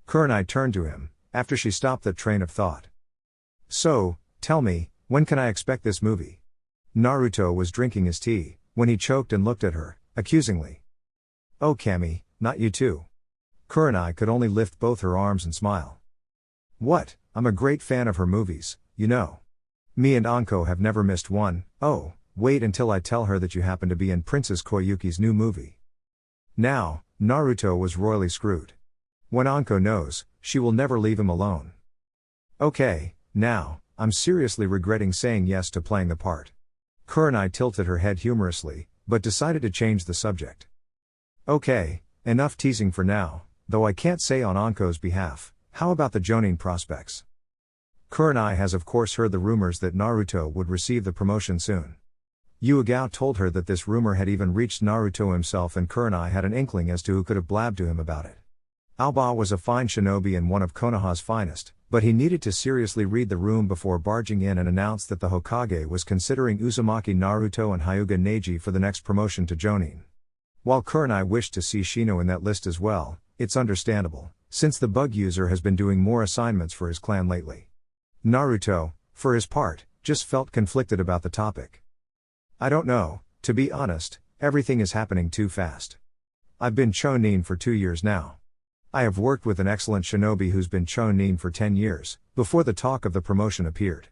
Kurenai turned to him, after she stopped that train of thought. So, tell me, when can I expect this movie? Naruto was drinking his tea, when he choked and looked at her, accusingly. Oh Kami, not you too. Kurenai could only lift both her arms and smile. What, I'm a great fan of her movies, you know. Me and Anko have never missed one. Oh, wait until I tell her that you happen to be in Princess Koyuki's new movie. Now, Naruto was royally screwed. When Anko knows, she will never leave him alone. Okay, now, I'm seriously regretting saying yes to playing the part. Kurenai tilted her head humorously, but decided to change the subject. Okay, enough teasing for now, though I can't say on Anko's behalf, how about the Jonin prospects? Kurenai has of course heard the rumors that Naruto would receive the promotion soon. Yuigao told her that this rumor had even reached Naruto himself, and Kurenai had an inkling as to who could have blabbed to him about it. Aoba was a fine shinobi and one of Konoha's finest, but he needed to seriously read the room before barging in and announce that the Hokage was considering Uzumaki Naruto and Hyuga Neji for the next promotion to Jonin. While Kurenai wished to see Shino in that list as well, it's understandable, since the bug user has been doing more assignments for his clan lately. Naruto, for his part, just felt conflicted about the topic. I don't know, to be honest, everything is happening too fast. I've been Chonin for 2 years now. I have worked with an excellent shinobi who's been Chonin for 10 years, before the talk of the promotion appeared.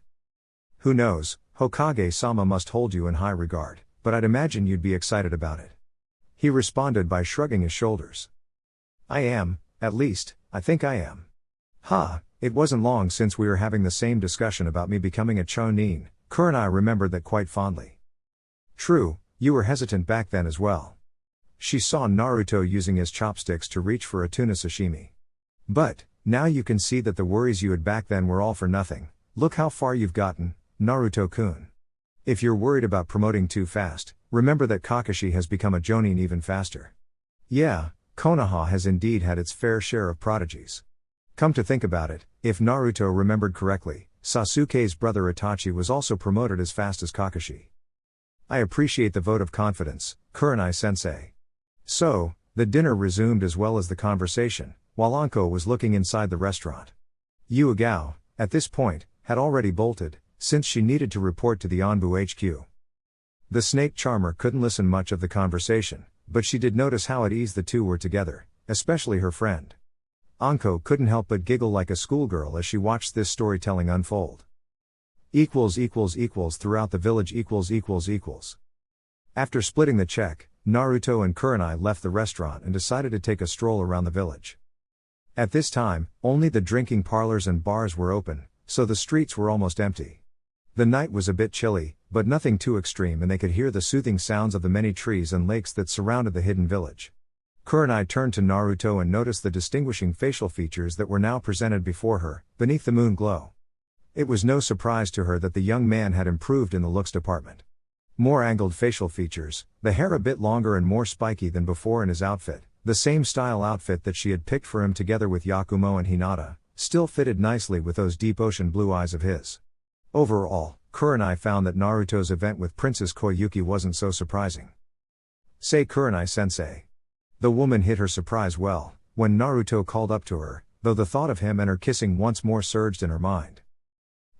Who knows, Hokage-sama must hold you in high regard, but I'd imagine you'd be excited about it. He responded by shrugging his shoulders. I am, at least, I think I am. It wasn't long since we were having the same discussion about me becoming a Chonin. Kurenai remembered that quite fondly. True, you were hesitant back then as well. She saw Naruto using his chopsticks to reach for a tuna sashimi. But, now you can see that the worries you had back then were all for nothing. Look how far you've gotten, Naruto-kun. If you're worried about promoting too fast, remember that Kakashi has become a Jonin even faster. Yeah, Konoha has indeed had its fair share of prodigies. Come to think about it, if Naruto remembered correctly, Sasuke's brother Itachi was also promoted as fast as Kakashi. I appreciate the vote of confidence, Kurenai-sensei. So, the dinner resumed as well as the conversation, while Anko was looking inside the restaurant. Yuigao, at this point, had already bolted, since she needed to report to the Anbu HQ. The snake charmer couldn't listen much of the conversation, but she did notice how at ease the two were together, especially her friend. Anko couldn't help but giggle like a schoolgirl as she watched this storytelling unfold. Throughout the village . After splitting the check, Naruto and Kurenai left the restaurant and decided to take a stroll around the village. At this time, only the drinking parlors and bars were open, so the streets were almost empty. The night was a bit chilly, but nothing too extreme, and they could hear the soothing sounds of the many trees and lakes that surrounded the hidden village. Kurenai turned to Naruto and noticed the distinguishing facial features that were now presented before her, beneath the moon glow. It was no surprise to her that the young man had improved in the looks department. More angled facial features, the hair a bit longer and more spiky than before, in his outfit, the same style outfit that she had picked for him together with Yakumo and Hinata, still fitted nicely with those deep ocean blue eyes of his. Overall, Kurenai found that Naruto's event with Princess Koyuki wasn't so surprising. Say Kurenai-sensei. The woman hid her surprise well, when Naruto called up to her, though the thought of him and her kissing once more surged in her mind.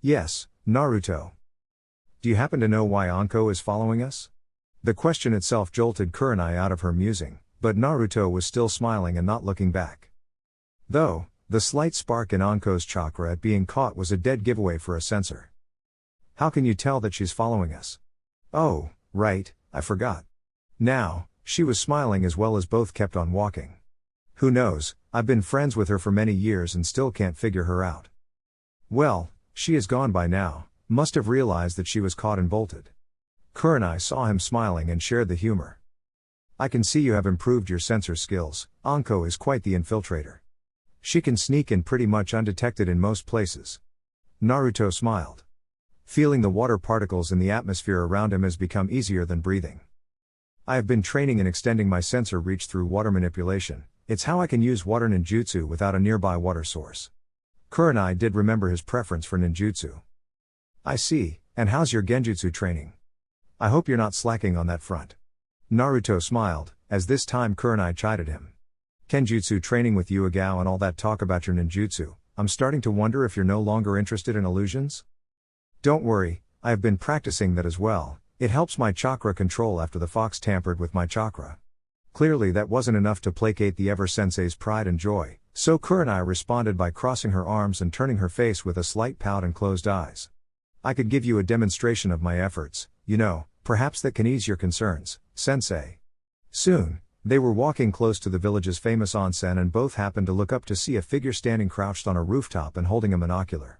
Yes, Naruto. Do you happen to know why Anko is following us? The question itself jolted Kurenai out of her musing, but Naruto was still smiling and not looking back. Though, the slight spark in Anko's chakra at being caught was a dead giveaway for a censor. How can you tell that she's following us? Oh, right, I forgot. Now, she was smiling as well as both kept on walking. Who knows, I've been friends with her for many years and still can't figure her out. Well, she is gone by now, must have realized that she was caught and bolted. Kurenai saw him smiling and shared the humor. I can see you have improved your censor skills. Anko is quite the infiltrator. She can sneak in pretty much undetected in most places. Naruto smiled. Feeling the water particles in the atmosphere around him has become easier than breathing. I have been training in extending my sensor reach through water manipulation. It's how I can use water ninjutsu without a nearby water source. Kurenai did remember his preference for ninjutsu. I see, and how's your genjutsu training? I hope you're not slacking on that front. Naruto smiled, as this time Kurenai chided him. Kenjutsu training with Yuigao and all that talk about your ninjutsu, I'm starting to wonder if you're no longer interested in illusions? Don't worry, I have been practicing that as well. It helps my chakra control after the fox tampered with my chakra. Clearly that wasn't enough to placate the ever-sensei's pride and joy, so Kurenai responded by crossing her arms and turning her face with a slight pout and closed eyes. I could give you a demonstration of my efforts, perhaps that can ease your concerns, sensei. Soon, they were walking close to the village's famous onsen and both happened to look up to see a figure standing crouched on a rooftop and holding a monocular.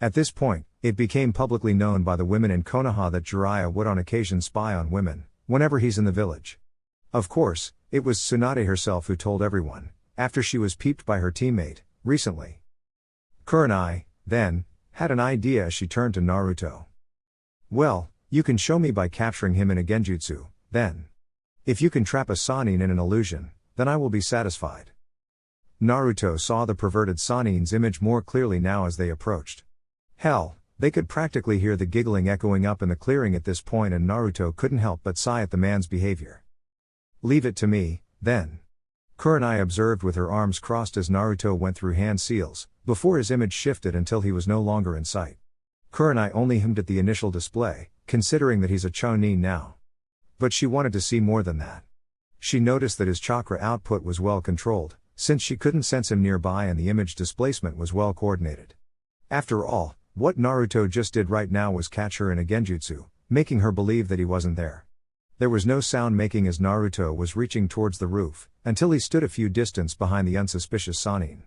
At this point, it became publicly known by the women in Konoha that Jiraiya would on occasion spy on women, whenever he's in the village. Of course, it was Tsunade herself who told everyone, after she was peeped by her teammate, recently. Kurenai, then, had an idea as she turned to Naruto. Well, you can show me by capturing him in a genjutsu, then. If you can trap a Sannin in an illusion, then I will be satisfied. Naruto saw the perverted Sannin's image more clearly now as they approached. Hell, they could practically hear the giggling echoing up in the clearing at this point, and Naruto couldn't help but sigh at the man's behavior. Leave it to me, then. Kurenai observed with her arms crossed as Naruto went through hand seals, before his image shifted until he was no longer in sight. Kurenai only hemmed at the initial display, considering that he's a Chonin now. But she wanted to see more than that. She noticed that his chakra output was well controlled, since she couldn't sense him nearby, and the image displacement was well coordinated. After all, what Naruto just did right now was catch her in a genjutsu, making her believe that he wasn't there. There was no sound making as Naruto was reaching towards the roof, until he stood a few distance behind the unsuspicious Sannin.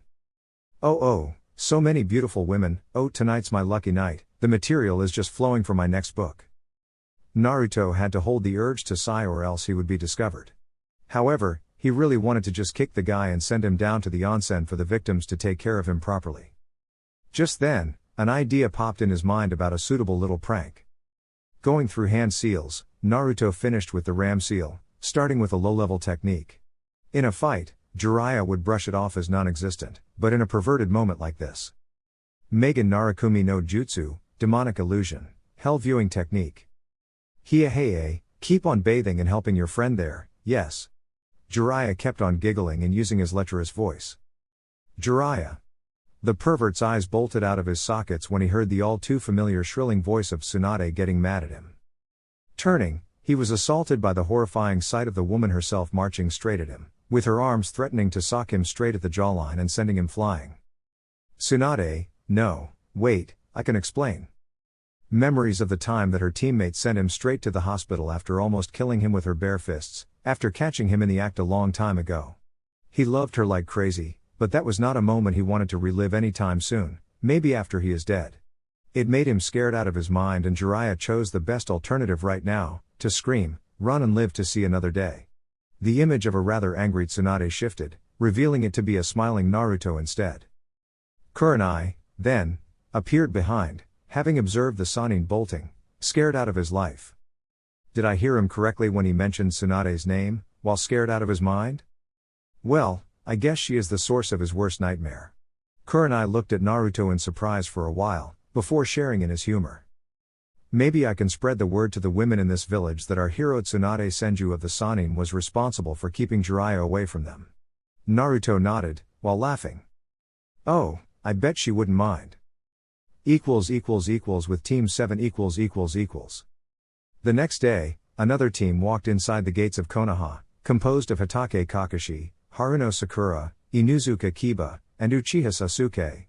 Oh, so many beautiful women, tonight's my lucky night, the material is just flowing for my next book. Naruto had to hold the urge to sigh or else he would be discovered. However, he really wanted to just kick the guy and send him down to the onsen for the victims to take care of him properly. Just then, an idea popped in his mind about a suitable little prank. Going through hand seals, Naruto finished with the ram seal, starting with a low-level technique. In a fight, Jiraiya would brush it off as non-existent, but in a perverted moment like this. Megan Narakumi no Jutsu, demonic illusion, hell viewing technique. Hiya, keep on bathing and helping your friend there, yes. Jiraiya kept on giggling and using his lecherous voice. Jiraiya. The pervert's eyes bolted out of his sockets when he heard the all-too-familiar shrilling voice of Tsunade getting mad at him. Turning, he was assaulted by the horrifying sight of the woman herself marching straight at him, with her arms threatening to sock him straight at the jawline and sending him flying. Tsunade, no, wait, I can explain. Memories of the time that her teammate sent him straight to the hospital after almost killing him with her bare fists, after catching him in the act a long time ago. He loved her like crazy, but that was not a moment he wanted to relive anytime soon, maybe after he is dead. It made him scared out of his mind, and Jiraiya chose the best alternative right now, to scream, run and live to see another day. The image of a rather angry Tsunade shifted, revealing it to be a smiling Naruto instead. Kurenai, then, appeared behind, having observed the Sannin bolting, scared out of his life. Did I hear him correctly when he mentioned Tsunade's name, while scared out of his mind? Well, I guess she is the source of his worst nightmare. Kurenai looked at Naruto in surprise for a while, before sharing in his humor. Maybe I can spread the word to the women in this village that our hero Tsunade Senju of the Sannin was responsible for keeping Jiraiya away from them. Naruto nodded, while laughing. Oh, I bet she wouldn't mind. With Team 7 ===. The next day, another team walked inside the gates of Konoha, composed of Hatake Kakashi, Haruno Sakura, Inuzuka Kiba, and Uchiha Sasuke.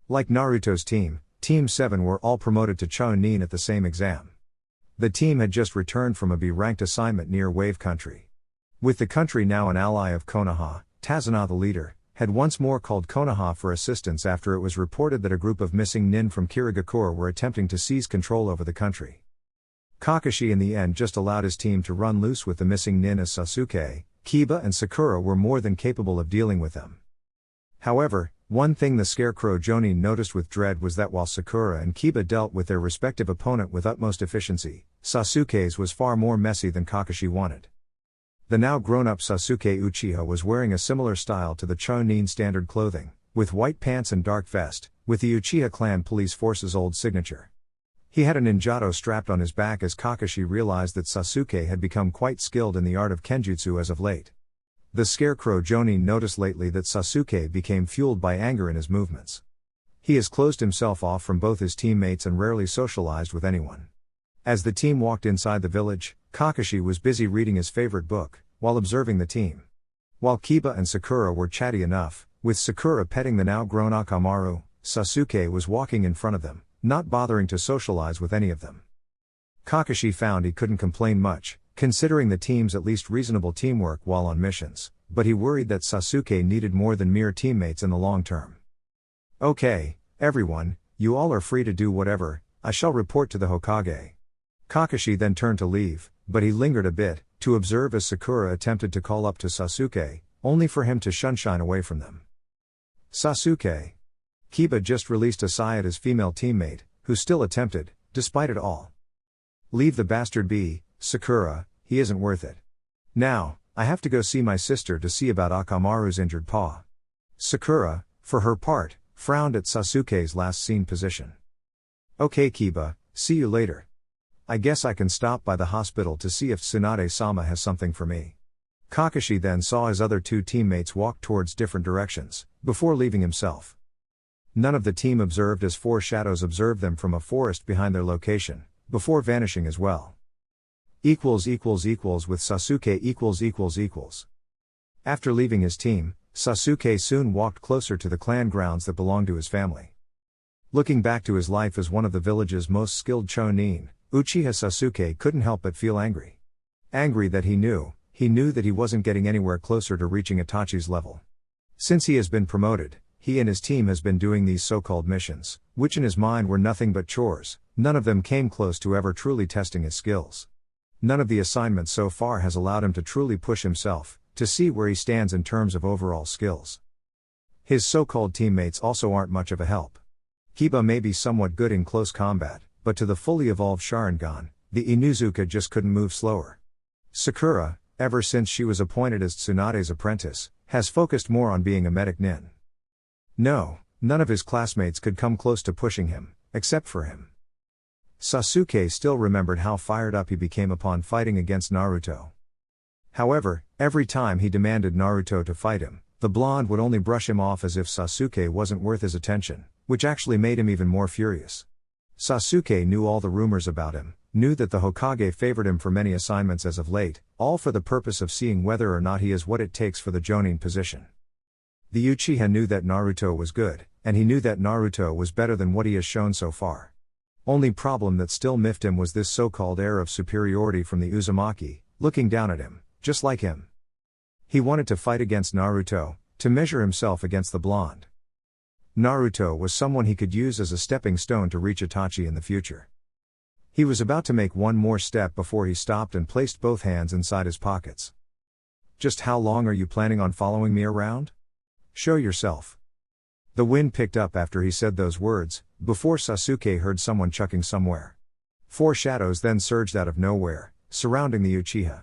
Like Naruto's team, Team 7 were all promoted to Chunin at the same exam. The team had just returned from a B-ranked assignment near Wave Country. With the country now an ally of Konoha, Tazuna the leader, had once more called Konoha for assistance after it was reported that a group of missing nin from Kirigakure were attempting to seize control over the country. Kakashi in the end just allowed his team to run loose with the missing nin, as Sasuke, Kiba and Sakura were more than capable of dealing with them. However, one thing the Scarecrow Jonin noticed with dread was that while Sakura and Kiba dealt with their respective opponent with utmost efficiency, Sasuke's was far more messy than Kakashi wanted. The now grown-up Sasuke Uchiha was wearing a similar style to the Chunin standard clothing, with white pants and dark vest, with the Uchiha clan police force's old signature. He had a ninjato strapped on his back as Kakashi realized that Sasuke had become quite skilled in the art of kenjutsu as of late. The Scarecrow Jonin noticed lately that Sasuke became fueled by anger in his movements. He has closed himself off from both his teammates and rarely socialized with anyone. As the team walked inside the village, Kakashi was busy reading his favorite book, while observing the team. While Kiba and Sakura were chatty enough, with Sakura petting the now grown Akamaru, Sasuke was walking in front of them, not bothering to socialize with any of them. Kakashi found he couldn't complain much, considering the team's at least reasonable teamwork while on missions, but he worried that Sasuke needed more than mere teammates in the long term. Okay, everyone, you all are free to do whatever, I shall report to the Hokage. Kakashi then turned to leave, but he lingered a bit, to observe as Sakura attempted to call up to Sasuke, only for him to shine away from them. Sasuke. Kiba just released a sigh at his female teammate, who still attempted, despite it all. Leave the bastard be, Sakura, he isn't worth it. Now, I have to go see my sister to see about Akamaru's injured paw. Sakura, for her part, frowned at Sasuke's last seen position. Okay Kiba, see you later. I guess I can stop by the hospital to see if Tsunade-sama has something for me. Kakashi then saw his other two teammates walk towards different directions, before leaving himself. None of the team observed as four shadows observed them from a forest behind their location, before vanishing as well. With Sasuke . After leaving his team, Sasuke soon walked closer to the clan grounds that belonged to his family. Looking back to his life as one of the village's most skilled Chunin, Uchiha Sasuke couldn't help but feel angry. Angry that he knew that he wasn't getting anywhere closer to reaching Itachi's level. Since he has been promoted, he and his team has been doing these so-called missions, which in his mind were nothing but chores. None of them came close to ever truly testing his skills. None of the assignments so far has allowed him to truly push himself, to see where he stands in terms of overall skills. His so-called teammates also aren't much of a help. Kiba may be somewhat good in close combat, but to the fully evolved Sharingan, the Inuzuka just couldn't move slower. Sakura, ever since she was appointed as Tsunade's apprentice, has focused more on being a medic nin. No, none of his classmates could come close to pushing him, except for him. Sasuke still remembered how fired up he became upon fighting against Naruto. However, every time he demanded Naruto to fight him, The blonde would only brush him off as if Sasuke wasn't worth his attention, which actually made him even more furious. Sasuke knew all the rumors about him, knew that the Hokage favored him for many assignments as of late, all for the purpose of seeing whether or not he is what it takes for the Jonin position. The Uchiha knew that Naruto was good, and he knew that Naruto was better than what he has shown so far. Only problem that still miffed him was this so-called air of superiority from the Uzumaki, looking down at him, just like him. He wanted to fight against Naruto, to measure himself against the blonde. Naruto was someone he could use as a stepping stone to reach Itachi in the future. He was about to make one more step before he stopped and placed both hands inside his pockets. Just how long are you planning on following me around? Show yourself. The wind picked up after he said those words, before Sasuke heard someone chucking somewhere. 4 shadows then surged out of nowhere, surrounding the Uchiha.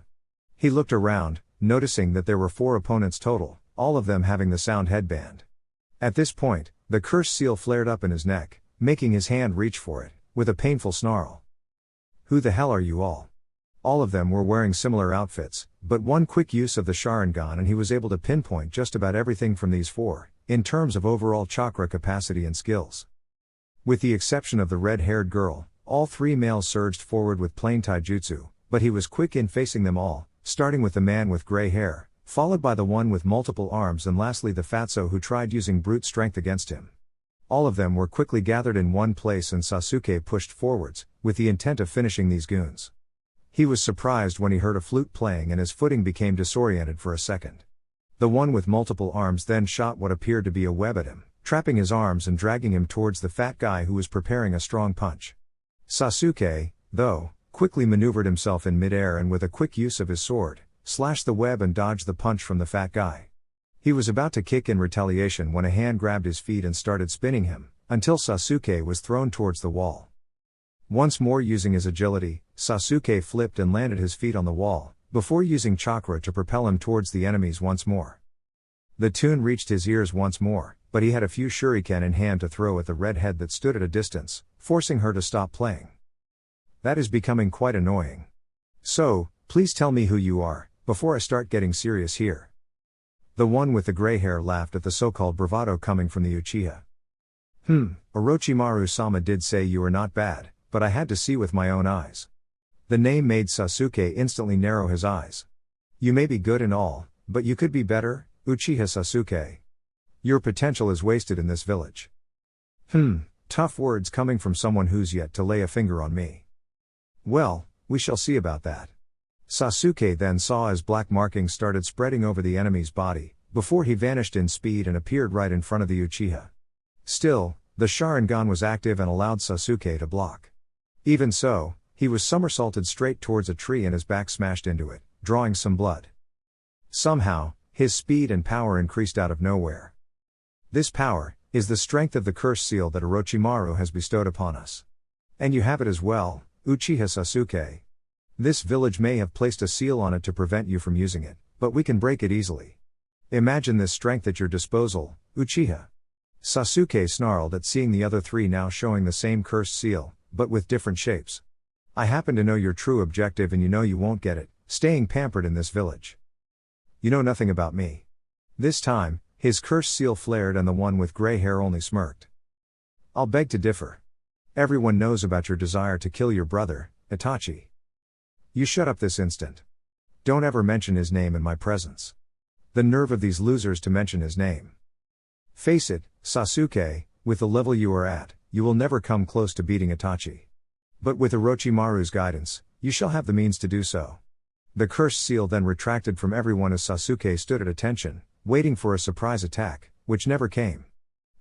He looked around, noticing that there were 4 opponents total, all of them having the sound headband. At this point, the curse seal flared up in his neck, making his hand reach for it, with a painful snarl. Who the hell are you all? All of them were wearing similar outfits, but one quick use of the Sharingan and he was able to pinpoint just about everything from these 4, in terms of overall chakra capacity and skills. With the exception of the red-haired girl, all 3 males surged forward with plain taijutsu, but he was quick in facing them all, starting with the man with gray hair, followed by the one with multiple arms and lastly the fatso who tried using brute strength against him. All of them were quickly gathered in one place and Sasuke pushed forwards, with the intent of finishing these goons. He was surprised when he heard a flute playing and his footing became disoriented for a second. The one with multiple arms then shot what appeared to be a web at him, trapping his arms and dragging him towards the fat guy who was preparing a strong punch. Sasuke, though, quickly maneuvered himself in midair and with a quick use of his sword, slashed the web and dodged the punch from the fat guy. He was about to kick in retaliation when a hand grabbed his feet and started spinning him, until Sasuke was thrown towards the wall. Once more using his agility, Sasuke flipped and landed his feet on the wall, before using chakra to propel him towards the enemies once more. The tune reached his ears once more, but he had a few shuriken in hand to throw at the redhead that stood at a distance, forcing her to stop playing. That is becoming quite annoying. So, please tell me who you are, before I start getting serious here. The one with the gray hair laughed at the so-called bravado coming from the Uchiha. Orochimaru-sama did say you were not bad, but I had to see with my own eyes. The name made Sasuke instantly narrow his eyes. You may be good and all, but you could be better, Uchiha Sasuke. Your potential is wasted in this village. Tough words coming from someone who's yet to lay a finger on me. Well, we shall see about that. Sasuke then saw as black markings started spreading over the enemy's body, before he vanished in speed and appeared right in front of the Uchiha. Still, the Sharingan was active and allowed Sasuke to block. Even so, he was somersaulted straight towards a tree and his back smashed into it, drawing some blood. Somehow, his speed and power increased out of nowhere. This power is the strength of the curse seal that Orochimaru has bestowed upon us. And you have it as well, Uchiha Sasuke. This village may have placed a seal on it to prevent you from using it, but we can break it easily. Imagine this strength at your disposal, Uchiha. Sasuke snarled at seeing the other 3 now showing the same cursed seal, but with different shapes. I happen to know your true objective and you know you won't get it, staying pampered in this village. You know nothing about me. This time, his cursed seal flared and the one with gray hair only smirked. I'll beg to differ. Everyone knows about your desire to kill your brother, Itachi. You shut up this instant. Don't ever mention his name in my presence. The nerve of these losers to mention his name. Face it, Sasuke, with the level you are at, you will never come close to beating Itachi. But with Orochimaru's guidance, you shall have the means to do so. The cursed seal then retracted from everyone as Sasuke stood at attention, waiting for a surprise attack, which never came.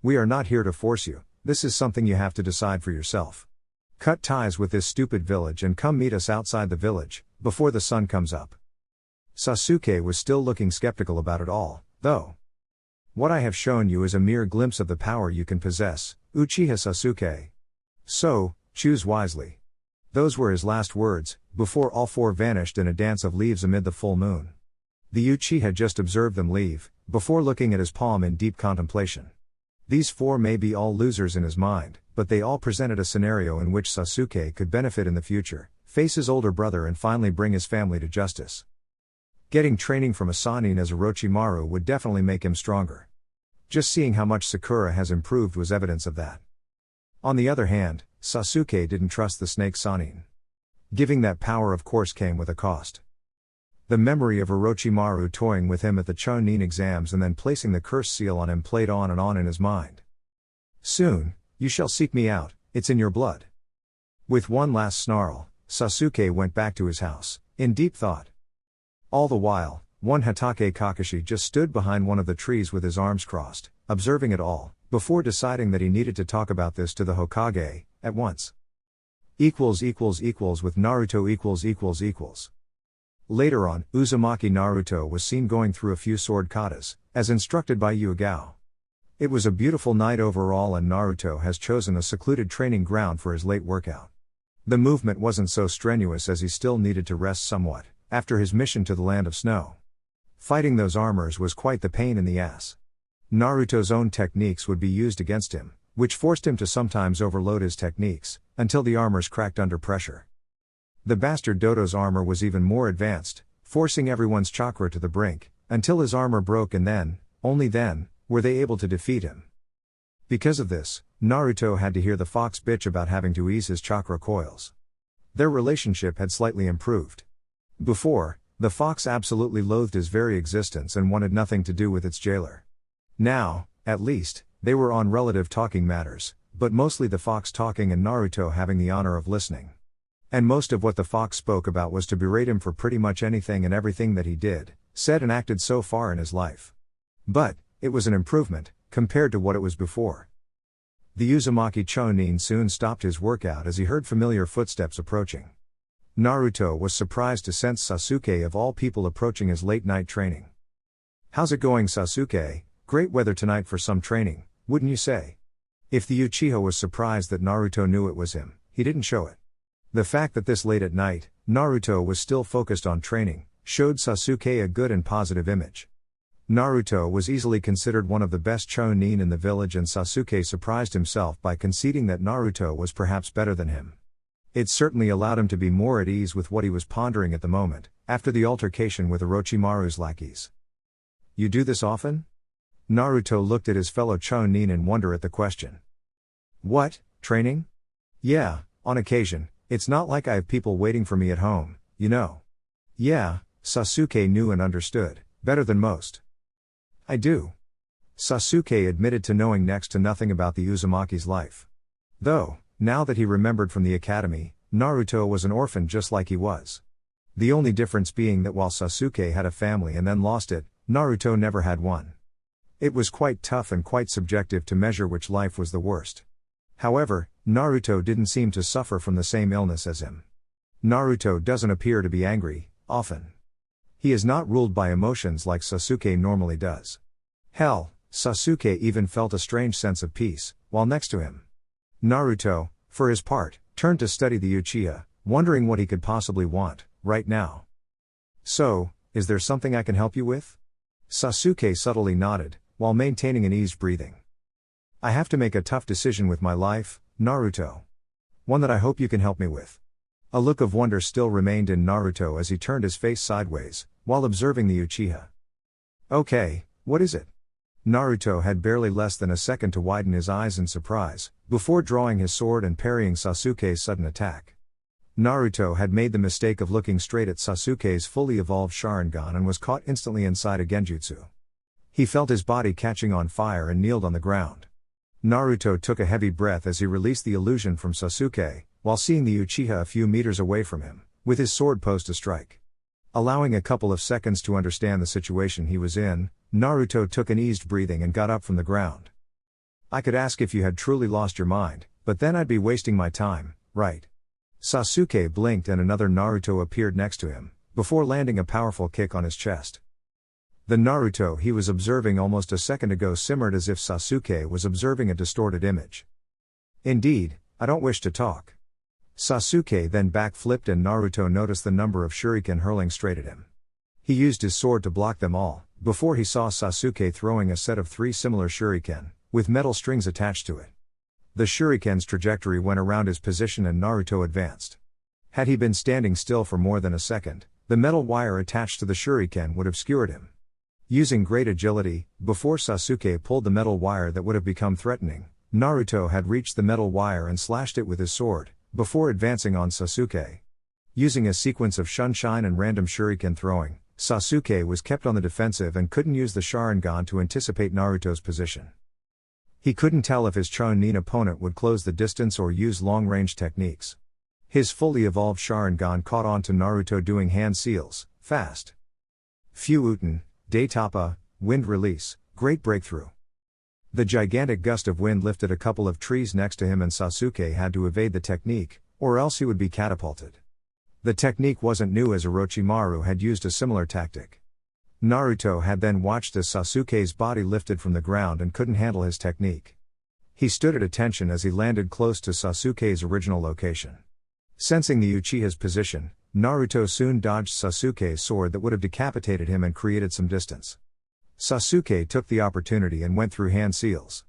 We are not here to force you, this is something you have to decide for yourself. Cut ties with this stupid village and come meet us outside the village, before the sun comes up. Sasuke was still looking skeptical about it all, though. What I have shown you is a mere glimpse of the power you can possess, Uchiha Sasuke. So, choose wisely. Those were his last words, before all 4 vanished in a dance of leaves amid the full moon. The Uchiha just observed them leave, before looking at his palm in deep contemplation. These 4 may be all losers in his mind, but they all presented a scenario in which Sasuke could benefit in the future, face his older brother and finally bring his family to justice. Getting training from a Sannin as Orochimaru would definitely make him stronger. Just seeing how much Sakura has improved was evidence of that. On the other hand, Sasuke didn't trust the snake Sannin. Giving that power of course came with a cost. The memory of Orochimaru toying with him at the Chunin exams and then placing the curse seal on him played on and on in his mind. Soon, you shall seek me out, it's in your blood. With one last snarl, Sasuke went back to his house, in deep thought. All the while, one Hatake Kakashi just stood behind one of the trees with his arms crossed, observing it all, before deciding that he needed to talk about this to the Hokage, at once. With Naruto . Later on, Uzumaki Naruto was seen going through a few sword katas, as instructed by Yugao. It was a beautiful night overall and Naruto has chosen a secluded training ground for his late workout. The movement wasn't so strenuous as he still needed to rest somewhat, after his mission to the land of snow. Fighting those armors was quite the pain in the ass. Naruto's own techniques would be used against him, which forced him to sometimes overload his techniques, until the armors cracked under pressure. The bastard Dodo's armor was even more advanced, forcing everyone's chakra to the brink, until his armor broke and then, only then, were they able to defeat him. Because of this, Naruto had to hear the fox bitch about having to ease his chakra coils. Their relationship had slightly improved. Before, the fox absolutely loathed his very existence and wanted nothing to do with its jailer. Now, at least, they were on relative talking matters, but mostly the fox talking and Naruto having the honor of listening. And most of what the fox spoke about was to berate him for pretty much anything and everything that he did, said and acted so far in his life. But, it was an improvement, compared to what it was before. The Uzumaki Chunin soon stopped his workout as he heard familiar footsteps approaching. Naruto was surprised to sense Sasuke of all people approaching his late-night training. "How's it going, Sasuke? Great weather tonight for some training, wouldn't you say?" If the Uchiha was surprised that Naruto knew it was him, he didn't show it. The fact that this late at night, Naruto was still focused on training, showed Sasuke a good and positive image. Naruto was easily considered one of the best Chunin in the village and Sasuke surprised himself by conceding that Naruto was perhaps better than him. It certainly allowed him to be more at ease with what he was pondering at the moment, after the altercation with Orochimaru's lackeys. "You do this often?" Naruto looked at his fellow Chunin in wonder at the question. "What, training?" "Yeah, on occasion. It's not like I have people waiting for me at home, you know." "Yeah," Sasuke knew and understood, better than most. "I do." Sasuke admitted to knowing next to nothing about the Uzumaki's life. Though, now that he remembered from the academy, Naruto was an orphan just like he was. The only difference being that while Sasuke had a family and then lost it, Naruto never had one. It was quite tough and quite subjective to measure which life was the worst. However, Naruto didn't seem to suffer from the same illness as him. Naruto doesn't appear to be angry, often. He is not ruled by emotions like Sasuke normally does. Hell, Sasuke even felt a strange sense of peace, while next to him. Naruto, for his part, turned to study the Uchiha, wondering what he could possibly want, right now. "So, is there something I can help you with?" Sasuke subtly nodded, while maintaining an eased breathing. "I have to make a tough decision with my life, Naruto. One that I hope you can help me with." A look of wonder still remained in Naruto as he turned his face sideways, while observing the Uchiha. "Okay, what is it?" Naruto had barely less than a second to widen his eyes in surprise, before drawing his sword and parrying Sasuke's sudden attack. Naruto had made the mistake of looking straight at Sasuke's fully evolved Sharingan and was caught instantly inside a genjutsu. He felt his body catching on fire and kneeled on the ground. Naruto took a heavy breath as he released the illusion from Sasuke, while seeing the Uchiha a few meters away from him, with his sword posed to strike. Allowing a couple of seconds to understand the situation he was in, Naruto took an eased breathing and got up from the ground. "I could ask if you had truly lost your mind, but then I'd be wasting my time, right?" Sasuke blinked and another Naruto appeared next to him, before landing a powerful kick on his chest. The Naruto he was observing almost a second ago simmered as if Sasuke was observing a distorted image. "Indeed, I don't wish to talk." Sasuke then backflipped and Naruto noticed the number of shuriken hurling straight at him. He used his sword to block them all, before he saw Sasuke throwing a set of 3 similar shuriken, with metal strings attached to it. The shuriken's trajectory went around his position and Naruto advanced. Had he been standing still for more than a second, The metal wire attached to the shuriken would have skewered him. Using great agility, before Sasuke pulled the metal wire that would have become threatening, Naruto had reached the metal wire and slashed it with his sword, before advancing on Sasuke. Using a sequence of Shunshine and random shuriken throwing, Sasuke was kept on the defensive and couldn't use the Sharingan to anticipate Naruto's position. He couldn't tell if his Chunin opponent would close the distance or use long-range techniques. His fully evolved Sharingan caught on to Naruto doing hand seals, fast. Fuuten, Daitapa, wind release, great breakthrough. The gigantic gust of wind lifted a couple of trees next to him and Sasuke had to evade the technique, or else he would be catapulted. The technique wasn't new as Orochimaru had used a similar tactic. Naruto had then watched as Sasuke's body lifted from the ground and couldn't handle his technique. He stood at attention as he landed close to Sasuke's original location. Sensing the Uchiha's position, Naruto soon dodged Sasuke's sword that would have decapitated him and created some distance. Sasuke took the opportunity and went through hand seals.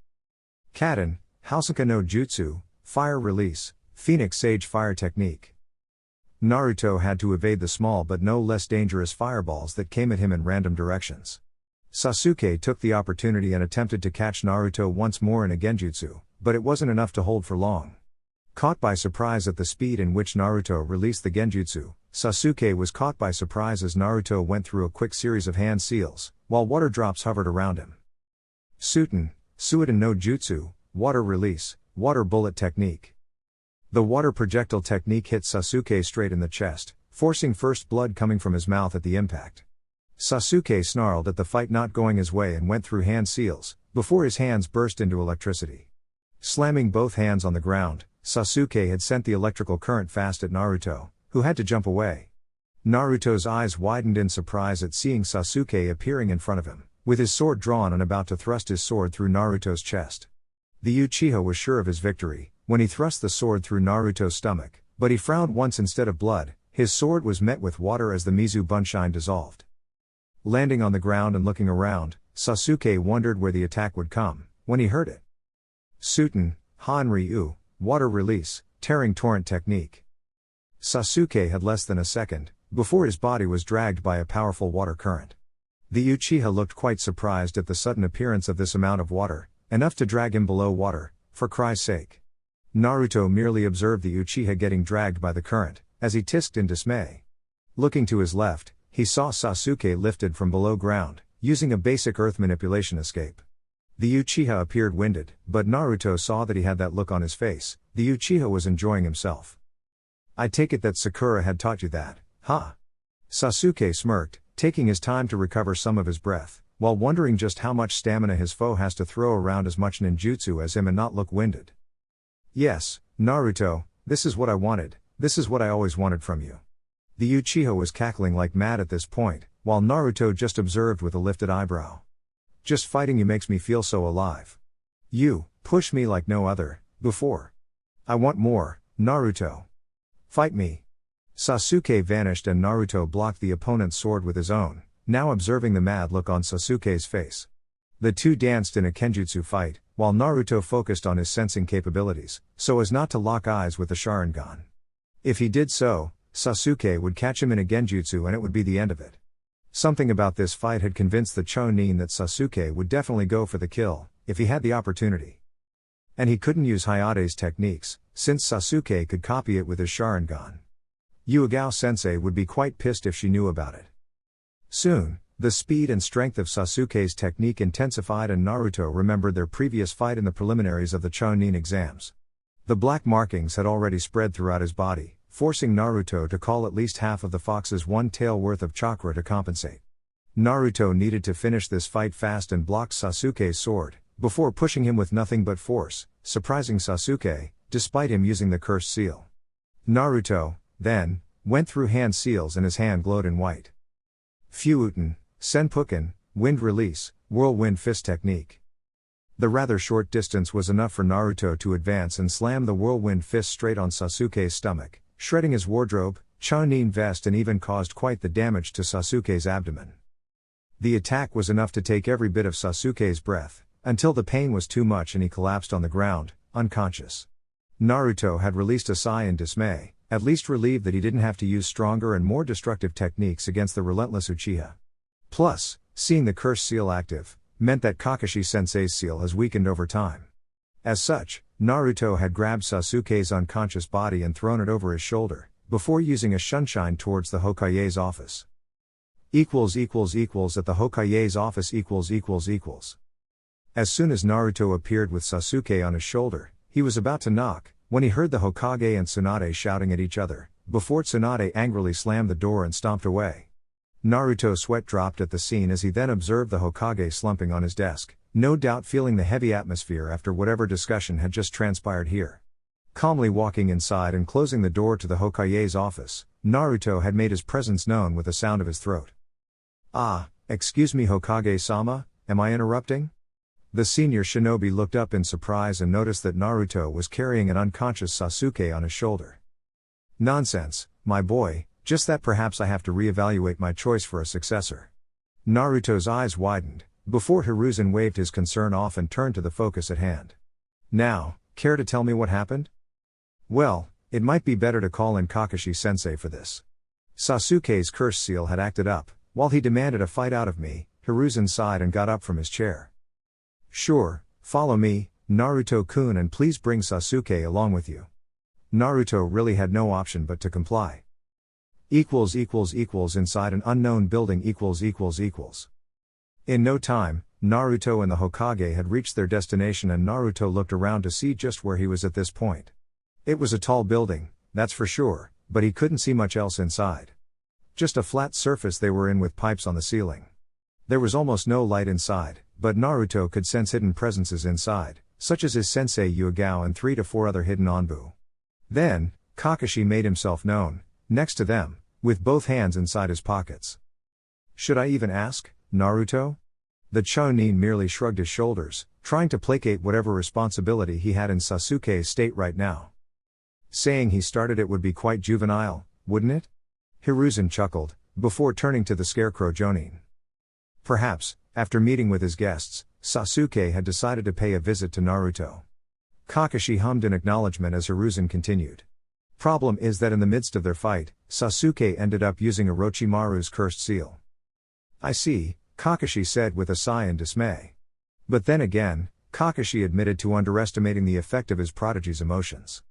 Kaden, Hausenka no Jutsu, fire release, Phoenix Sage fire technique. Naruto had to evade the small but no less dangerous fireballs that came at him in random directions. Sasuke took the opportunity and attempted to catch Naruto once more in a genjutsu, but it wasn't enough to hold for long. Caught by surprise at the speed in which Naruto released the genjutsu, Sasuke was caught by surprise as Naruto went through a quick series of hand seals, while water drops hovered around him. Suiten, Suiden no Jutsu, water release, water bullet technique. The water projectile technique hit Sasuke straight in the chest, forcing first blood coming from his mouth at the impact. Sasuke snarled at the fight not going his way and went through hand seals, before his hands burst into electricity. Slamming both hands on the ground, Sasuke had sent the electrical current fast at Naruto, who had to jump away. Naruto's eyes widened in surprise at seeing Sasuke appearing in front of him, with his sword drawn and about to thrust his sword through Naruto's chest. The Uchiha was sure of his victory when he thrust the sword through Naruto's stomach, but he frowned once instead of blood. His sword was met with water as the Mizu Bunshine dissolved. Landing on the ground and looking around, Sasuke wondered where the attack would come, when he heard it. Suiten, Han-Ryu, water release, tearing torrent technique. Sasuke had less than a second before his body was dragged by a powerful water current. The Uchiha looked quite surprised at the sudden appearance of this amount of water, enough to drag him below water, for cry's sake. Naruto merely observed the Uchiha getting dragged by the current, as he tisked in dismay. Looking to his left, he saw Sasuke lifted from below ground, using a basic earth manipulation escape. The Uchiha appeared winded, but Naruto saw that he had that look on his face. The Uchiha was enjoying himself. "I take it that Sakura had taught you that, huh?" Sasuke smirked, taking his time to recover some of his breath, while wondering just how much stamina his foe has to throw around as much ninjutsu as him and not look winded. "Yes, Naruto, this is what I wanted, this is what I always wanted from you." The Uchiha was cackling like mad at this point, while Naruto just observed with a lifted eyebrow. "Just fighting you makes me feel so alive. You push me like no other before. I want more, Naruto. Fight me." Sasuke vanished and Naruto blocked the opponent's sword with his own, now observing the mad look on Sasuke's face. The two danced in a kenjutsu fight, while Naruto focused on his sensing capabilities, so as not to lock eyes with the Sharingan. If he did so, Sasuke would catch him in a genjutsu and it would be the end of it. Something about this fight had convinced the Chunin that Sasuke would definitely go for the kill, if he had the opportunity. And he couldn't use Hayate's techniques, since Sasuke could copy it with his Sharingan. Uegao-sensei would be quite pissed if she knew about it. Soon, the speed and strength of Sasuke's technique intensified and Naruto remembered their previous fight in the preliminaries of the Chunin exams. The black markings had already spread throughout his body, forcing Naruto to call at least half of the fox's one tail worth of chakra to compensate. Naruto needed to finish this fight fast and block Sasuke's sword, before pushing him with nothing but force, surprising Sasuke, despite him using the cursed seal. Naruto, then, went through hand seals and his hand glowed in white. Fuuten, Senpuken, wind release, whirlwind fist technique. The rather short distance was enough for Naruto to advance and slam the whirlwind fist straight on Sasuke's stomach, shredding his wardrobe, Chunin vest and even caused quite the damage to Sasuke's abdomen. The attack was enough to take every bit of Sasuke's breath, until the pain was too much and he collapsed on the ground, unconscious. Naruto had released a sigh in dismay, At least relieved that he didn't have to use stronger and more destructive techniques against the relentless Uchiha. Plus, seeing the cursed seal active, meant that Kakashi-sensei's seal has weakened over time. As such, Naruto had grabbed Sasuke's unconscious body and thrown it over his shoulder, before using a shunshine towards the Hokage's office. At the Hokage's office . As soon as Naruto appeared with Sasuke on his shoulder, he was about to knock, when he heard the Hokage and Tsunade shouting at each other, before Tsunade angrily slammed the door and stomped away. Naruto's sweat dropped at the scene as he then observed the Hokage slumping on his desk, no doubt feeling the heavy atmosphere after whatever discussion had just transpired here. Calmly walking inside and closing the door to the Hokage's office, Naruto had made his presence known with the sound of his throat. "Ah, excuse me Hokage-sama, am I interrupting?" The senior shinobi looked up in surprise and noticed that Naruto was carrying an unconscious Sasuke on his shoulder. "Nonsense, my boy, just that perhaps I have to reevaluate my choice for a successor." Naruto's eyes widened, before Hiruzen waved his concern off and turned to the focus at hand. "Now, care to tell me what happened?" "Well, it might be better to call in Kakashi-sensei for this. Sasuke's curse seal had acted up, while he demanded a fight out of me." Hiruzen sighed and got up from his chair. "Sure, follow me, Naruto-kun, and please bring Sasuke along with you." Naruto really had no option but to comply. Inside an unknown building . In no time, Naruto and the Hokage had reached their destination, and Naruto looked around to see just where he was at this point. It was a tall building, that's for sure, but he couldn't see much else inside. Just a flat surface they were in with pipes on the ceiling. There was almost no light inside, but Naruto could sense hidden presences inside, such as his sensei Yugao and 3 to 4 other hidden Anbu. Then, Kakashi made himself known, next to them, with both hands inside his pockets. "Should I even ask, Naruto?" The Chunin merely shrugged his shoulders, trying to placate whatever responsibility he had in Sasuke's state right now. "Saying he started it would be quite juvenile, wouldn't it?" Hiruzen chuckled, before turning to the scarecrow Jonin. Perhaps, after meeting with his guests, Sasuke had decided to pay a visit to Naruto. Kakashi hummed in acknowledgement as Hiruzen continued. "Problem is that in the midst of their fight, Sasuke ended up using Orochimaru's cursed seal." "I see," Kakashi said with a sigh in dismay. But then again, Kakashi admitted to underestimating the effect of his prodigy's emotions.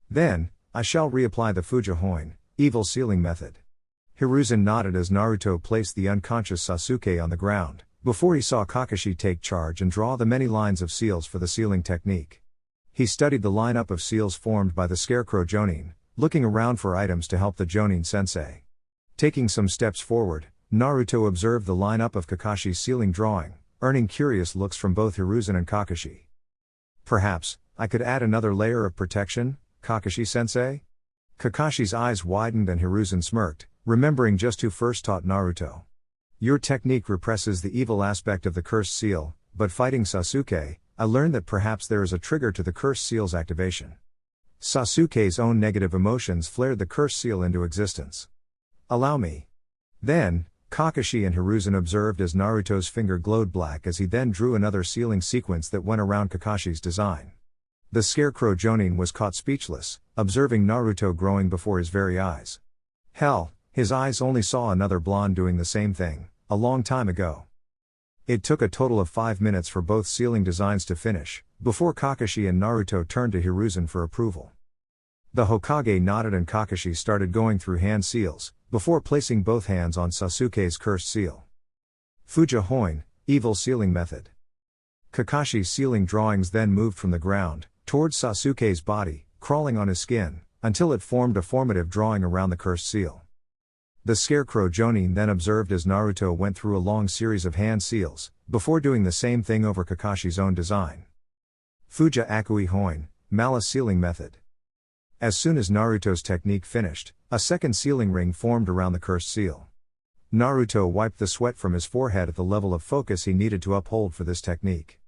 "Then, I shall reapply the Fujihoin, evil sealing method." Hiruzen nodded as Naruto placed the unconscious Sasuke on the ground, before he saw Kakashi take charge and draw the many lines of seals for the sealing technique. He studied the lineup of seals formed by the scarecrow Jonin, looking around for items to help the Jonin sensei. Taking some steps forward, Naruto observed the lineup of Kakashi's sealing drawing, earning curious looks from both Hiruzen and Kakashi. "Perhaps, I could add another layer of protection, Kakashi-sensei?" Kakashi's eyes widened and Hiruzen smirked, remembering just who first taught Naruto. "Your technique represses the evil aspect of the cursed seal, but fighting Sasuke, I learned that perhaps there is a trigger to the cursed seal's activation." Sasuke's own negative emotions flared the cursed seal into existence. "Allow me." Then, Kakashi and Hiruzen observed as Naruto's finger glowed black as he then drew another sealing sequence that went around Kakashi's design. The scarecrow Jonin was caught speechless, observing Naruto growing before his very eyes. Hell, his eyes only saw another blonde doing the same thing, a long time ago. It took a total of 5 minutes for both sealing designs to finish, before Kakashi and Naruto turned to Hiruzen for approval. The Hokage nodded and Kakashi started going through hand seals, before placing both hands on Sasuke's cursed seal. Fujihoin, evil sealing method. Kakashi's sealing drawings then moved from the ground, towards Sasuke's body, crawling on his skin, until it formed a formative drawing around the cursed seal. The scarecrow Jonin then observed as Naruto went through a long series of hand seals, before doing the same thing over Kakashi's own design. Fuja Akui Hoin, malice sealing method. As soon as Naruto's technique finished, a second sealing ring formed around the cursed seal. Naruto wiped the sweat from his forehead at the level of focus he needed to uphold for this technique.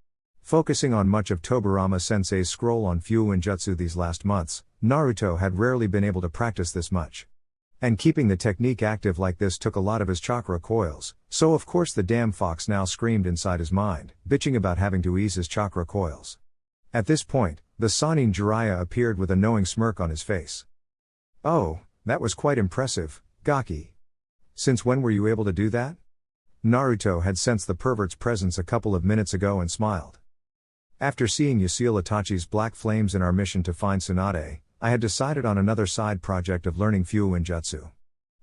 Focusing on much of Tobirama sensei's scroll on Fuin Jutsu these last months, Naruto had rarely been able to practice this much. And keeping the technique active like this took a lot of his chakra coils, so of course the damn fox now screamed inside his mind, bitching about having to ease his chakra coils. At this point, the Sannin Jiraiya appeared with a knowing smirk on his face. Oh, that was quite impressive, Gaki. Since when were you able to do that? Naruto had sensed the pervert's presence a couple of minutes ago and smiled. After seeing Yasuil Itachi's black flames in our mission to find Tsunade, I had decided on another side project of learning Fuuinjutsu.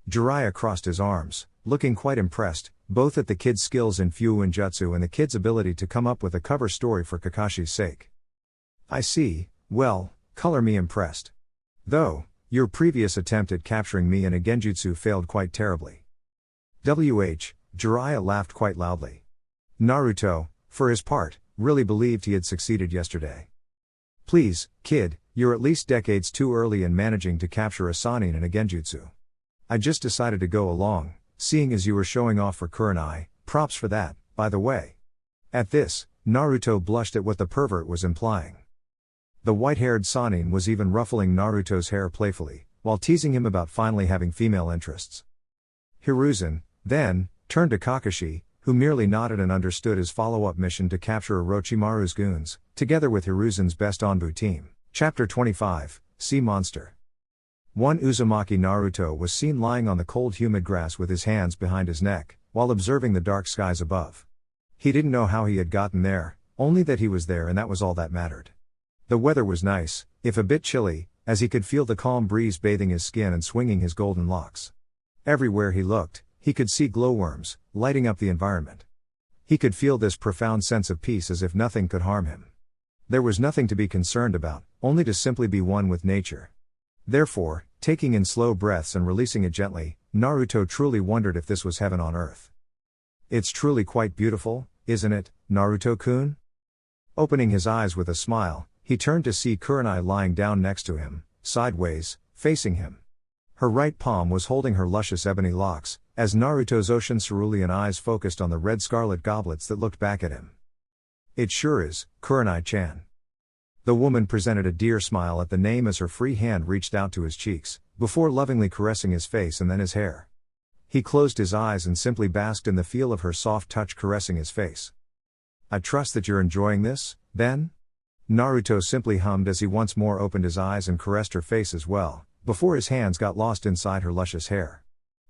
Jiraiya crossed his arms, looking quite impressed, both at the kid's skills in Fuuinjutsu and the kid's ability to come up with a cover story for Kakashi's sake. I see, well, color me impressed. Though, your previous attempt at capturing me in a genjutsu failed quite terribly. Jiraiya laughed quite loudly. Naruto, for his part, really believed he had succeeded yesterday. Please, kid, you're at least decades too early in managing to capture a Sannin in a genjutsu. I just decided to go along, seeing as you were showing off for Kurenai, props for that, by the way. At this, Naruto blushed at what the pervert was implying. The white-haired Sannin was even ruffling Naruto's hair playfully, while teasing him about finally having female interests. Hiruzen, then, turned to Kakashi, who merely nodded and understood his follow-up mission to capture Orochimaru's goons, together with Hiruzen's best Anbu team. Chapter 25, Sea Monster. One Uzumaki Naruto was seen lying on the cold humid grass with his hands behind his neck, while observing the dark skies above. He didn't know how he had gotten there, only that he was there and that was all that mattered. The weather was nice, if a bit chilly, as he could feel the calm breeze bathing his skin and swinging his golden locks. Everywhere he looked, he could see glowworms, lighting up the environment. He could feel this profound sense of peace as if nothing could harm him. There was nothing to be concerned about, only to simply be one with nature. Therefore, taking in slow breaths and releasing it gently, Naruto truly wondered if this was heaven on earth. It's truly quite beautiful, isn't it, Naruto-kun? Opening his eyes with a smile, he turned to see Kurenai lying down next to him, sideways, facing him. Her right palm was holding her luscious ebony locks, as Naruto's ocean cerulean eyes focused on the red scarlet goblets that looked back at him. It sure is, Kurenai-chan. The woman presented a dear smile at the name as her free hand reached out to his cheeks, before lovingly caressing his face and then his hair. He closed his eyes and simply basked in the feel of her soft touch caressing his face. I trust that you're enjoying this, then? Naruto simply hummed as he once more opened his eyes and caressed her face as well, before his hands got lost inside her luscious hair.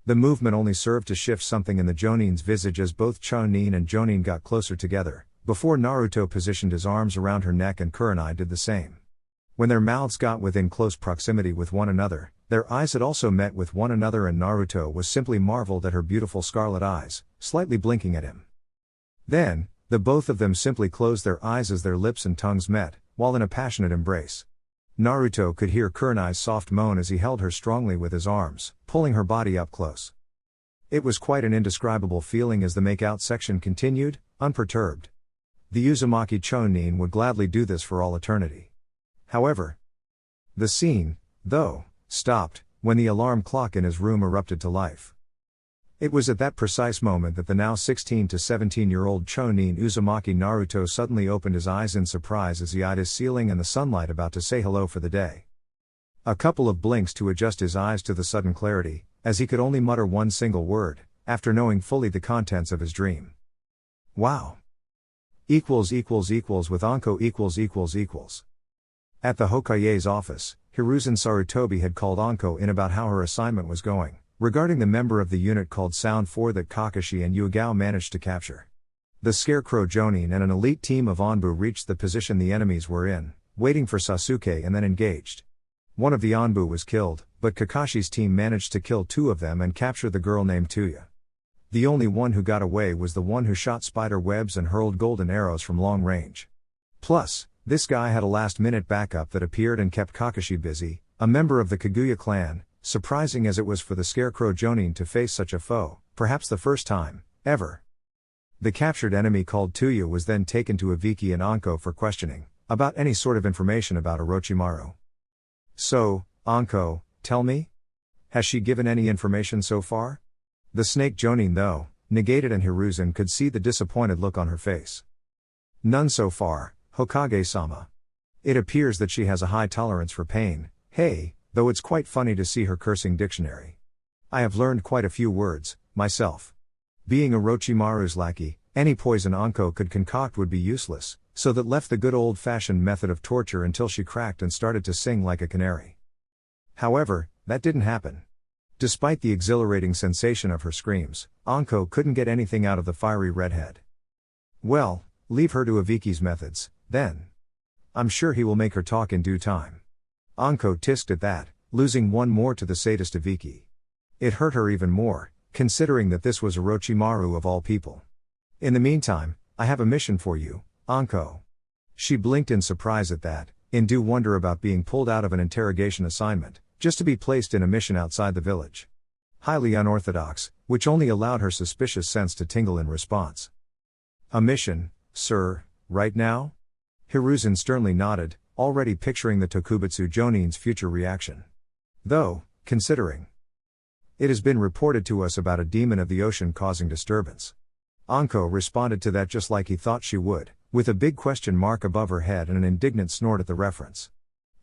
The movement only served to shift something in the Jonin's visage as both Chonin and Jonin got closer together, before Naruto positioned his arms around her neck and Kurenai did the same. When their mouths got within close proximity with one another, their eyes had also met with one another and Naruto was simply marveled at her beautiful scarlet eyes, slightly blinking at him. Then, the both of them simply closed their eyes as their lips and tongues met, while in a passionate embrace. Naruto could hear Kurenai's soft moan as he held her strongly with his arms, pulling her body up close. It was quite an indescribable feeling as the make-out section continued, unperturbed. The Uzumaki Chonin would gladly do this for all eternity. However, the scene, though, stopped, when the alarm clock in his room erupted to life. It was at that precise moment that the now 16 to 17-year-old Chonin Uzumaki Naruto suddenly opened his eyes in surprise as he eyed his ceiling and the sunlight about to say hello for the day. A couple of blinks to adjust his eyes to the sudden clarity, as he could only mutter one single word, after knowing fully the contents of his dream. Wow! With Anko . At the Hokage's office, Hiruzen Sarutobi had called Anko in about how her assignment was going, regarding the member of the unit called Sound 4 that Kakashi and Yugao managed to capture. The Scarecrow Jonin and an elite team of Anbu reached the position the enemies were in, waiting for Sasuke and then engaged. One of the Anbu was killed, but Kakashi's team managed to kill two of them and capture the girl named Tuya. The only one who got away was the one who shot spider webs and hurled golden arrows from long range. Plus, this guy had a last-minute backup that appeared and kept Kakashi busy, a member of the Kaguya clan, surprising as it was for the Scarecrow Jonin to face such a foe, perhaps the first time, ever. The captured enemy called Tuya was then taken to Ibiki and Anko for questioning, about any sort of information about Orochimaru. So, Anko, tell me? Has she given any information so far? The snake Jonin though, negated and Hiruzen could see the disappointed look on her face. None so far, Hokage-sama. It appears that she has a high tolerance for pain, hey, though it's quite funny to see her cursing dictionary. I have learned quite a few words, myself. Being Orochimaru's lackey, any poison Anko could concoct would be useless, so that left the good old-fashioned method of torture until she cracked and started to sing like a canary. However, That didn't happen. Despite the exhilarating sensation of her screams, Anko couldn't get anything out of the fiery redhead. Well, leave her to Aviki's methods, then. I'm sure he will make her talk in due time. Anko tisked at that, losing one more to the sadist Aviki. It hurt her even more, considering that this was Orochimaru of all people. In the meantime, I have a mission for you, Anko. She blinked in surprise at that, in due wonder about being pulled out of an interrogation assignment, just to be placed in a mission outside the village. Highly unorthodox, which only allowed her suspicious sense to tingle in response. A mission, sir, right now? Hiruzen sternly nodded, already picturing the Tokubutsu Jonin's future reaction. Though, considering. It has been reported to us about a demon of the ocean causing disturbance. Anko responded to that just like he thought she would, with a big question mark above her head and an indignant snort at the reference.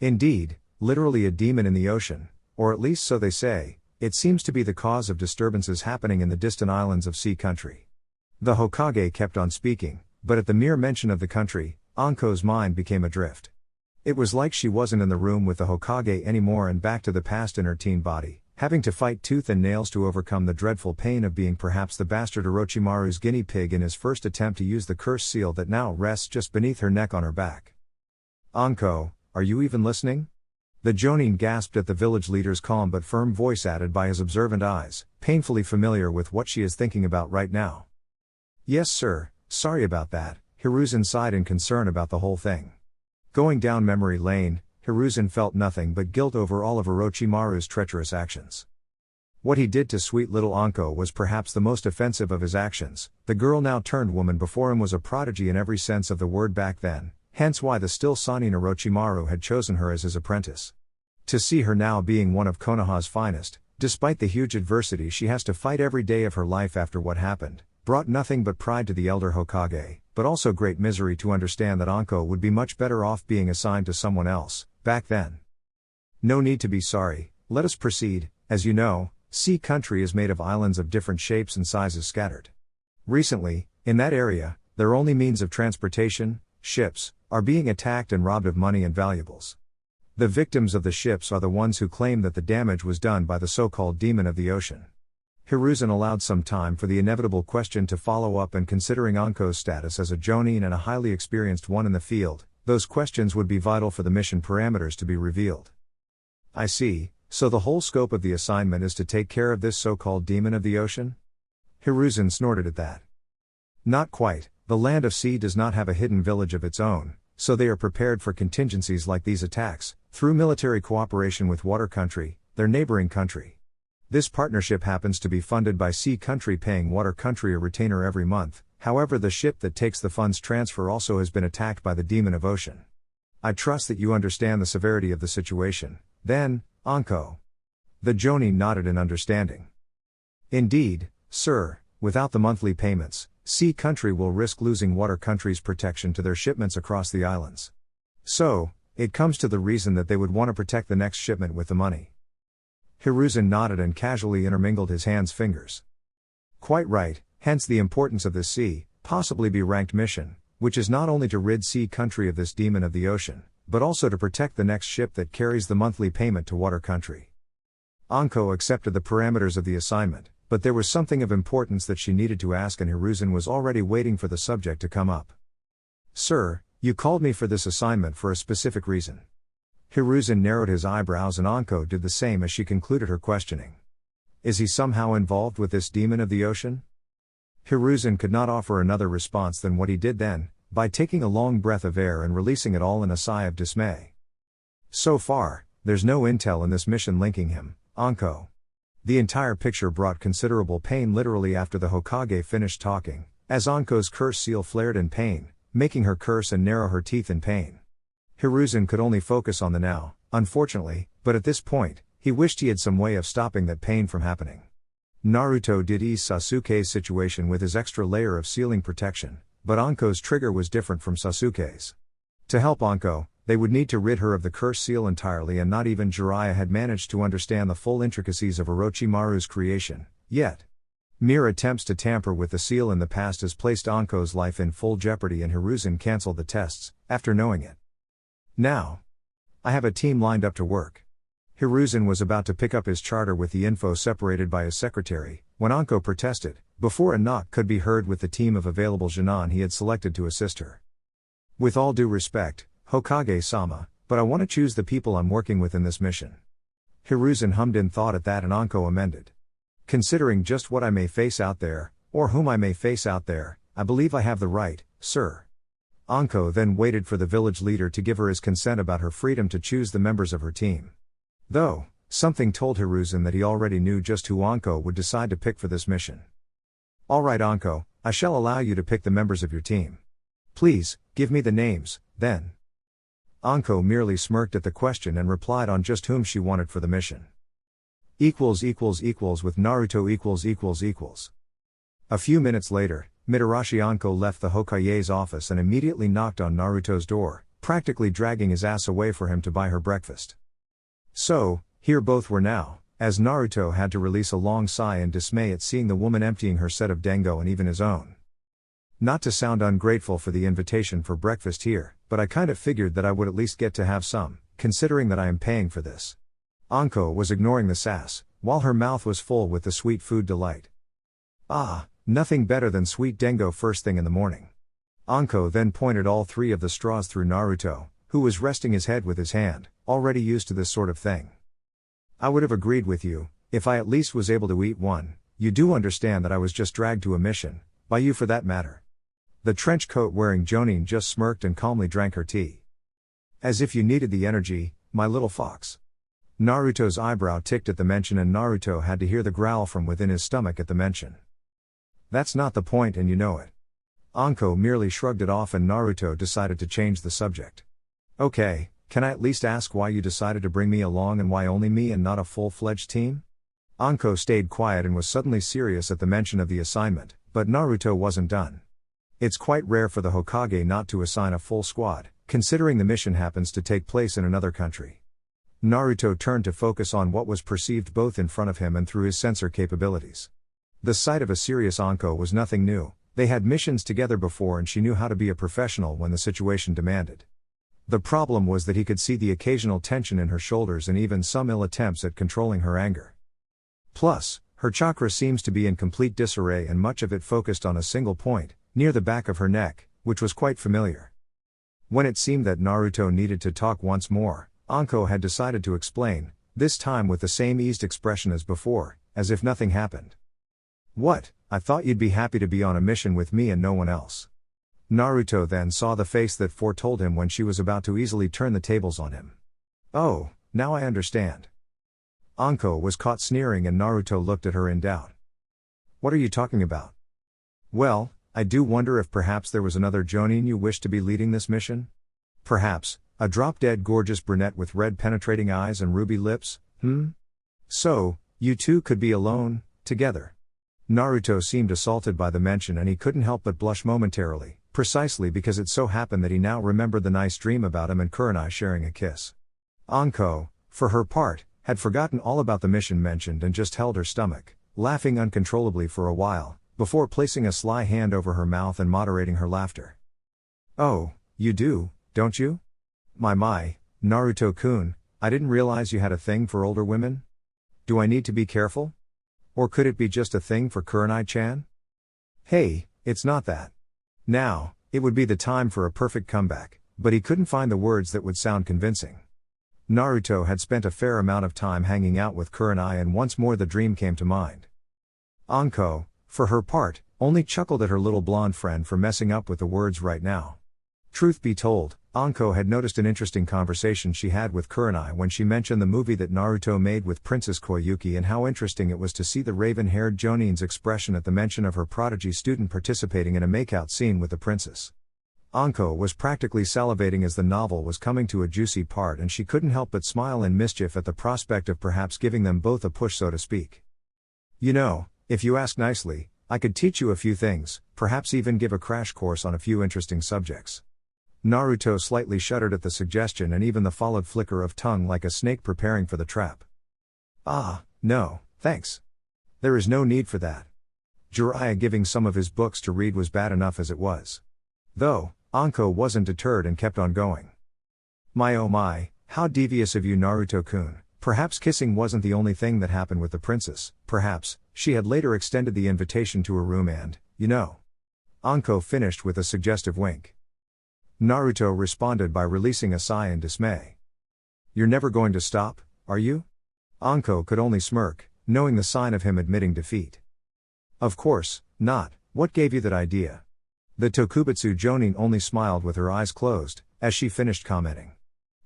Indeed, literally a demon in the ocean, or at least so they say, it seems to be the cause of disturbances happening in the distant islands of sea country. The Hokage kept on speaking, but at the mere mention of the country, Anko's mind became adrift. It was like she wasn't in the room with the Hokage anymore and back to the past in her teen body, having to fight tooth and nails to overcome the dreadful pain of being perhaps the bastard Orochimaru's guinea pig in his first attempt to use the cursed seal that now rests just beneath her neck on her back. Anko, are you even listening? The Jonin gasped at the village leader's calm but firm voice added by his observant eyes, painfully familiar with what she is thinking about right now. Yes sir, sorry about that, Hiruzen sighed in concern about the whole thing. Going down memory lane, Hiruzen felt nothing but guilt over all of Orochimaru's treacherous actions. What he did to sweet little Anko was perhaps the most offensive of his actions. The girl now turned woman before him was a prodigy in every sense of the word back then, hence why the still Sanin Orochimaru had chosen her as his apprentice. To see her now being one of Konoha's finest, despite the huge adversity she has to fight every day of her life after what happened, brought nothing but pride to the elder Hokage, but also great misery to understand that Anko would be much better off being assigned to someone else, back then. No need to be sorry, let us proceed. As you know, sea country is made of islands of different shapes and sizes scattered. Recently, in that area, their only means of transportation, ships, are being attacked and robbed of money and valuables. The victims of the ships are the ones who claim that the damage was done by the so-called demon of the ocean. Hiruzen allowed some time for the inevitable question to follow up, and considering Anko's status as a Jonin and a highly experienced one in the field, those questions would be vital for the mission parameters to be revealed. I see, so the whole scope of the assignment is to take care of this so-called demon of the ocean? Hiruzen snorted at that. Not quite, the land of sea does not have a hidden village of its own, so they are prepared for contingencies like these attacks, through military cooperation with water country, their neighboring country. This partnership happens to be funded by sea country paying water country a retainer every month, however the ship that takes the funds transfer also has been attacked by the demon of ocean. I trust that you understand the severity of the situation, then, Anko. The Jonin nodded in understanding. Indeed, sir, without the monthly payments, sea country will risk losing water country's protection to their shipments across the islands. So, it comes to the reason that they would want to protect the next shipment with the money. Hiruzen nodded and casually intermingled his hands' fingers. Quite right, hence the importance of this sea, possibly be ranked mission, which is not only to rid sea country of this demon of the ocean, but also to protect the next ship that carries the monthly payment to water country. Anko accepted the parameters of the assignment, but there was something of importance that she needed to ask, and Hiruzen was already waiting for the subject to come up. Sir, you called me for this assignment for a specific reason. Hiruzen narrowed his eyebrows and Anko did the same as she concluded her questioning. Is he somehow involved with this demon of the ocean? Hiruzen could not offer another response than what he did then, by taking a long breath of air and releasing it all in a sigh of dismay. So far, there's no intel in this mission linking him, Anko. The entire picture brought considerable pain literally after the Hokage finished talking, as Anko's curse seal flared in pain, making her curse and narrow her teeth in pain. Hiruzen could only focus on the now, unfortunately, but at this point, he wished he had some way of stopping that pain from happening. Naruto did ease Sasuke's situation with his extra layer of sealing protection, but Anko's trigger was different from Sasuke's. To help Anko, they would need to rid her of the curse seal entirely, and not even Jiraiya had managed to understand the full intricacies of Orochimaru's creation, yet. Mere attempts to tamper with the seal in the past has placed Anko's life in full jeopardy, and Hiruzen cancelled the tests, after knowing it. Now. I have a team lined up to work. Hiruzen was about to pick up his charter with the info separated by his secretary, when Anko protested, before a knock could be heard with the team of available Genin he had selected to assist her. With all due respect, Hokage-sama, but I want to choose the people I'm working with in this mission. Hiruzen hummed in thought at that and Anko amended. Considering just what I may face out there, or whom I may face out there, I believe I have the right, sir. Anko then waited for the village leader to give her his consent about her freedom to choose the members of her team. Though, something told Hiruzen that he already knew just who Anko would decide to pick for this mission. Alright Anko, I shall allow you to pick the members of your team. Please, give me the names, then. Anko merely smirked at the question and replied on just whom she wanted for the mission. With Naruto . A few minutes later, Mitarashi Anko left the Hokage's office and immediately knocked on Naruto's door, practically dragging his ass away for him to buy her breakfast. So, here both were now, as Naruto had to release a long sigh in dismay at seeing the woman emptying her set of dengo and even his own. Not to sound ungrateful for the invitation for breakfast here, but I kind of figured that I would at least get to have some, considering that I am paying for this. Anko was ignoring the sass, while her mouth was full with the sweet food delight. Ah, nothing better than sweet dengo first thing in the morning. Anko then pointed all three of the straws through Naruto, who was resting his head with his hand, already used to this sort of thing. I would have agreed with you, if I at least was able to eat one. You do understand that I was just dragged to a mission, by you for that matter. The trench coat wearing Jonin just smirked and calmly drank her tea. As if you needed the energy, my little fox. Naruto's eyebrow ticked at the mention and Naruto had to hear the growl from within his stomach at the mention. That's not the point and you know it. Anko merely shrugged it off and Naruto decided to change the subject. Okay, can I at least ask why you decided to bring me along and why only me and not a full-fledged team? Anko stayed quiet and was suddenly serious at the mention of the assignment, but Naruto wasn't done. It's quite rare for the Hokage not to assign a full squad, considering the mission happens to take place in another country. Naruto turned to focus on what was perceived both in front of him and through his sensor capabilities. The sight of a serious Anko was nothing new, they had missions together before and she knew how to be a professional when the situation demanded. The problem was that he could see the occasional tension in her shoulders and even some ill attempts at controlling her anger. Plus, her chakra seems to be in complete disarray and much of it focused on a single point, near the back of her neck, which was quite familiar. When it seemed that Naruto needed to talk once more, Anko had decided to explain, this time with the same eased expression as before, as if nothing happened. What, I thought you'd be happy to be on a mission with me and no one else. Naruto then saw the face that foretold him when she was about to easily turn the tables on him. Oh, now I understand. Anko was caught sneering and Naruto looked at her in doubt. What are you talking about? Well, I do wonder if perhaps there was another Jonin you wished to be leading this mission? Perhaps, a drop-dead gorgeous brunette with red penetrating eyes and ruby lips, So, you two could be alone, together. Naruto seemed assaulted by the mention and he couldn't help but blush momentarily, precisely because it so happened that he now remembered the nice dream about him and Kurenai sharing a kiss. Anko, for her part, had forgotten all about the mission mentioned and just held her stomach, laughing uncontrollably for a while, before placing a sly hand over her mouth and moderating her laughter. Oh, you do, don't you? My, Naruto-kun, I didn't realize you had a thing for older women? Do I need to be careful? Or could it be just a thing for Kurenai-chan? Hey, it's not that. Now, it would be the time for a perfect comeback, but he couldn't find the words that would sound convincing. Naruto had spent a fair amount of time hanging out with Kurenai and once more the dream came to mind. Anko, for her part, only chuckled at her little blonde friend for messing up with the words right now. Truth be told, Anko had noticed an interesting conversation she had with Kurenai when she mentioned the movie that Naruto made with Princess Koyuki and how interesting it was to see the raven-haired Jonin's expression at the mention of her prodigy student participating in a makeout scene with the princess. Anko was practically salivating as the novel was coming to a juicy part and she couldn't help but smile in mischief at the prospect of perhaps giving them both a push so to speak. You know, if you ask nicely, I could teach you a few things, perhaps even give a crash course on a few interesting subjects. Naruto slightly shuddered at the suggestion and even the followed flicker of tongue like a snake preparing for the trap. Ah, no, thanks. There is no need for that. Jiraiya giving some of his books to read was bad enough as it was. Though, Anko wasn't deterred and kept on going. My oh my, how devious of you Naruto-kun, Perhaps kissing wasn't the only thing that happened with the princess, perhaps, she had later extended the invitation to her room and, Anko finished with a suggestive wink. Naruto responded by releasing a sigh in dismay. You're never going to stop, are you? Anko could only smirk, knowing the sign of him admitting defeat. Of course, not. What gave you that idea? The Tokubutsu Jonin only smiled with her eyes closed, as she finished commenting.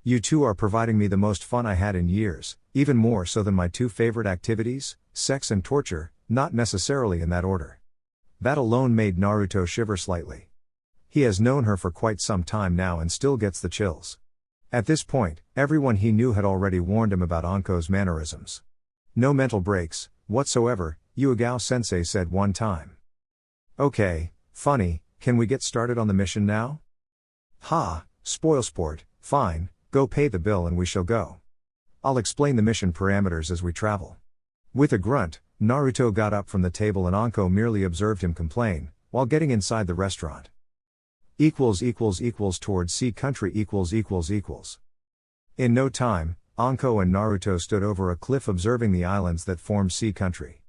You two are providing me the most fun I had in years, even more so than my two favorite activities, sex and torture, not necessarily in that order. That alone made Naruto shiver slightly. He has known her for quite some time now and still gets the chills. At this point, everyone he knew had already warned him about Anko's mannerisms. No mental breaks, whatsoever, Uegao-sensei said one time. Okay, funny, can we get started on the mission now? Ha, spoilsport, fine, go pay the bill and we shall go. I'll explain the mission parameters as we travel. With a grunt, Naruto got up from the table and Anko merely observed him complain, while getting inside the restaurant. Towards sea country . In no time, Anko and Naruto stood over a cliff observing the islands that form sea country.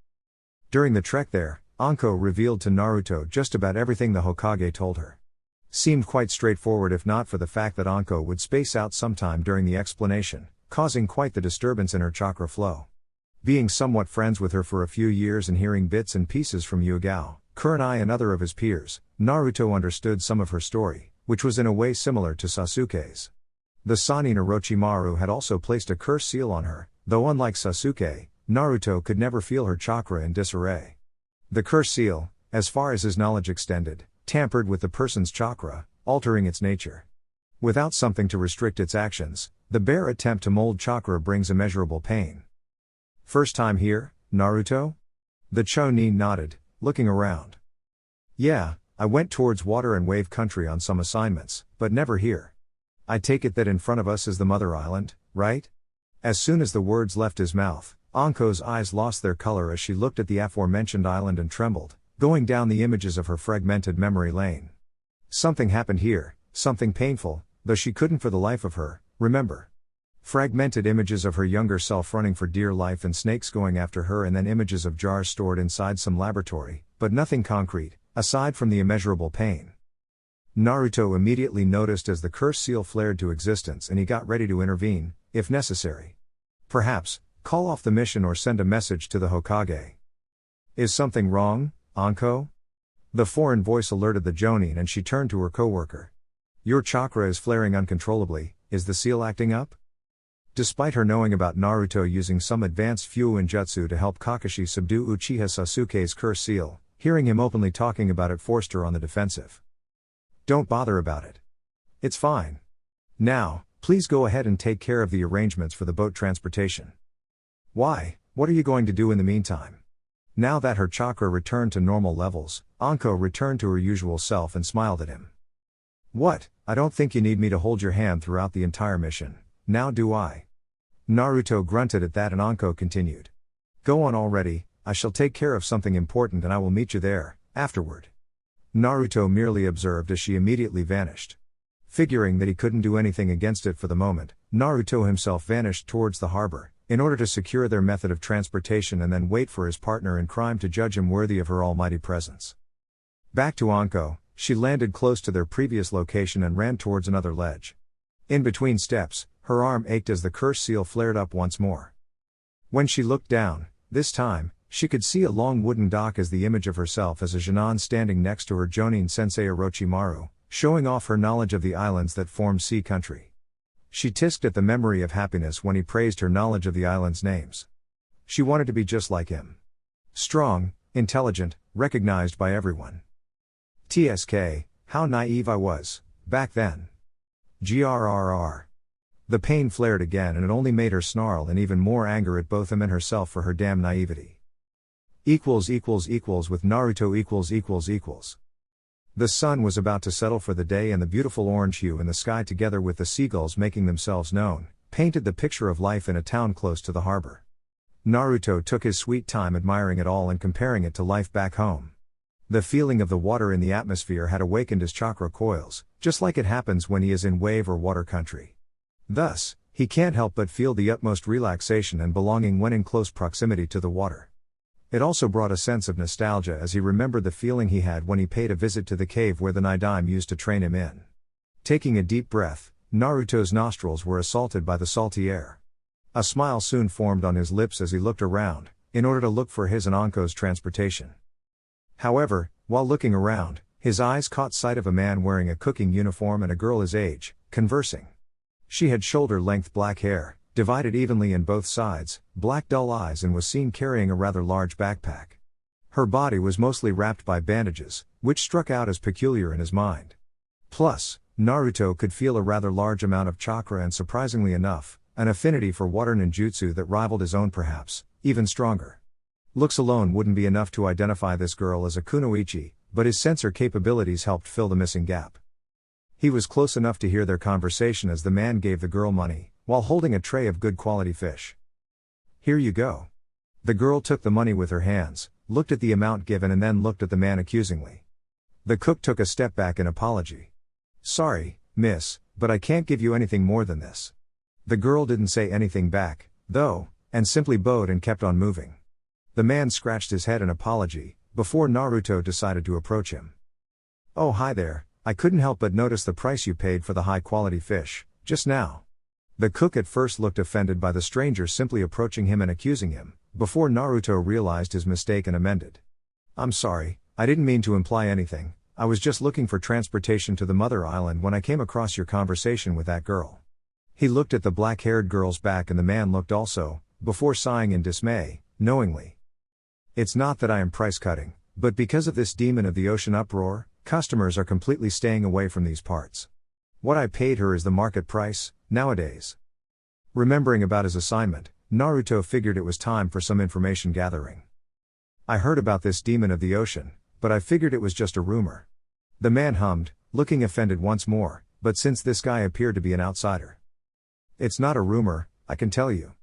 During the trek there, Anko revealed to Naruto just about everything the Hokage told her. Seemed quite straightforward if not for the fact that Anko would space out sometime during the explanation, causing quite the disturbance in her chakra flow. Being somewhat friends with her for a few years and hearing bits and pieces from Uegao, Kurenai and other of his peers, Naruto understood some of her story, which was in a way similar to Sasuke's. The Sannin Orochimaru had also placed a curse seal on her, though unlike Sasuke, Naruto could never feel her chakra in disarray. The curse seal, as far as his knowledge extended, tampered with the person's chakra, altering its nature. Without something to restrict its actions, the bare attempt to mold chakra brings immeasurable pain. First time here, Naruto? The Chunin nodded, looking around. Yeah, I went towards water and wave country on some assignments, but never here. I take it that in front of us is the mother island, right? As soon as the words left his mouth, Anko's eyes lost their color as she looked at the aforementioned island and trembled, going down the images of her fragmented memory lane. Something happened here, something painful, though she couldn't for the life of her remember. Fragmented images of her younger self running for dear life and snakes going after her, and then images of jars stored inside some laboratory, but nothing concrete, aside from the immeasurable pain. Naruto immediately noticed as the curse seal flared to existence and he got ready to intervene, if necessary. Perhaps, call off the mission or send a message to the Hokage. Is something wrong, Anko? The foreign voice alerted the Jonin and she turned to her coworker. Your chakra is flaring uncontrollably, is the seal acting up? Despite her knowing about Naruto using some advanced Fuin jutsu to help Kakashi subdue Uchiha Sasuke's curse seal, hearing him openly talking about it forced her on the defensive. Don't bother about it. It's fine. Now, please go ahead and take care of the arrangements for the boat transportation. Why, what are you going to do in the meantime? Now that her chakra returned to normal levels, Anko returned to her usual self and smiled at him. What, I don't think you need me to hold your hand throughout the entire mission, now do I? Naruto grunted at that and Anko continued. Go on already, I shall take care of something important and I will meet you there, afterward. Naruto merely observed as she immediately vanished. Figuring that he couldn't do anything against it for the moment, Naruto himself vanished towards the harbor, in order to secure their method of transportation and then wait for his partner in crime to judge him worthy of her almighty presence. Back to Anko, she landed close to their previous location and ran towards another ledge. In between steps, her arm ached as the curse seal flared up once more. When she looked down, this time, she could see a long wooden dock as the image of herself as a Jonin standing next to her Jonin sensei Orochimaru, showing off her knowledge of the islands that form sea country. She tisked at the memory of happiness when he praised her knowledge of the islands' names. She wanted to be just like him. Strong, intelligent, recognized by everyone. TSK, how naive I was, back then. GRRR. The pain flared again and it only made her snarl in even more anger at both him and herself for her damn naivety. With Naruto . The sun was about to settle for the day and the beautiful orange hue in the sky together with the seagulls making themselves known, painted the picture of life in a town close to the harbor. Naruto took his sweet time admiring it all and comparing it to life back home. The feeling of the water in the atmosphere had awakened his chakra coils, just like it happens when he is in wave or water country. Thus, He can't help but feel the utmost relaxation and belonging when in close proximity to the water. It also brought a sense of nostalgia as he remembered the feeling he had when he paid a visit to the cave where the Nidaime used to train him in. Taking a deep breath, Naruto's nostrils were assaulted by the salty air. A smile soon formed on his lips as he looked around, in order to look for his and Anko's transportation. However, while looking around, his eyes caught sight of a man wearing a cooking uniform and a girl his age, conversing. She had shoulder-length black hair, divided evenly in both sides, black dull eyes, and was seen carrying a rather large backpack. Her body was mostly wrapped by bandages, which struck out as peculiar in his mind. Plus, Naruto could feel a rather large amount of chakra and, surprisingly enough, an affinity for water ninjutsu that rivaled his own, perhaps even stronger. Looks alone wouldn't be enough to identify this girl as a kunoichi, but his sensor capabilities helped fill the missing gap. He was close enough to hear their conversation as the man gave the girl money, while holding a tray of good quality fish. "Here you go." The girl took the money with her hands, looked at the amount given, and then looked at the man accusingly. The cook took a step back in apology. "Sorry, miss, but I can't give you anything more than this." The girl didn't say anything back, though, and simply bowed and kept on moving. The man scratched his head in apology, before Naruto decided to approach him. "Oh, hi there, I couldn't help but notice the price you paid for the high-quality fish, just now." The cook at first looked offended by the stranger simply approaching him and accusing him, before Naruto realized his mistake and amended. "I'm sorry, I didn't mean to imply anything. I was just looking for transportation to the Mother Island when I came across your conversation with that girl." He looked at the black-haired girl's back, and the man looked also, before sighing in dismay, knowingly. "It's not that I am price-cutting, but because of this demon of the ocean uproar, customers are completely staying away from these parts. What I paid her is the market price, nowadays." Remembering about his assignment, Naruto figured it was time for some information gathering. "I heard about this demon of the ocean, but I figured it was just a rumor." The man hummed, looking offended once more, but since this guy appeared to be an outsider. "It's not a rumor, I can tell you.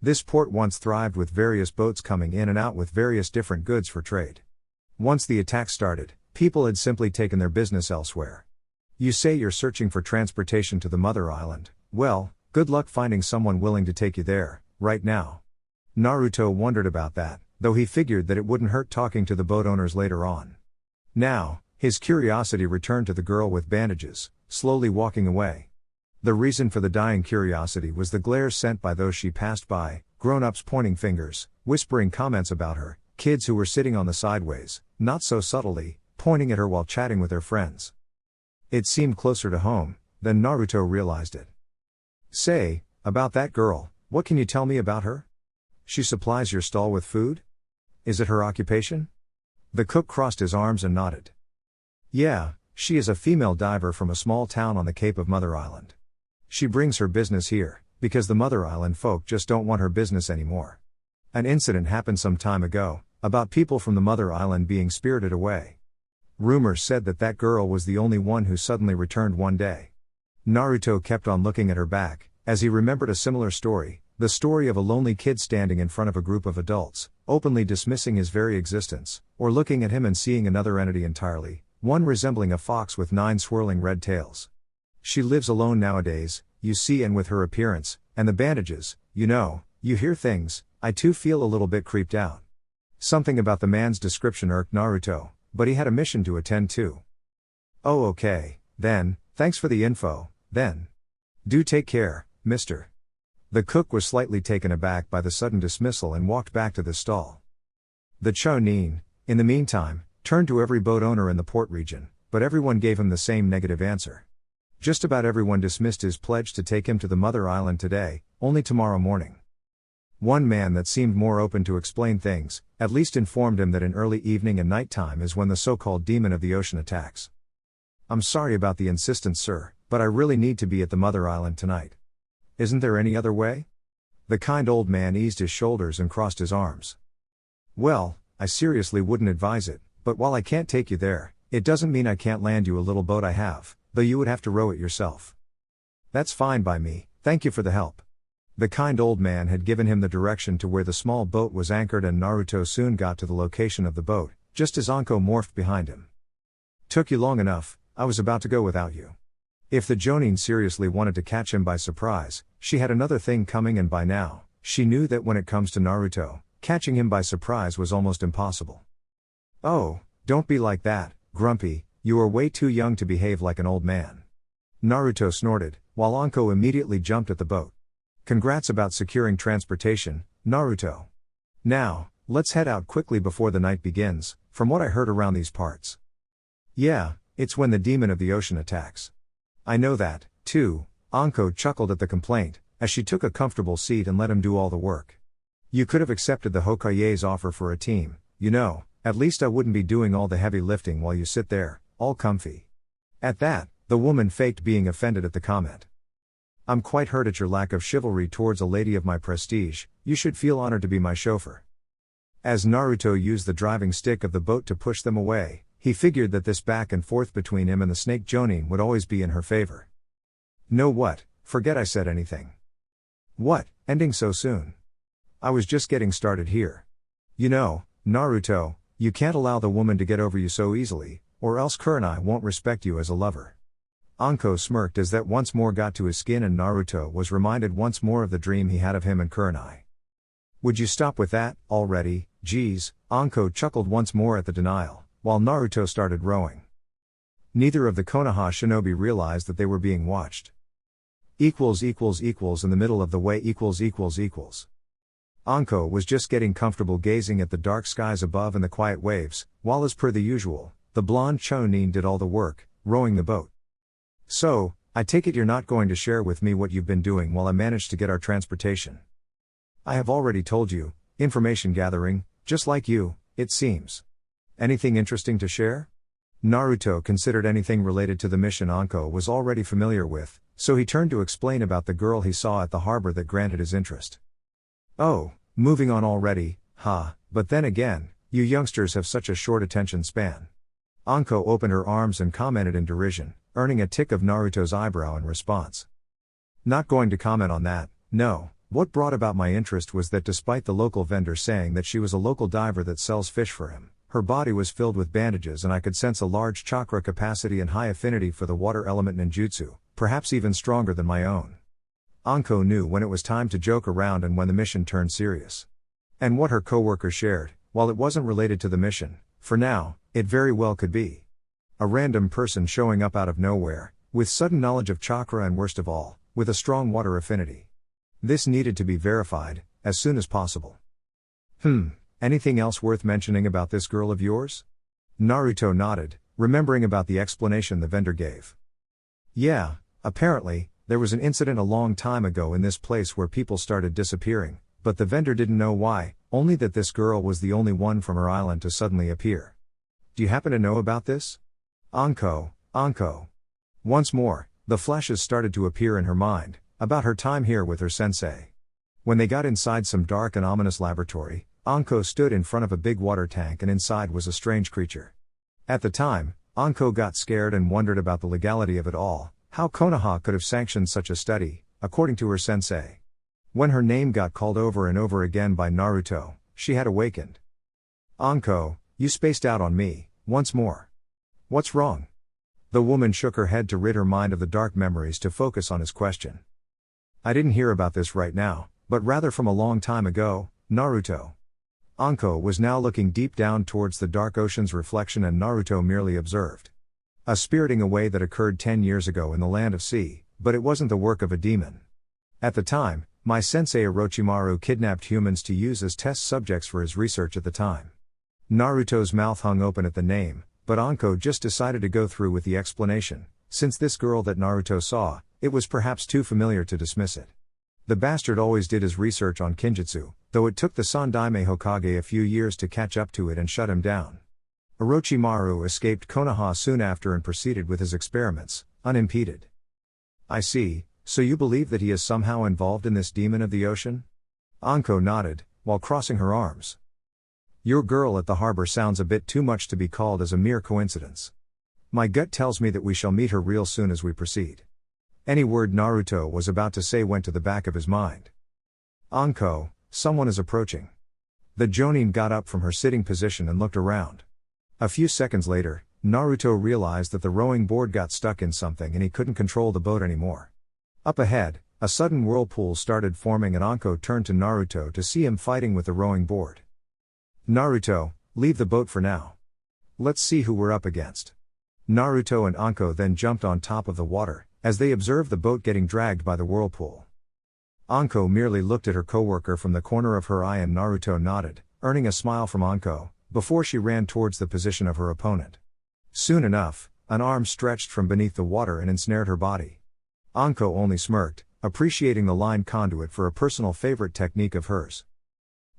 This port once thrived with various boats coming in and out with various different goods for trade. Once the attack started, people had simply taken their business elsewhere. You say you're searching for transportation to the Mother Island. Well, good luck finding someone willing to take you there, right now." Naruto wondered about that, though he figured that it wouldn't hurt talking to the boat owners later on. Now, his curiosity returned to the girl with bandages, slowly walking away. The reason for the dying curiosity was the glares sent by those she passed by, grown-ups pointing fingers, whispering comments about her, kids who were sitting on the sideways, not so subtly, pointing at her while chatting with their friends. It seemed closer to home, then Naruto realized it. "Say, about that girl, what can you tell me about her? She supplies your stall with food? Is it her occupation?" The cook crossed his arms and nodded. "Yeah, she is a female diver from a small town on the Cape of Mother Island. She brings her business here, because the Mother Island folk just don't want her business anymore. An incident happened some time ago, about people from the Mother Island being spirited away. Rumors said that that girl was the only one who suddenly returned one day." Naruto kept on looking at her back, as he remembered a similar story, the story of a lonely kid standing in front of a group of adults, openly dismissing his very existence, or looking at him and seeing another entity entirely, one resembling a fox with 9 swirling red tails. She lives alone nowadays, you see, and with her appearance, and the bandages, you hear things, I too feel a little bit creeped out. Something about the man's description irked Naruto, but he had a mission to attend to. "Oh, okay, then, thanks for the info, then. Do take care, mister." The cook was slightly taken aback by the sudden dismissal and walked back to the stall. The Chonin, in the meantime, turned to every boat owner in the port region, but everyone gave him the same negative answer. Just about everyone dismissed his pledge to take him to the Mother Island today, only tomorrow morning. One man that seemed more open to explain things, at least informed him that in early evening and nighttime is when the so-called demon of the ocean attacks. "I'm sorry about the insistence, sir, but I really need to be at the Mother Island tonight. Isn't there any other way?" The kind old man eased his shoulders and crossed his arms. "Well, I seriously wouldn't advise it, but while I can't take you there, it doesn't mean I can't land you a little boat I have, though you would have to row it yourself." "That's fine by me, thank you for the help." The kind old man had given him the direction to where the small boat was anchored, and Naruto soon got to the location of the boat, just as Anko morphed behind him. "Took you long enough, I was about to go without you." If the Jonin seriously wanted to catch him by surprise, she had another thing coming, and by now, she knew that when it comes to Naruto, catching him by surprise was almost impossible. "Oh, don't be like that, Grumpy, you are way too young to behave like an old man." Naruto snorted, while Anko immediately jumped at the boat. "Congrats about securing transportation, Naruto. Now, let's head out quickly before the night begins, from what I heard around these parts." "Yeah, it's when the demon of the ocean attacks." "I know that, too," Anko chuckled at the complaint, as she took a comfortable seat and let him do all the work. "You could have accepted the Hokage's offer for a team, you know, at least I wouldn't be doing all the heavy lifting while you sit there, all comfy." At that, the woman faked being offended at the comment. "I'm quite hurt at your lack of chivalry towards a lady of my prestige, you should feel honored to be my chauffeur." As Naruto used the driving stick of the boat to push them away, he figured that this back and forth between him and the snake Jonin would always be in her favor. "Know what, forget I said anything." "What, ending so soon?" "I was just getting started here. You know, Naruto, you can't allow the woman to get over you so easily, or else Kurenai won't respect you as a lover." Anko smirked as that once more got to his skin, and Naruto was reminded once more of the dream he had of him and Kurenai. "Would you stop with that, already, geez?" Anko chuckled once more at the denial, while Naruto started rowing. Neither of the Konoha shinobi realized that they were being watched. In the middle of the way Anko was just getting comfortable gazing at the dark skies above and the quiet waves, while as per the usual, the blonde Chonin did all the work, rowing the boat. "So, I take it you're not going to share with me what you've been doing while I managed to get our transportation?" "I have already told you, information gathering, just like you, it seems." "Anything interesting to share?" Naruto considered anything related to the mission Anko was already familiar with, so he turned to explain about the girl he saw at the harbor that granted his interest. "Oh, moving on already, but then again, you youngsters have such a short attention span." Anko opened her arms and commented in derision, earning a tick of Naruto's eyebrow in response. "Not going to comment on that, no. What brought about my interest was that despite the local vendor saying that she was a local diver that sells fish for him, her body was filled with bandages and I could sense a large chakra capacity and high affinity for the water element ninjutsu, perhaps even stronger than my own." Anko knew when it was time to joke around and when the mission turned serious. And what her coworker shared, while it wasn't related to the mission, for now, it very well could be. A random person showing up out of nowhere, with sudden knowledge of chakra and worst of all, with a strong water affinity. This needed to be verified, as soon as possible. Anything else worth mentioning about this girl of yours?" Naruto nodded, remembering about the explanation the vendor gave. "Yeah, apparently, there was an incident a long time ago in this place where people started disappearing, but the vendor didn't know why, only that this girl was the only one from her island to suddenly appear. Do you happen to know about this?" Anko. Once more, the flashes started to appear in her mind, about her time here with her sensei. When they got inside some dark and ominous laboratory, Anko stood in front of a big water tank and inside was a strange creature. At the time, Anko got scared and wondered about the legality of it all, how Konoha could have sanctioned such a study, according to her sensei. When her name got called over and over again by Naruto, she had awakened. "Anko, you spaced out on me, once more. What's wrong?" The woman shook her head to rid her mind of the dark memories to focus on his question. "I didn't hear about this right now, but rather from a long time ago, Naruto." Anko was now looking deep down towards the dark ocean's reflection and Naruto merely observed. "A spiriting away that occurred 10 years ago in the land of sea, but it wasn't the work of a demon. At the time, my sensei Orochimaru kidnapped humans to use as test subjects for his research at the time." Naruto's mouth hung open at the name, but Anko just decided to go through with the explanation, since this girl that Naruto saw, it was perhaps too familiar to dismiss it. The bastard always did his research on Kinjutsu, though it took the Sandaime Hokage a few years to catch up to it and shut him down. Orochimaru escaped Konoha soon after and proceeded with his experiments, unimpeded. "I see, so you believe that he is somehow involved in this demon of the ocean?" Anko nodded, while crossing her arms. "Your girl at the harbor sounds a bit too much to be called as a mere coincidence. My gut tells me that we shall meet her real soon as we proceed." Any word Naruto was about to say went to the back of his mind. "Anko, someone is approaching." The Jonin got up from her sitting position and looked around. A few seconds later, Naruto realized that the rowing board got stuck in something and he couldn't control the boat anymore. Up ahead, a sudden whirlpool started forming and Anko turned to Naruto to see him fighting with the rowing board. Naruto, leave the boat for now. Let's see who we're up against. Naruto and Anko then jumped on top of the water, as they observed the boat getting dragged by the whirlpool. Anko merely looked at her coworker from the corner of her eye and Naruto nodded, earning a smile from Anko, before she ran towards the position of her opponent. Soon enough, an arm stretched from beneath the water and ensnared her body. Anko only smirked, appreciating the line conduit for a personal favorite technique of hers.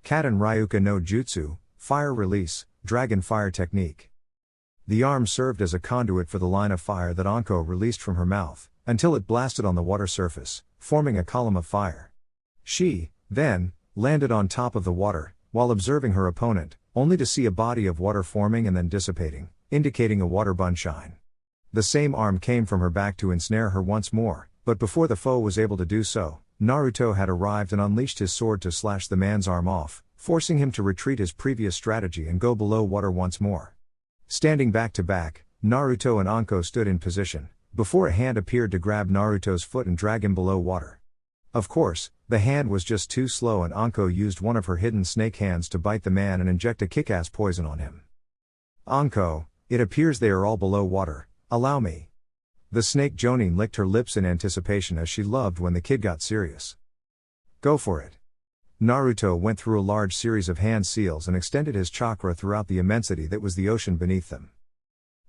Katen Ryuka no Jutsu, Fire Release, Dragon Fire Technique. The arm served as a conduit for the line of fire that Anko released from her mouth, until it blasted on the water surface, forming a column of fire. She, then, landed on top of the water, while observing her opponent, only to see a body of water forming and then dissipating, indicating a water bun shine. The same arm came from her back to ensnare her once more, but before the foe was able to do so, Naruto had arrived and unleashed his sword to slash the man's arm off, forcing him to retreat his previous strategy and go below water once more. Standing back to back, Naruto and Anko stood in position, before a hand appeared to grab Naruto's foot and drag him below water. Of course, the hand was just too slow and Anko used one of her hidden snake hands to bite the man and inject a kick-ass poison on him. Anko, it appears they are all below water, allow me. The snake Jonin licked her lips in anticipation as she loved when the kid got serious. Go for it. Naruto went through a large series of hand seals and extended his chakra throughout the immensity that was the ocean beneath them.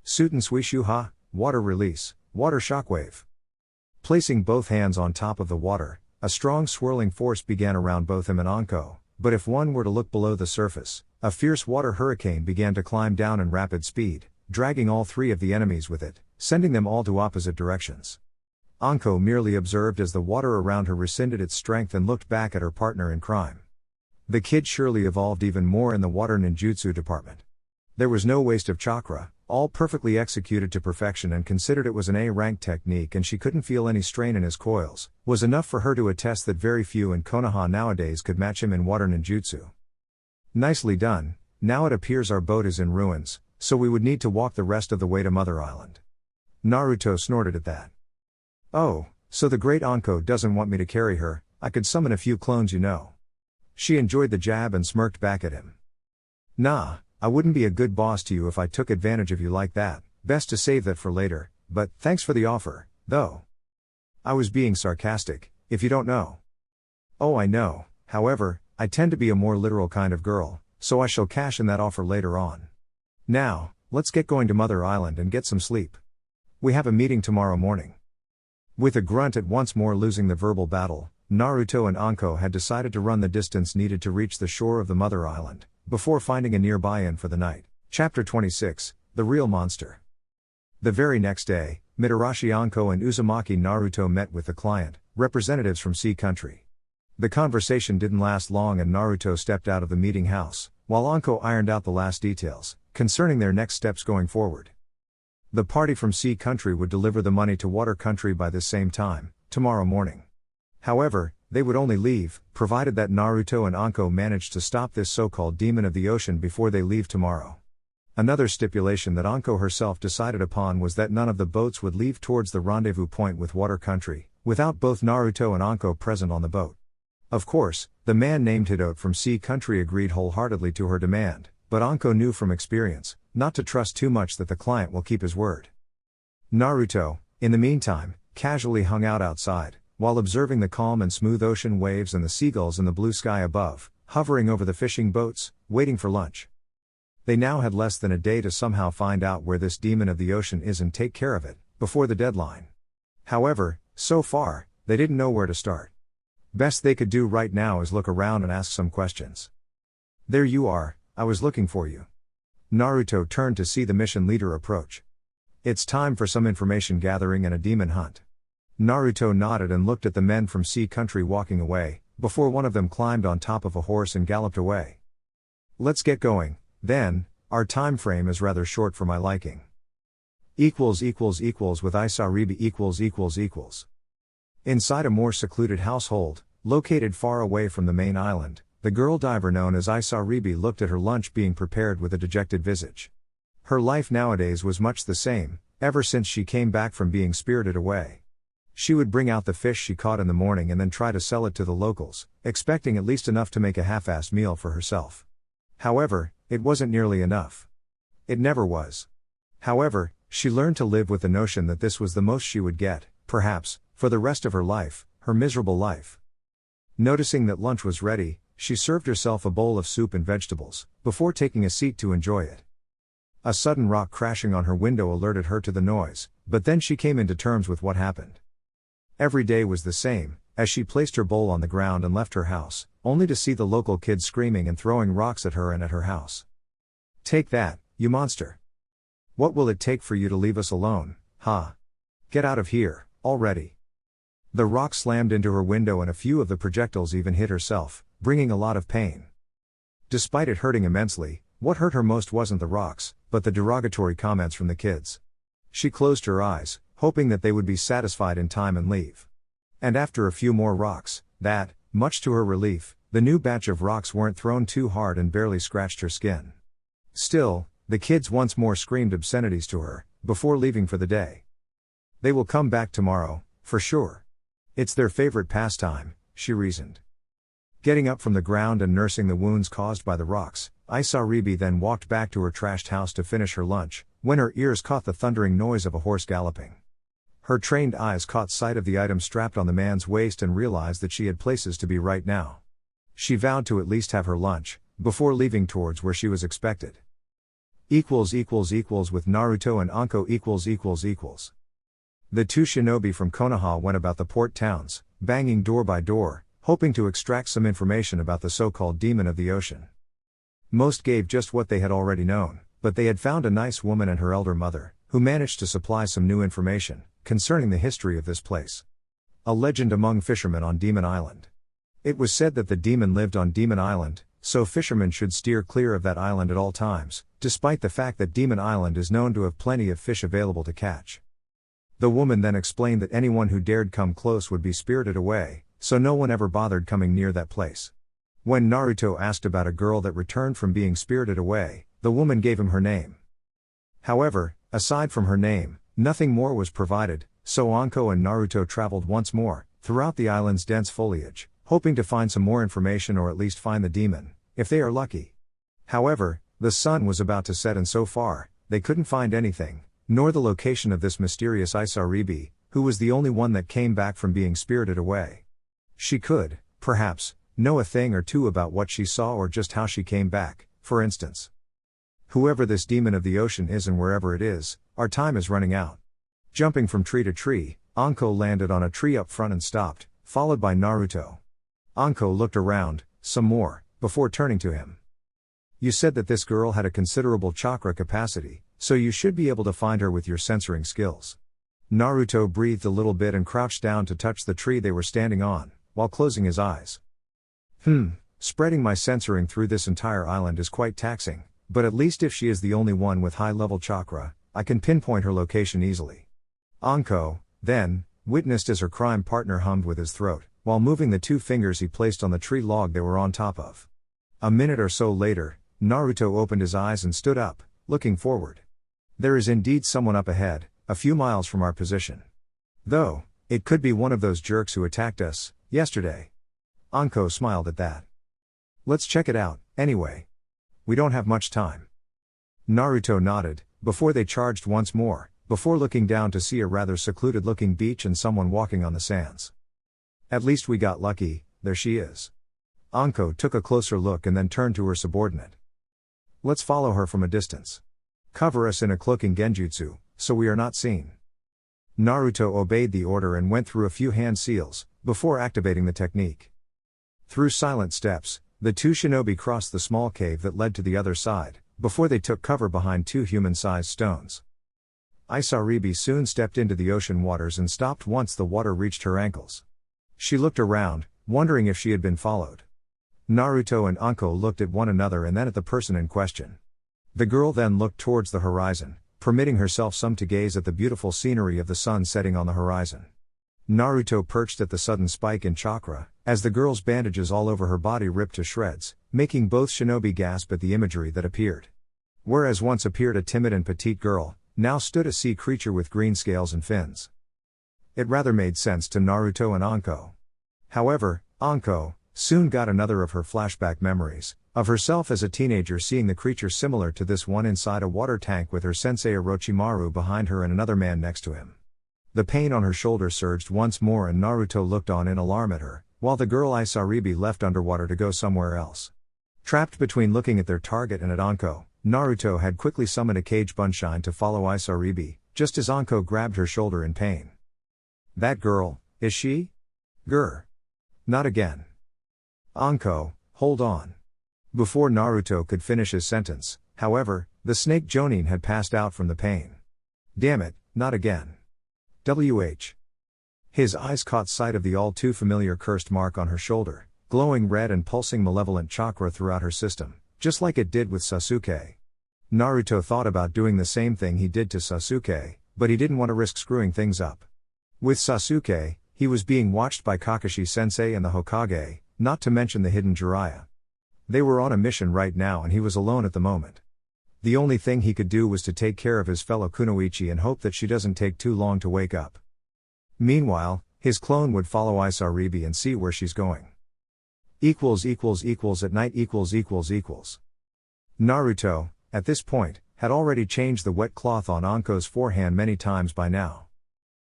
Suten Suishu Ha, Water Release, Water Shockwave. Placing both hands on top of the water, a strong swirling force began around both him and Anko, but if one were to look below the surface, a fierce water hurricane began to climb down in rapid speed, dragging all three of the enemies with it, sending them all to opposite directions. Anko merely observed as the water around her rescinded its strength and looked back at her partner in crime. The kid surely evolved even more in the water ninjutsu department. There was no waste of chakra, all perfectly executed to perfection and considered it was an A-rank technique and she couldn't feel any strain in his coils, was enough for her to attest that very few in Konoha nowadays could match him in water ninjutsu. Nicely done. Now it appears our boat is in ruins, so we would need to walk the rest of the way to Mother Island. Naruto snorted at that. Oh, so the great Anko doesn't want me to carry her, I could summon a few clones you know. She enjoyed the jab and smirked back at him. Nah, I wouldn't be a good boss to you if I took advantage of you like that, best to save that for later, but thanks for the offer, though. I was being sarcastic, if you don't know. Oh I know, however, I tend to be a more literal kind of girl, so I shall cash in that offer later on. Now, let's get going to Mother Island and get some sleep. We have a meeting tomorrow morning. With a grunt at once more losing the verbal battle, Naruto and Anko had decided to run the distance needed to reach the shore of the Mother Island, before finding a nearby inn for the night. Chapter 26, The Real Monster. The very next day, Mitarashi Anko and Uzumaki Naruto met with the client, representatives from Sea Country. The conversation didn't last long and Naruto stepped out of the meeting house, while Anko ironed out the last details, concerning their next steps going forward. The party from Sea Country would deliver the money to Water Country by this same time, tomorrow morning. However, they would only leave, provided that Naruto and Anko managed to stop this so-called demon of the ocean before they leave tomorrow. Another stipulation that Anko herself decided upon was that none of the boats would leave towards the rendezvous point with Water Country, without both Naruto and Anko present on the boat. Of course, the man named Hidote from Sea Country agreed wholeheartedly to her demand, but Anko knew from experience, not to trust too much that the client will keep his word. Naruto, in the meantime, casually hung out outside, while observing the calm and smooth ocean waves and the seagulls in the blue sky above, hovering over the fishing boats, waiting for lunch. They now had less than a day to somehow find out where this demon of the ocean is and take care of it, before the deadline. However, so far, they didn't know where to start. Best they could do right now is look around and ask some questions. There you are, I was looking for you. Naruto turned to see the mission leader approach. It's time for some information gathering and a demon hunt. Naruto nodded and looked at the men from Sea Country walking away, before one of them climbed on top of a horse and galloped away. Let's get going, then, our time frame is rather short for my liking. With Isaribi . Inside a more secluded household, located far away from the main island, the girl diver known as Isaribi looked at her lunch being prepared with a dejected visage. Her life nowadays was much the same, ever since she came back from being spirited away. She would bring out the fish she caught in the morning and then try to sell it to the locals, expecting at least enough to make a half-assed meal for herself. However, it wasn't nearly enough. It never was. However, she learned to live with the notion that this was the most she would get, perhaps, for the rest of her life, her miserable life. Noticing that lunch was ready, she served herself a bowl of soup and vegetables, before taking a seat to enjoy it. A sudden rock crashing on her window alerted her to the noise, but then she came into terms with what happened. Every day was the same, as she placed her bowl on the ground and left her house, only to see the local kids screaming and throwing rocks at her and at her house. "Take that, you monster! What will it take for you to leave us alone, huh? Get out of here, already!" The rock slammed into her window and a few of the projectiles even hit herself, bringing a lot of pain. Despite it hurting immensely, what hurt her most wasn't the rocks, but the derogatory comments from the kids. She closed her eyes, hoping that they would be satisfied in time and leave. And after a few more rocks, that, much to her relief, the new batch of rocks weren't thrown too hard and barely scratched her skin. Still, the kids once more screamed obscenities to her, before leaving for the day. They will come back tomorrow, for sure. It's their favorite pastime, she reasoned. Getting up from the ground and nursing the wounds caused by the rocks, Isaribi then walked back to her trashed house to finish her lunch, when her ears caught the thundering noise of a horse galloping. Her trained eyes caught sight of the item strapped on the man's waist and realized that she had places to be right now. She vowed to at least have her lunch, before leaving towards where she was expected. With Naruto and Anko . The two shinobi from Konoha went about the port towns, banging door by door, hoping to extract some information about the so-called demon of the ocean. Most gave just what they had already known, but they had found a nice woman and her elder mother, who managed to supply some new information concerning the history of this place. A legend among fishermen on Demon Island. It was said that the demon lived on Demon Island, so fishermen should steer clear of that island at all times, despite the fact that Demon Island is known to have plenty of fish available to catch. The woman then explained that anyone who dared come close would be spirited away, so no one ever bothered coming near that place. When Naruto asked about a girl that returned from being spirited away, the woman gave him her name. However, aside from her name, nothing more was provided, so Anko and Naruto traveled once more, throughout the island's dense foliage, hoping to find some more information or at least find the demon, if they are lucky. However, the sun was about to set and so far, they couldn't find anything, nor the location of this mysterious Isaribi, who was the only one that came back from being spirited away. She could, perhaps, know a thing or two about what she saw or just how she came back, for instance. Whoever this demon of the ocean is and wherever it is, our time is running out. Jumping from tree to tree, Anko landed on a tree up front and stopped, followed by Naruto. Anko looked around, some more, before turning to him. "You said that this girl had a considerable chakra capacity, so you should be able to find her with your censoring skills." Naruto breathed a little bit and crouched down to touch the tree they were standing on, while closing his eyes. Spreading my censoring through this entire island is quite taxing, but at least if she is the only one with high-level chakra, I can pinpoint her location easily. Anko, then, witnessed as her crime partner hummed with his throat, while moving the two fingers he placed on the tree log they were on top of. A minute or so later, Naruto opened his eyes and stood up, looking forward. There is indeed someone up ahead, a few miles from our position. Though, it could be one of those jerks who attacked us yesterday. Anko smiled at that. "Let's check it out, anyway. We don't have much time." Naruto nodded, before they charged once more, before looking down to see a rather secluded-looking beach and someone walking on the sands. "At least we got lucky, there she is." Anko took a closer look and then turned to her subordinate. "Let's follow her from a distance. Cover us in a cloaking genjutsu, so we are not seen." Naruto obeyed the order and went through a few hand seals, before activating the technique. Through silent steps, the two shinobi crossed the small cave that led to the other side, before they took cover behind two human-sized stones. Isaribi soon stepped into the ocean waters and stopped once the water reached her ankles. She looked around, wondering if she had been followed. Naruto and Anko looked at one another and then at the person in question. The girl then looked towards the horizon, permitting herself some to gaze at the beautiful scenery of the sun setting on the horizon. Naruto perched at the sudden spike in chakra, as the girl's bandages all over her body ripped to shreds, making both shinobi gasp at the imagery that appeared. Whereas once appeared a timid and petite girl, now stood a sea creature with green scales and fins. It rather made sense to Naruto and Anko. However, Anko soon got another of her flashback memories, of herself as a teenager seeing the creature similar to this one inside a water tank with her sensei Orochimaru behind her and another man next to him. The pain on her shoulder surged once more and Naruto looked on in alarm at her, while the girl Isaribi left underwater to go somewhere else. Trapped between looking at their target and at Anko, Naruto had quickly summoned a cage Bunshine to follow Isaribi, just as Anko grabbed her shoulder in pain. That girl, is she? Grr. Not again. Anko, hold on. Before Naruto could finish his sentence, however, the snake Jonin had passed out from the pain. Damn it, not again. His eyes caught sight of the all-too-familiar cursed mark on her shoulder, glowing red and pulsing malevolent chakra throughout her system, just like it did with Sasuke. Naruto thought about doing the same thing he did to Sasuke, but he didn't want to risk screwing things up. With Sasuke, he was being watched by Kakashi-sensei and the Hokage, not to mention the hidden Jiraiya. They were on a mission right now and he was alone at the moment. The only thing he could do was to take care of his fellow Kunoichi and hope that she doesn't take too long to wake up. Meanwhile, his clone would follow Isaribi and see where she's going. At night. Naruto, at this point, had already changed the wet cloth on Anko's forehand many times by now.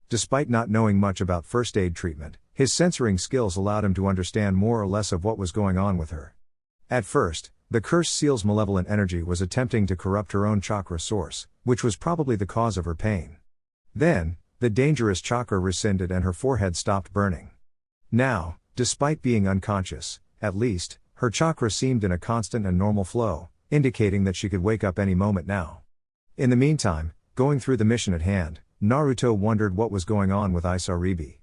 Despite not knowing much about first aid treatment, his censoring skills allowed him to understand more or less of what was going on with her. At first, the cursed seal's malevolent energy was attempting to corrupt her own chakra source, which was probably the cause of her pain. Then, the dangerous chakra rescinded and her forehead stopped burning. Now, despite being unconscious, at least, her chakra seemed in a constant and normal flow, indicating that she could wake up any moment now. In the meantime, going through the mission at hand, Naruto wondered what was going on with Isaribi.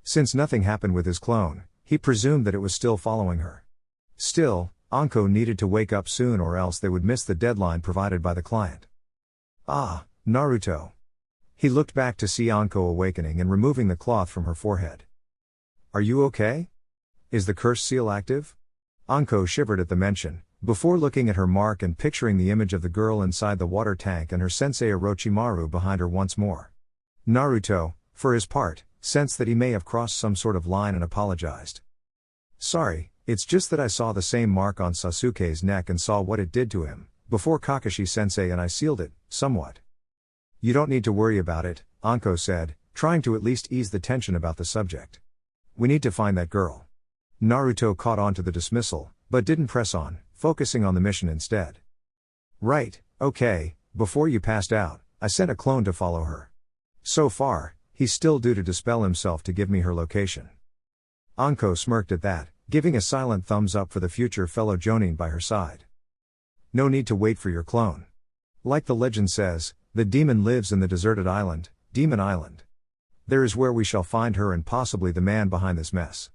Since nothing happened with his clone, he presumed that it was still following her. Still, Anko needed to wake up soon or else they would miss the deadline provided by the client. Ah, Naruto. He looked back to see Anko awakening and removing the cloth from her forehead. Are you okay? Is the cursed seal active? Anko shivered at the mention, before looking at her mark and picturing the image of the girl inside the water tank and her sensei Orochimaru behind her once more. Naruto, for his part, sensed that he may have crossed some sort of line and apologized. Sorry, it's just that I saw the same mark on Sasuke's neck and saw what it did to him, before Kakashi-sensei and I sealed it, somewhat. You don't need to worry about it, Anko said, trying to at least ease the tension about the subject. We need to find that girl. Naruto caught on to the dismissal, but didn't press on, focusing on the mission instead. Right, okay, before you passed out, I sent a clone to follow her. So far, he's still due to dispel himself to give me her location. Anko smirked at that, giving a silent thumbs up for the future fellow Jonin by her side. No need to wait for your clone. Like the legend says, the demon lives in the deserted island, Demon Island. There is where we shall find her and possibly the man behind this mess.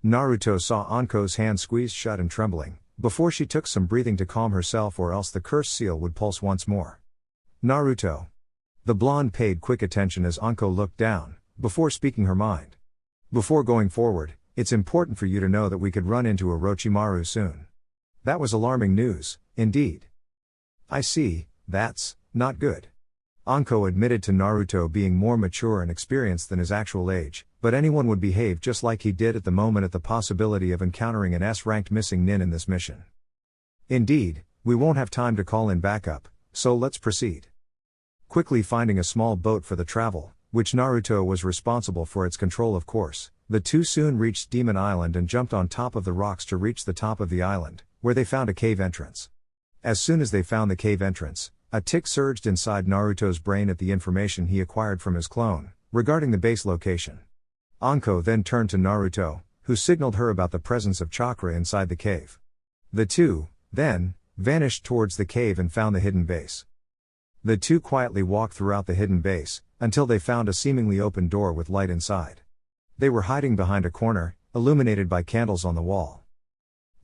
Naruto saw Anko's hand squeezed shut and trembling, before she took some breathing to calm herself or else the cursed seal would pulse once more. Naruto. The blonde paid quick attention as Anko looked down, before speaking her mind. Before going forward, it's important for you to know that we could run into Orochimaru soon. That was alarming news, indeed. I see, that's not good. Anko admitted to Naruto being more mature and experienced than his actual age, but anyone would behave just like he did at the moment at the possibility of encountering an S-ranked missing nin in this mission. Indeed, we won't have time to call in backup, so let's proceed. Quickly finding a small boat for the travel, which Naruto was responsible for its control of course, the two soon reached Demon Island and jumped on top of the rocks to reach the top of the island, where they found a cave entrance. As soon as they found the cave entrance, a tick surged inside Naruto's brain at the information he acquired from his clone, regarding the base location. Anko then turned to Naruto, who signaled her about the presence of chakra inside the cave. The two, then, vanished towards the cave and found the hidden base. The two quietly walked throughout the hidden base, until they found a seemingly open door with light inside. They were hiding behind a corner, illuminated by candles on the wall.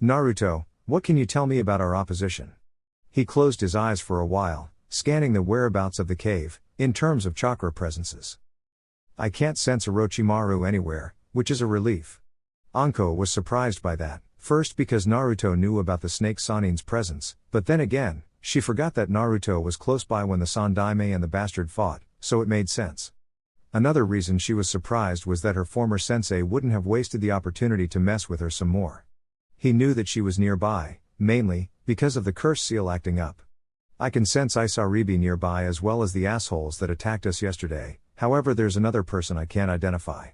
Naruto, what can you tell me about our opposition? He closed his eyes for a while, scanning the whereabouts of the cave, in terms of chakra presences. I can't sense Orochimaru anywhere, which is a relief. Anko was surprised by that, first because Naruto knew about the snake Sanin's presence, but then again, She forgot that Naruto was close by when the Sandaime and the bastard fought, so it made sense. Another reason she was surprised was that her former sensei wouldn't have wasted the opportunity to mess with her some more. He knew that she was nearby, mainly because of the curse seal acting up. I can sense Isaribi nearby as well as the assholes that attacked us yesterday, however there's another person I can't identify.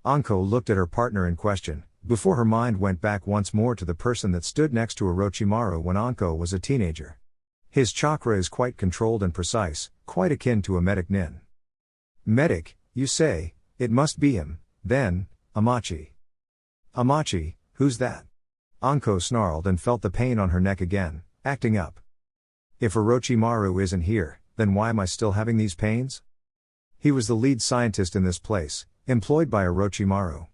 Anko looked at her partner in question, before her mind went back once more to the person that stood next to Orochimaru when Anko was a teenager. His chakra is quite controlled and precise, quite akin to a medic nin. Medic, you say? It must be him, then, Amachi. Amachi, who's that? Anko snarled and felt the pain on her neck again, acting up. If Orochimaru isn't here, then why am I still having these pains? He was the lead scientist in this place, employed by Orochimaru.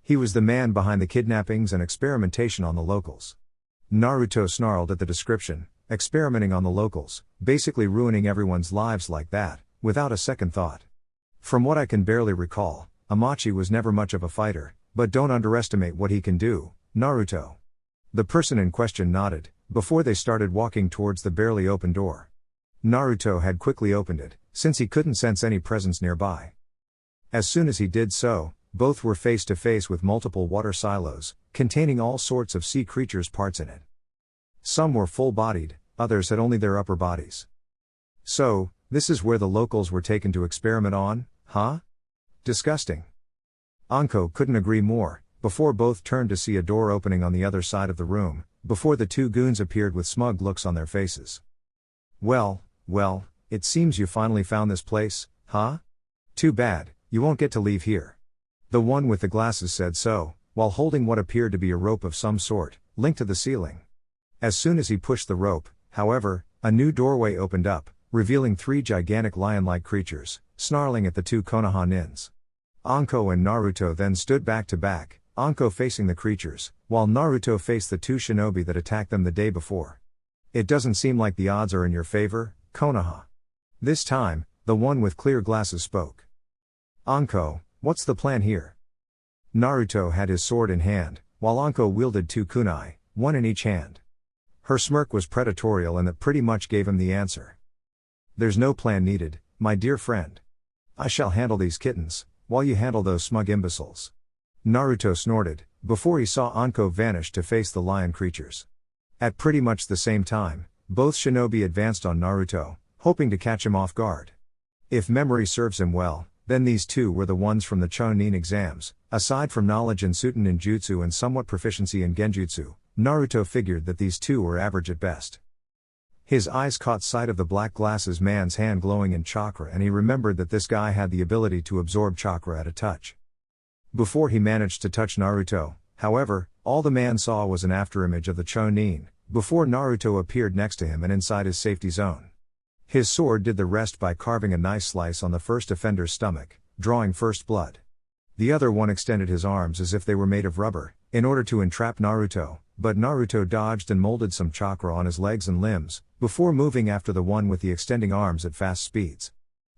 He was the man behind the kidnappings and experimentation on the locals. Naruto snarled at the description, experimenting on the locals, basically ruining everyone's lives like that, without a second thought. From what I can barely recall, Amachi was never much of a fighter, but don't underestimate what he can do, Naruto. The person in question nodded, before they started walking towards the barely open door. Naruto had quickly opened it, since he couldn't sense any presence nearby. As soon as he did so, both were face to face with multiple water silos, containing all sorts of sea creatures' parts in it. Some were full-bodied, others had only their upper bodies. So, this is where the locals were taken to experiment on, huh? Disgusting. Anko couldn't agree more, before both turned to see a door opening on the other side of the room, before the two goons appeared with smug looks on their faces. Well, it seems you finally found this place, huh? Too bad, you won't get to leave here. The one with the glasses said so, while holding what appeared to be a rope of some sort, linked to the ceiling. As soon as he pushed the rope, however, a new doorway opened up, revealing three gigantic lion-like creatures, snarling at the two Konoha nins. Anko and Naruto then stood back to back, Anko facing the creatures, while Naruto faced the two shinobi that attacked them the day before. It doesn't seem like the odds are in your favor, Konoha. This time, the one with clear glasses spoke. Anko, what's the plan here? Naruto had his sword in hand, while Anko wielded two kunai, one in each hand. Her smirk was predatorial and that pretty much gave him the answer. There's no plan needed, my dear friend. I shall handle these kittens, while you handle those smug imbeciles. Naruto snorted, before he saw Anko vanish to face the lion creatures. At pretty much the same time, both shinobi advanced on Naruto, hoping to catch him off guard. If memory serves him well, then these two were the ones from the Chunin exams. Aside from knowledge in Suten ninjutsu and somewhat proficiency in genjutsu, Naruto figured that these two were average at best. His eyes caught sight of the black glasses man's hand glowing in chakra and he remembered that this guy had the ability to absorb chakra at a touch. Before he managed to touch Naruto, however, all the man saw was an afterimage of the Chunin, before Naruto appeared next to him and inside his safety zone. His sword did the rest by carving a nice slice on the first offender's stomach, drawing first blood. The other one extended his arms as if they were made of rubber, in order to entrap Naruto, but Naruto dodged and molded some chakra on his legs and limbs, before moving after the one with the extending arms at fast speeds.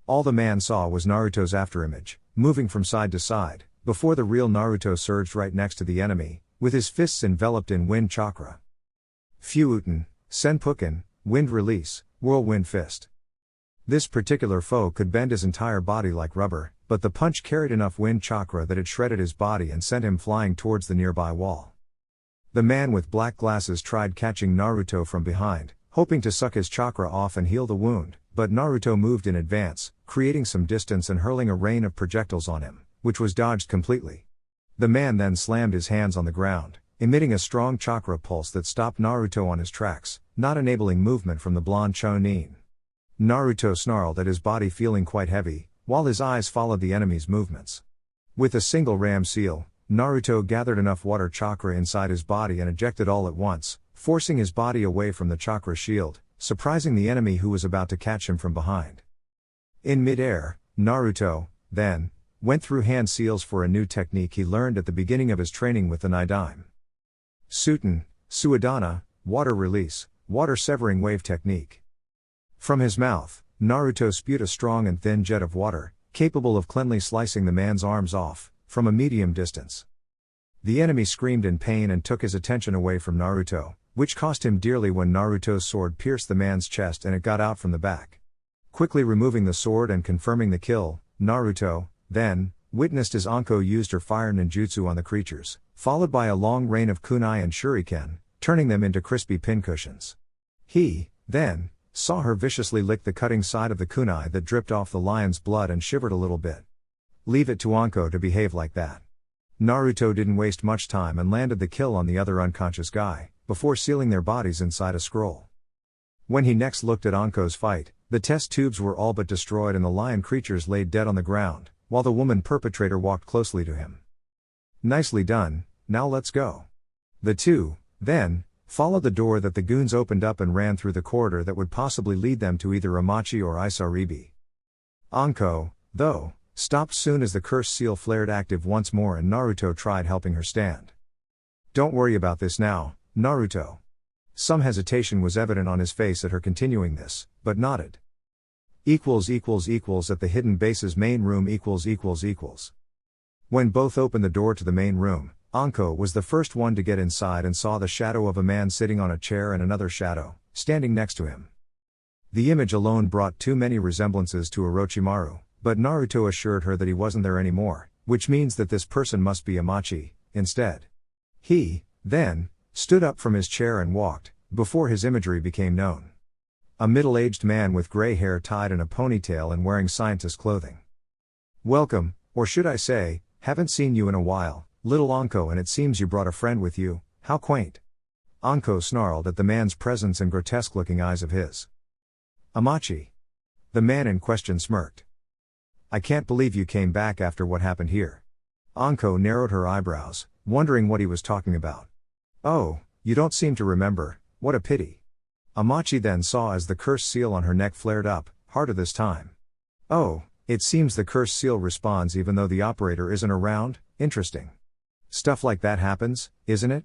All the man saw was Naruto's afterimage, moving from side to side, before the real Naruto surged right next to the enemy, with his fists enveloped in wind chakra. Fuuten, Senpuken, wind release, whirlwind fist. This particular foe could bend his entire body like rubber, but the punch carried enough wind chakra that it shredded his body and sent him flying towards the nearby wall. The man with black glasses tried catching Naruto from behind, hoping to suck his chakra off and heal the wound, but Naruto moved in advance, creating some distance and hurling a rain of projectiles on him, which was dodged completely. The man then slammed his hands on the ground, emitting a strong chakra pulse that stopped Naruto on his tracks, not enabling movement from the blonde Chunin. Naruto snarled at his body feeling quite heavy, while his eyes followed the enemy's movements. With a single ram seal, Naruto gathered enough water chakra inside his body and ejected all at once, forcing his body away from the chakra shield, surprising the enemy who was about to catch him from behind. In mid-air, Naruto, then, went through hand seals for a new technique he learned at the beginning of his training with the Nidaime. Suten, Suadana, water release, water severing wave technique. From his mouth, Naruto spewed a strong and thin jet of water, capable of cleanly slicing the man's arms off, from a medium distance. The enemy screamed in pain and took his attention away from Naruto, which cost him dearly when Naruto's sword pierced the man's chest and it got out from the back. Quickly removing the sword and confirming the kill, Naruto, then, witnessed as Anko used her fire ninjutsu on the creatures, followed by a long rain of kunai and shuriken, turning them into crispy pincushions. He, then, saw her viciously lick the cutting side of the kunai that dripped off the lion's blood and shivered a little bit. Leave it to Anko to behave like that. Naruto didn't waste much time and landed the kill on the other unconscious guy, before sealing their bodies inside a scroll. When he next looked at Anko's fight, the test tubes were all but destroyed and the lion creatures laid dead on the ground, while the woman perpetrator walked closely to him. Nicely done, now let's go. The two, then, followed the door that the goons opened up and ran through the corridor that would possibly lead them to either Amachi or Isaribi. Anko, though, stopped soon as the cursed seal flared active once more and Naruto tried helping her stand. Don't worry about this now, Naruto. Some hesitation was evident on his face at her continuing this, but nodded. At the hidden base's main room . When both opened the door to the main room, Anko was the first one to get inside and saw the shadow of a man sitting on a chair and another shadow, standing next to him. The image alone brought too many resemblances to Orochimaru, but Naruto assured her that he wasn't there anymore, which means that this person must be Amachi, instead. He, then, stood up from his chair and walked, before his imagery became known. A middle-aged man with gray hair tied in a ponytail and wearing scientist clothing. Welcome, or should I say, haven't seen you in a while, little Anko, and it seems you brought a friend with you, how quaint. Anko snarled at the man's presence and grotesque-looking eyes of his. Amachi. The man in question smirked. I can't believe you came back after what happened here. Anko narrowed her eyebrows, wondering what he was talking about. Oh, you don't seem to remember, what a pity. Amachi then saw as the cursed seal on her neck flared up, harder this time. Oh, it seems the cursed seal responds even though the operator isn't around, interesting. Stuff like that happens, isn't it?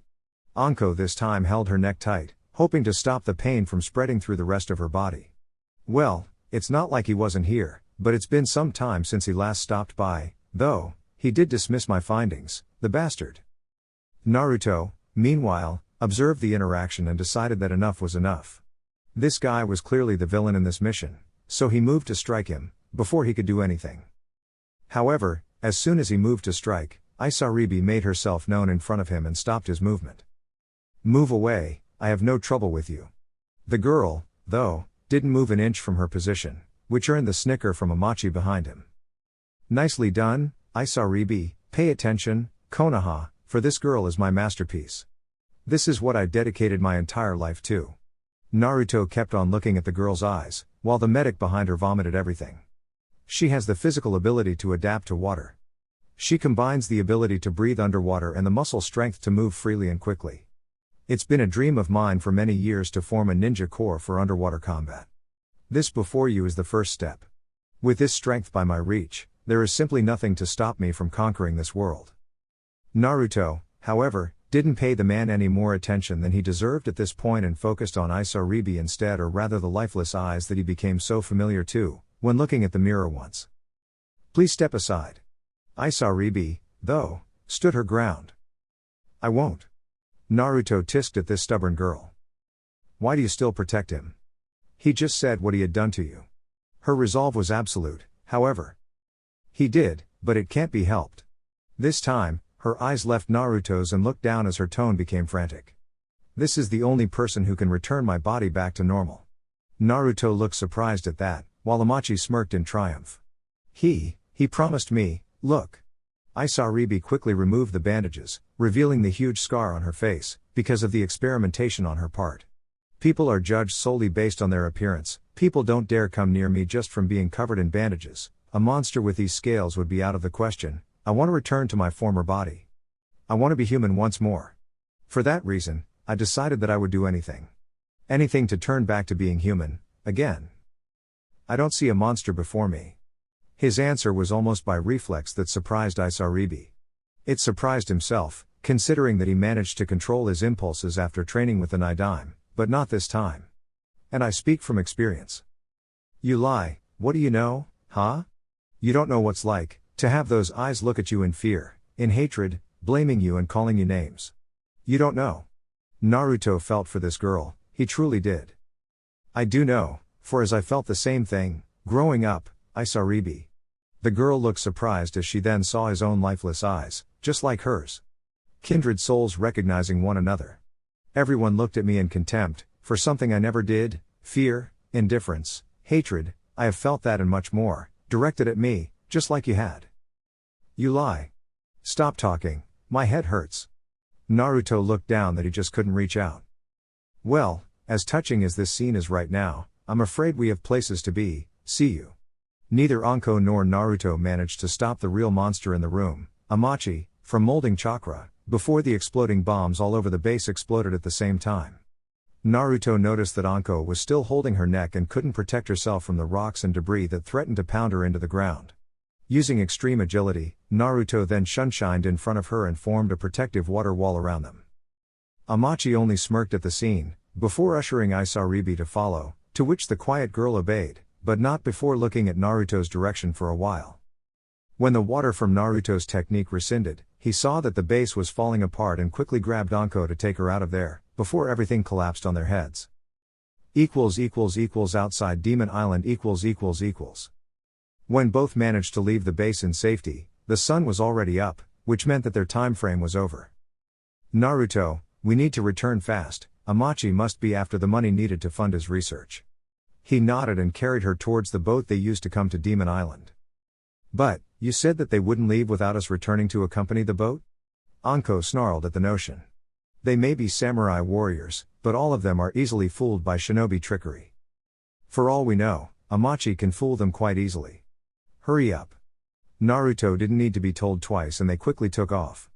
Anko this time held her neck tight, hoping to stop the pain from spreading through the rest of her body. Well, it's not like he wasn't here, but it's been some time since he last stopped by, though, he did dismiss my findings, the bastard. Naruto, meanwhile, observed the interaction and decided that enough was enough. This guy was clearly the villain in this mission, so he moved to strike him, before he could do anything. However, as soon as he moved to strike, Isaribi made herself known in front of him and stopped his movement. Move away, I have no trouble with you. The girl, though, didn't move an inch from her position, which earned the snicker from Amachi behind him. Nicely done, Isaribi, pay attention, Konoha, for this girl is my masterpiece. This is what I dedicated my entire life to. Naruto kept on looking at the girl's eyes, while the medic behind her vomited everything. She has the physical ability to adapt to water. She combines the ability to breathe underwater and the muscle strength to move freely and quickly. It's been a dream of mine for many years to form a ninja corps for underwater combat. This before you is the first step. With this strength by my reach, there is simply nothing to stop me from conquering this world. Naruto, however, didn't pay the man any more attention than he deserved at this point and focused on Isaribi instead, or rather the lifeless eyes that he became so familiar to, when looking at the mirror once. Please step aside. Isaribi, though, stood her ground. I won't. Naruto tisked at this stubborn girl. Why do you still protect him? He just said what he had done to you. Her resolve was absolute, however. He did, but it can't be helped. This time, her eyes left Naruto's and looked down as her tone became frantic. This is the only person who can return my body back to normal. Naruto looked surprised at that, while Amachi smirked in triumph. He promised me, look. Isaribi quickly removed the bandages, revealing the huge scar on her face, because of the experimentation on her part. People are judged solely based on their appearance, people don't dare come near me just from being covered in bandages, a monster with these scales would be out of the question. I want to return to my former body. I want to be human once more. For that reason, I decided that I would do anything. Anything to turn back to being human, again. I don't see a monster before me. His answer was almost by reflex that surprised Isaribi. It surprised himself, considering that he managed to control his impulses after training with the Nidaime, but not this time. And I speak from experience. You lie, what do you know, huh? You don't know what's like to have those eyes look at you in fear, in hatred, blaming you and calling you names. You don't know. Naruto felt for this girl, he truly did. I do know, for as I felt the same thing, growing up, Isaribi. The girl looked surprised as she then saw his own lifeless eyes, just like hers. Kindred souls recognizing one another. Everyone looked at me in contempt, for something I never did, fear, indifference, hatred, I have felt that and much more, directed at me, just like you had. You lie. Stop talking, my head hurts. Naruto looked down that he just couldn't reach out. Well, as touching as this scene is right now, I'm afraid we have places to be, see you. Neither Anko nor Naruto managed to stop the real monster in the room, Amachi, from molding chakra, before the exploding bombs all over the base exploded at the same time. Naruto noticed that Anko was still holding her neck and couldn't protect herself from the rocks and debris that threatened to pound her into the ground. Using extreme agility, Naruto then shunshined in front of her and formed a protective water wall around them. Amachi only smirked at the scene, before ushering Isaribi to follow, to which the quiet girl obeyed, but not before looking at Naruto's direction for a while. When the water from Naruto's technique rescinded, he saw that the base was falling apart and quickly grabbed Anko to take her out of there, before everything collapsed on their heads. Outside Demon Island . When both managed to leave the base in safety, the sun was already up, which meant that their time frame was over. Naruto, we need to return fast, Amachi must be after the money needed to fund his research. He nodded and carried her towards the boat they used to come to Demon Island. But, you said that they wouldn't leave without us returning to accompany the boat? Anko snarled at the notion. They may be samurai warriors, but all of them are easily fooled by shinobi trickery. For all we know, Amachi can fool them quite easily. Hurry up. Naruto didn't need to be told twice and they quickly took off.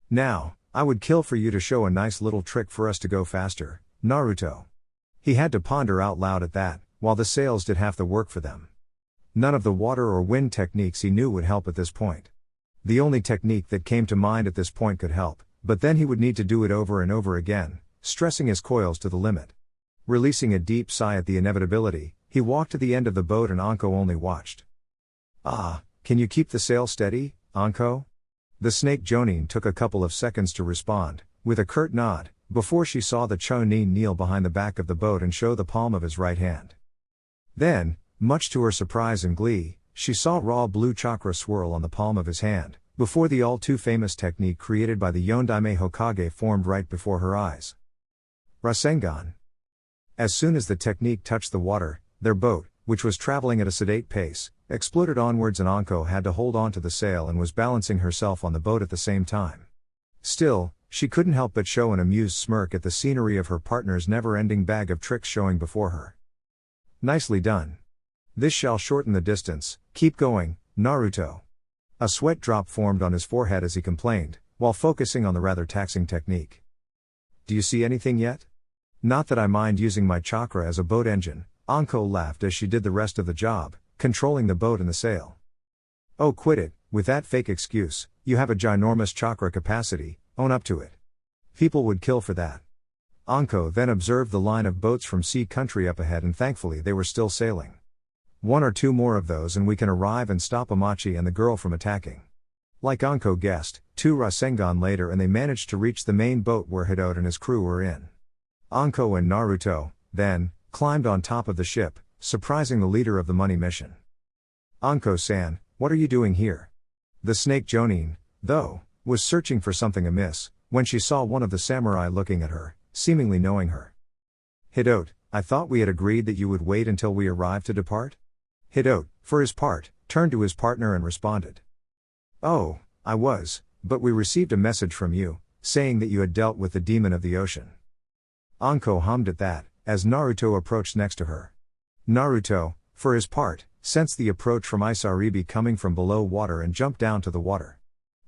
Now, I would kill for you to show a nice little trick for us to go faster, Naruto. He had to ponder out loud at that, while the sails did half the work for them. None of the water or wind techniques he knew would help at this point. The only technique that came to mind at this point could help, but then he would need to do it over and over again, stressing his coils to the limit. Releasing a deep sigh at the inevitability, he walked to the end of the boat and Anko only watched. Ah, can you keep the sail steady, Anko? The snake Jonin took a couple of seconds to respond, with a curt nod, before she saw the Chonin kneel behind the back of the boat and show the palm of his right hand. Then, much to her surprise and glee, she saw raw blue chakra swirl on the palm of his hand, before the all-too-famous technique created by the Yondaime Hokage formed right before her eyes. Rasengan. As soon as the technique touched the water, their boat, which was traveling at a sedate pace, exploded onwards and Anko had to hold on to the sail and was balancing herself on the boat at the same time. Still, she couldn't help but show an amused smirk at the scenery of her partner's never-ending bag of tricks showing before her. Nicely done. This shall shorten the distance, keep going, Naruto. A sweat drop formed on his forehead as he complained, while focusing on the rather taxing technique. Do you see anything yet? Not that I mind using my chakra as a boat engine, Anko laughed as she did the rest of the job, controlling the boat and the sail. Oh, quit it, with that fake excuse, you have a ginormous chakra capacity, own up to it. People would kill for that. Anko then observed the line of boats from sea country up ahead and thankfully they were still sailing. One or two more of those and we can arrive and stop Amachi and the girl from attacking. Like Anko guessed, 2 Rasengan later and they managed to reach the main boat where Hidote and his crew were in. Anko and Naruto, then, climbed on top of the ship, surprising the leader of the money mission. Anko-san, what are you doing here? The snake Jonin, though, was searching for something amiss, when she saw one of the samurai looking at her, seemingly knowing her. Hidote, I thought we had agreed that you would wait until we arrived to depart? Hidote, for his part, turned to his partner and responded. Oh, I was, but we received a message from you, saying that you had dealt with the demon of the ocean. Anko hummed at that, as Naruto approached next to her. Naruto, for his part, sensed the approach from Isaribi coming from below water and jumped down to the water.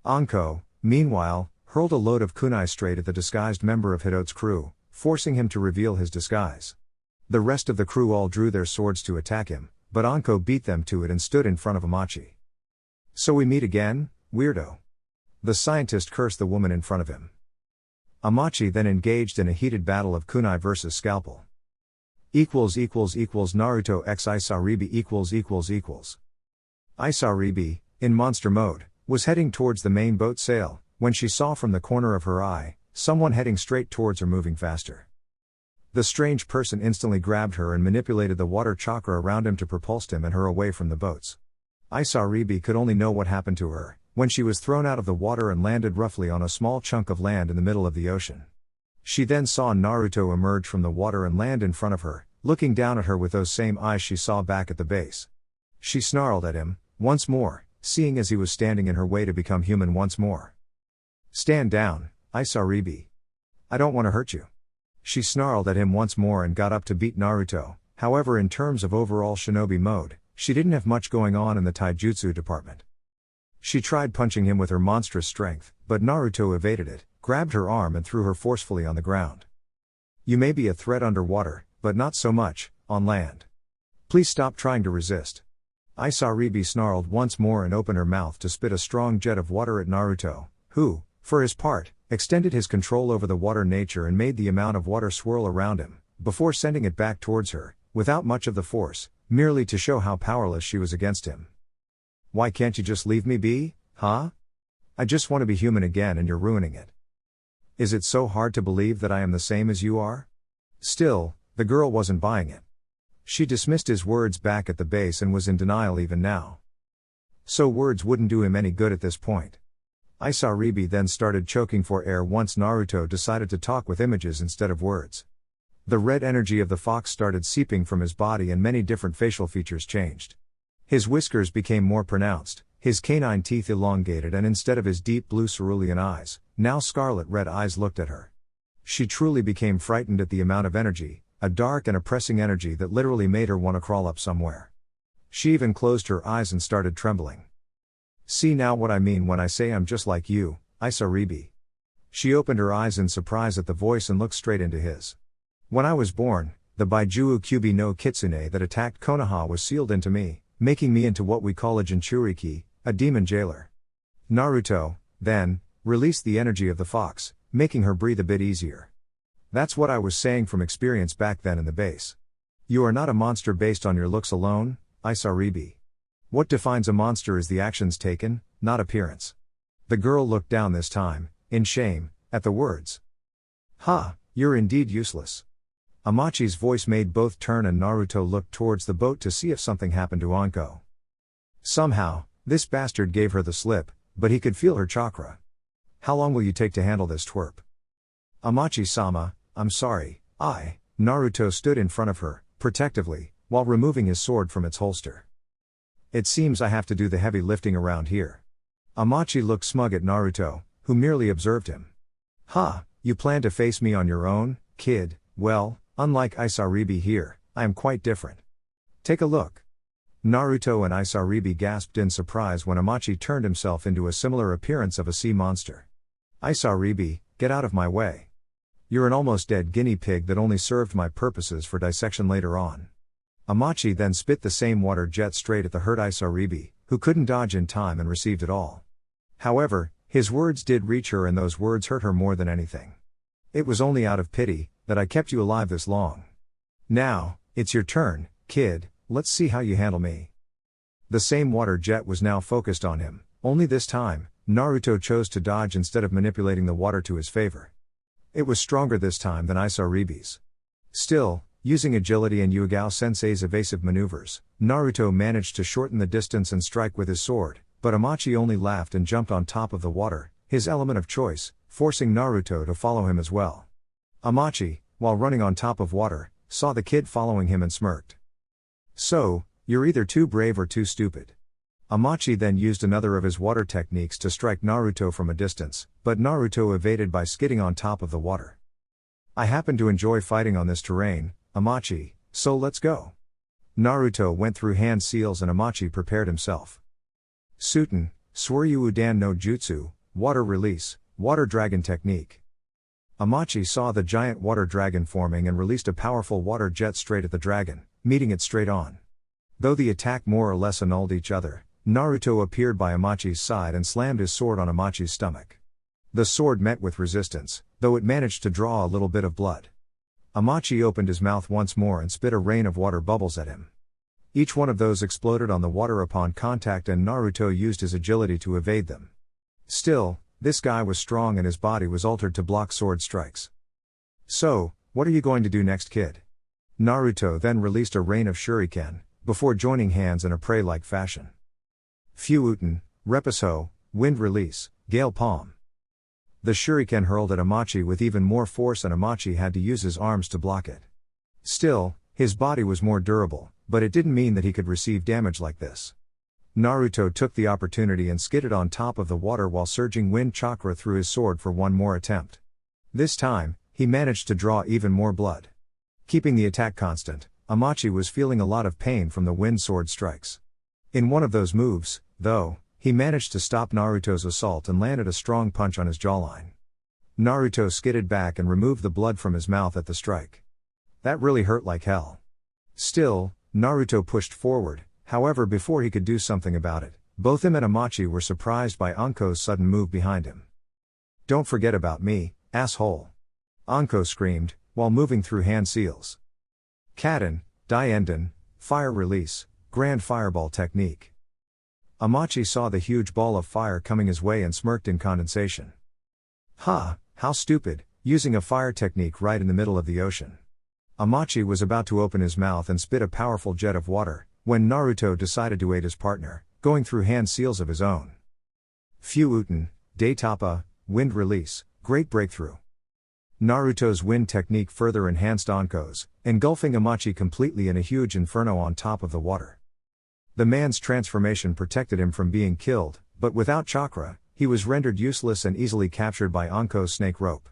Anko, meanwhile, hurled a load of kunai straight at the disguised member of Hidote's crew, forcing him to reveal his disguise. The rest of the crew all drew their swords to attack him, but Anko beat them to it and stood in front of Amachi. So we meet again, weirdo. The scientist cursed the woman in front of him. Amachi then engaged in a heated battle of kunai versus scalpel. Naruto x Isaribi . Isaribi, in monster mode, was heading towards the main boat sail, when she saw from the corner of her eye, someone heading straight towards her moving faster. The strange person instantly grabbed her and manipulated the water chakra around him to propulse him and her away from the boats. Isaribi could only know what happened to her, when she was thrown out of the water and landed roughly on a small chunk of land in the middle of the ocean. She then saw Naruto emerge from the water and land in front of her, looking down at her with those same eyes she saw back at the base. She snarled at him, once more, seeing as he was standing in her way to become human once more. "Stand down, Isaribi. I don't want to hurt you." She snarled at him once more and got up to beat Naruto. However, in terms of overall shinobi mode, she didn't have much going on in the taijutsu department. She tried punching him with her monstrous strength, but Naruto evaded it, grabbed her arm and threw her forcefully on the ground. "You may be a threat underwater, but not so much on land. Please stop trying to resist." Isaribi snarled once more and opened her mouth to spit a strong jet of water at Naruto, who, for his part, extended his control over the water nature and made the amount of water swirl around him, before sending it back towards her, without much of the force, merely to show how powerless she was against him. "Why can't you just leave me be, huh? I just want to be human again and you're ruining it. Is it so hard to believe that I am the same as you are?" Still, the girl wasn't buying it. She dismissed his words back at the base and was in denial even now. So words wouldn't do him any good at this point. Isaribi then started choking for air once Naruto decided to talk with images instead of words. The red energy of the fox started seeping from his body and many different facial features changed. His whiskers became more pronounced, his canine teeth elongated, and instead of his deep blue cerulean eyes, now scarlet red eyes looked at her. She truly became frightened at the amount of energy, a dark and oppressing energy that literally made her want to crawl up somewhere. She even closed her eyes and started trembling. "See now what I mean when I say I'm just like you, Isaribi." She opened her eyes in surprise at the voice and looked straight into his. "When I was born, the Baijuu Kyubi no Kitsune that attacked Konoha was sealed into me, making me into what we call a Jinchuriki, a demon jailer. Naruto, then, released the energy of the fox, making her breathe a bit easier. That's what I was saying from experience back then in the base. You are not a monster based on your looks alone, Isaribi. What defines a monster is the actions taken, not appearance." The girl looked down this time, in shame, at the words. "Ha, you're indeed useless." Amachi's voice made both turn and Naruto looked towards the boat to see if something happened to Anko. Somehow, this bastard gave her the slip, but he could feel her chakra. "How long will you take to handle this twerp?" "Amachi-sama, I'm sorry, Naruto stood in front of her, protectively, while removing his sword from its holster. "It seems I have to do the heavy lifting around here." Amachi looked smug at Naruto, who merely observed him. "Ha, you plan to face me on your own, kid? Well, unlike Isaribi here, I am quite different. Take a look." Naruto and Isaribi gasped in surprise when Amachi turned himself into a similar appearance of a sea monster. "Isaribi, get out of my way. You're an almost dead guinea pig that only served my purposes for dissection later on." Amachi then spit the same water jet straight at the hurt Isaribi, who couldn't dodge in time and received it all. However, his words did reach her and those words hurt her more than anything. "It was only out of pity that I kept you alive this long. Now, it's your turn, kid, let's see how you handle me." The same water jet was now focused on him, only this time, Naruto chose to dodge instead of manipulating the water to his favor. It was stronger this time than Isaribi's. Still, using agility and Yugao Sensei's evasive maneuvers, Naruto managed to shorten the distance and strike with his sword, but Amachi only laughed and jumped on top of the water, his element of choice, forcing Naruto to follow him as well. Amachi, while running on top of water, saw the kid following him and smirked. "So, you're either too brave or too stupid." Amachi then used another of his water techniques to strike Naruto from a distance, but Naruto evaded by skidding on top of the water. "I happen to enjoy fighting on this terrain, Amachi, so let's go." Naruto went through hand seals and Amachi prepared himself. Suten, Suiryu Udan no Jutsu, Water Release, Water Dragon Technique. Amachi saw the giant water dragon forming and released a powerful water jet straight at the dragon, meeting it straight on. Though the attack more or less annulled each other, Naruto appeared by Amachi's side and slammed his sword on Amachi's stomach. The sword met with resistance, though it managed to draw a little bit of blood. Amachi opened his mouth once more and spit a rain of water bubbles at him. Each one of those exploded on the water upon contact and Naruto used his agility to evade them. Still, This guy was strong and his body was altered to block sword strikes. So, what are you going to do next, kid? Naruto then released a rain of shuriken, before joining hands in a prey-like fashion. Fuuten, Reposo, Wind Release, Gale Palm. The shuriken hurled at Amachi with even more force and Amachi had to use his arms to block it. Still, his body was more durable, but it didn't mean that he could receive damage like this. Naruto took the opportunity and skidded on top of the water while surging wind chakra through his sword for one more attempt. This time, he managed to draw even more blood. Keeping the attack constant, Amachi was feeling a lot of pain from the wind sword strikes. In one of those moves, though, he managed to stop Naruto's assault and landed a strong punch on his jawline. Naruto skidded back and removed the blood from his mouth at the strike. That really hurt like hell. Still, Naruto pushed forward, however before he could do something about it, both him and Amachi were surprised by Anko's sudden move behind him. "Don't forget about me, asshole!" Anko screamed, while moving through hand seals. Kaden, Dienden, Fire Release, Grand Fireball Technique. Amachi saw the huge ball of fire coming his way and smirked in condensation. Ha, how stupid, using a fire technique right in the middle of the ocean. Amachi was about to open his mouth and spit a powerful jet of water, when Naruto decided to aid his partner, going through hand seals of his own. Fuuten, Daitapa, Wind Release, Great Breakthrough. Naruto's wind technique further enhanced Anko's, engulfing Amachi completely in a huge inferno on top of the water. The man's transformation protected him from being killed, but without chakra, he was rendered useless and easily captured by Anko's snake rope.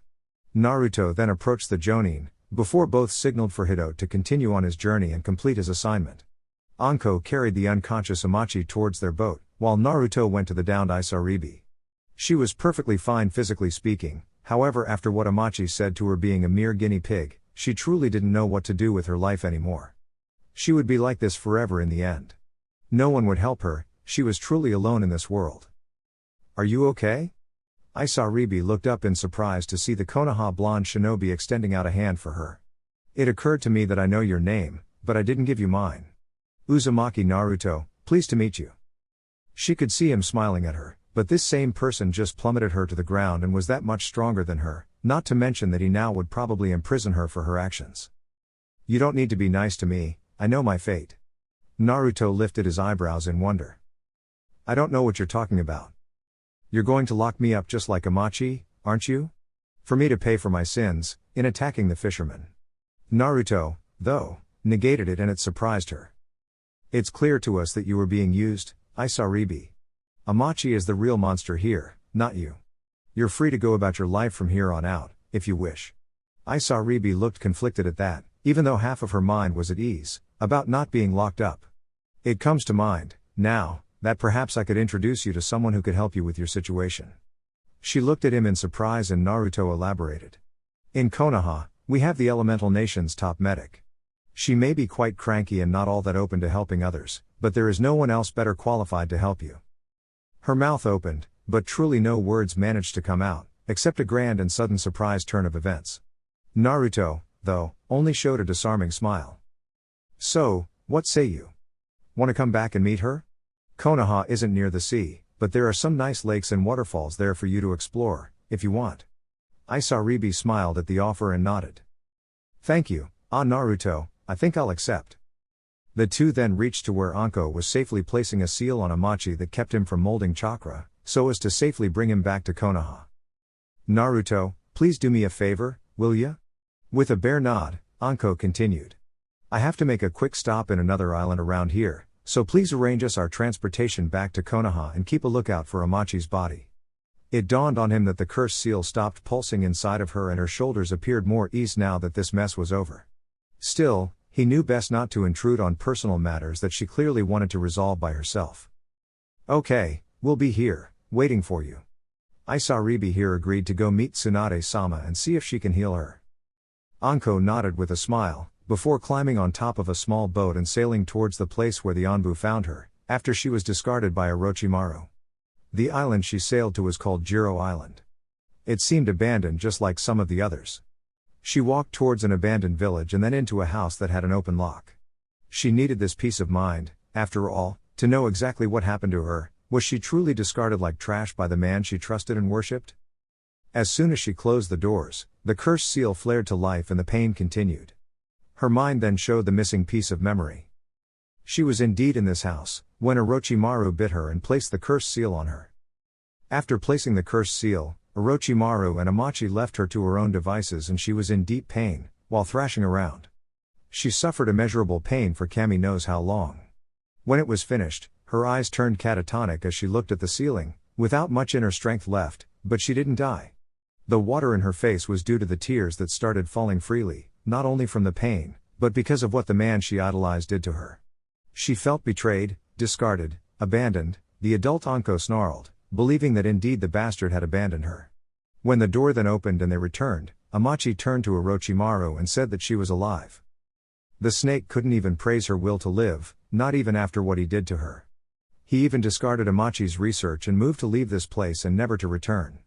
Naruto then approached the Jonin, before both signaled for Hito to continue on his journey and complete his assignment. Anko carried the unconscious Amachi towards their boat, while Naruto went to the downed Isaribi. She was perfectly fine physically speaking, however after what Amachi said to her being a mere guinea pig, she truly didn't know what to do with her life anymore. She would be like this forever in the end. No one would help her, she was truly alone in this world. "Are you okay?" Isaribi looked up in surprise to see the Konoha blonde shinobi extending out a hand for her. "It occurred to me that I know your name, but I didn't give you mine. Uzumaki Naruto, pleased to meet you." She could see him smiling at her, but this same person just plummeted her to the ground and was that much stronger than her, not to mention that he now would probably imprison her for her actions. "You don't need to be nice to me, I know my fate." Naruto lifted his eyebrows in wonder. "I don't know what you're talking about. You're going to lock me up just like Amachi, aren't you? For me to pay for my sins, in attacking the fisherman." Naruto, though, negated it and it surprised her. "It's clear to us that you were being used, Isaribi. Amachi is the real monster here, not you. You're free to go about your life from here on out, if you wish." Isaribi looked conflicted at that, even though half of her mind was at ease, about not being locked up. "It comes to mind, now, that perhaps I could introduce you to someone who could help you with your situation." She looked at him in surprise and Naruto elaborated. "In Konoha, we have the elemental nation's top medic. She may be quite cranky and not all that open to helping others, but there is no one else better qualified to help you." Her mouth opened, but truly no words managed to come out, except a grand and sudden surprise turn of events. Naruto, though, only showed a disarming smile. "So, what say you? Want to come back and meet her? Konoha isn't near the sea, but there are some nice lakes and waterfalls there for you to explore, if you want." Isaribi smiled at the offer and nodded. "Thank you, Naruto, I think I'll accept." The two then reached to where Anko was safely placing a seal on Amachi that kept him from molding chakra, so as to safely bring him back to Konoha. "Naruto, please do me a favor, will ya?" With a bare nod, Anko continued. "I have to make a quick stop in another island around here, so please arrange us our transportation back to Konoha and keep a lookout for Amachi's body." It dawned on him that the cursed seal stopped pulsing inside of her and her shoulders appeared more eased now that this mess was over. Still, he knew best not to intrude on personal matters that she clearly wanted to resolve by herself. "Okay, we'll be here, waiting for you." Isaribi here agreed to go meet Tsunade-sama and see if she can heal her. Anko nodded with a smile, before climbing on top of a small boat and sailing towards the place where the Anbu found her, after she was discarded by Orochimaru. The island she sailed to was called Jiro Island. It seemed abandoned just like some of the others. She walked towards an abandoned village and then into a house that had an open lock. She needed this peace of mind, after all, to know exactly what happened to her, Was she truly discarded like trash by the man she trusted and worshipped? As soon as she closed the doors, the cursed seal flared to life and the pain continued. Her mind then showed the missing piece of memory. She was indeed in this house, when Orochimaru bit her and placed the cursed seal on her. After placing the cursed seal, Orochimaru and Amachi left her to her own devices and she was in deep pain, while thrashing around. She suffered immeasurable pain for Kami knows how long. When it was finished, her eyes turned catatonic as she looked at the ceiling, without much inner strength left, but she didn't die. The water in her face was due to the tears that started falling freely, not only from the pain, but because of what the man she idolized did to her. She felt betrayed, discarded, abandoned, the adult Anko snarled, believing that indeed the bastard had abandoned her. When the door then opened and they returned, Amachi turned to Orochimaru and said that she was alive. The snake couldn't even praise her will to live, not even after what he did to her. He even discarded Amachi's research and moved to leave this place and never to return.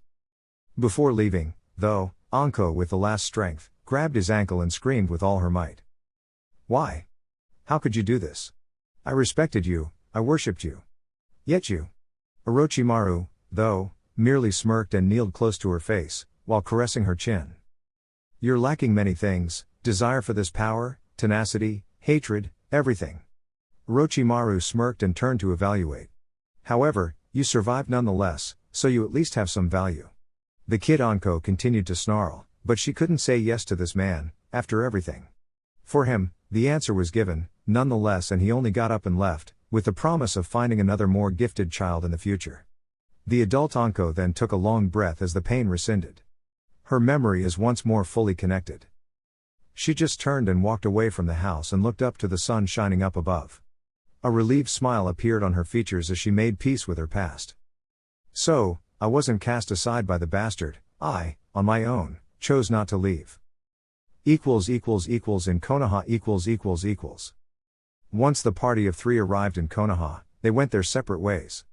Before leaving, though, Anko with the last strength, grabbed his ankle and screamed with all her might. "Why? How could you do this? I respected you, I worshipped you. Yet you." Orochimaru, though, merely smirked and kneeled close to her face, while caressing her chin. "You're lacking many things, desire for this power, tenacity, hatred, everything." Orochimaru smirked and turned to evaluate. "However, you survived nonetheless, so you at least have some value." The kid Anko continued to snarl, but she couldn't say yes to this man, after everything. For him, the answer was given, nonetheless, and he only got up and left, with the promise of finding another more gifted child in the future. The adult Anko then took a long breath as the pain rescinded. Her memory is once more fully connected. She just turned and walked away from the house and looked up to the sun shining up above. A relieved smile appeared on her features as she made peace with her past. "So, I wasn't cast aside by the bastard, I, on my own, chose not to leave." In Konoha . Once the party of 3 arrived in Konoha, they went their separate ways.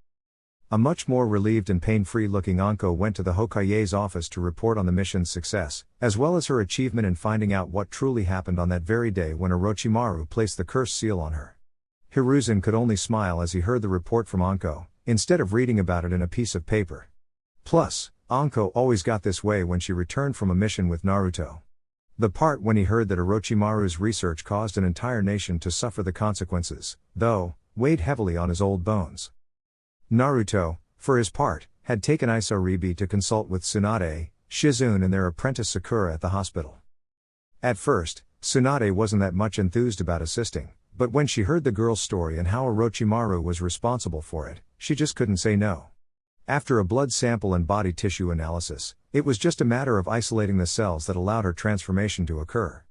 A much more relieved and pain-free looking Anko went to the Hokage's office to report on the mission's success, as well as her achievement in finding out what truly happened on that very day when Orochimaru placed the cursed seal on her. Hiruzen could only smile as he heard the report from Anko, instead of reading about it in a piece of paper. Plus, Anko always got this way when she returned from a mission with Naruto. The part when he heard that Orochimaru's research caused an entire nation to suffer the consequences, though, weighed heavily on his old bones. Naruto, for his part, had taken Isaribi to consult with Tsunade, Shizune and their apprentice Sakura at the hospital. At first, Tsunade wasn't that much enthused about assisting, but when she heard the girl's story and how Orochimaru was responsible for it, she just couldn't say no. After a blood sample and body tissue analysis, it was just a matter of isolating the cells that allowed her transformation to occur.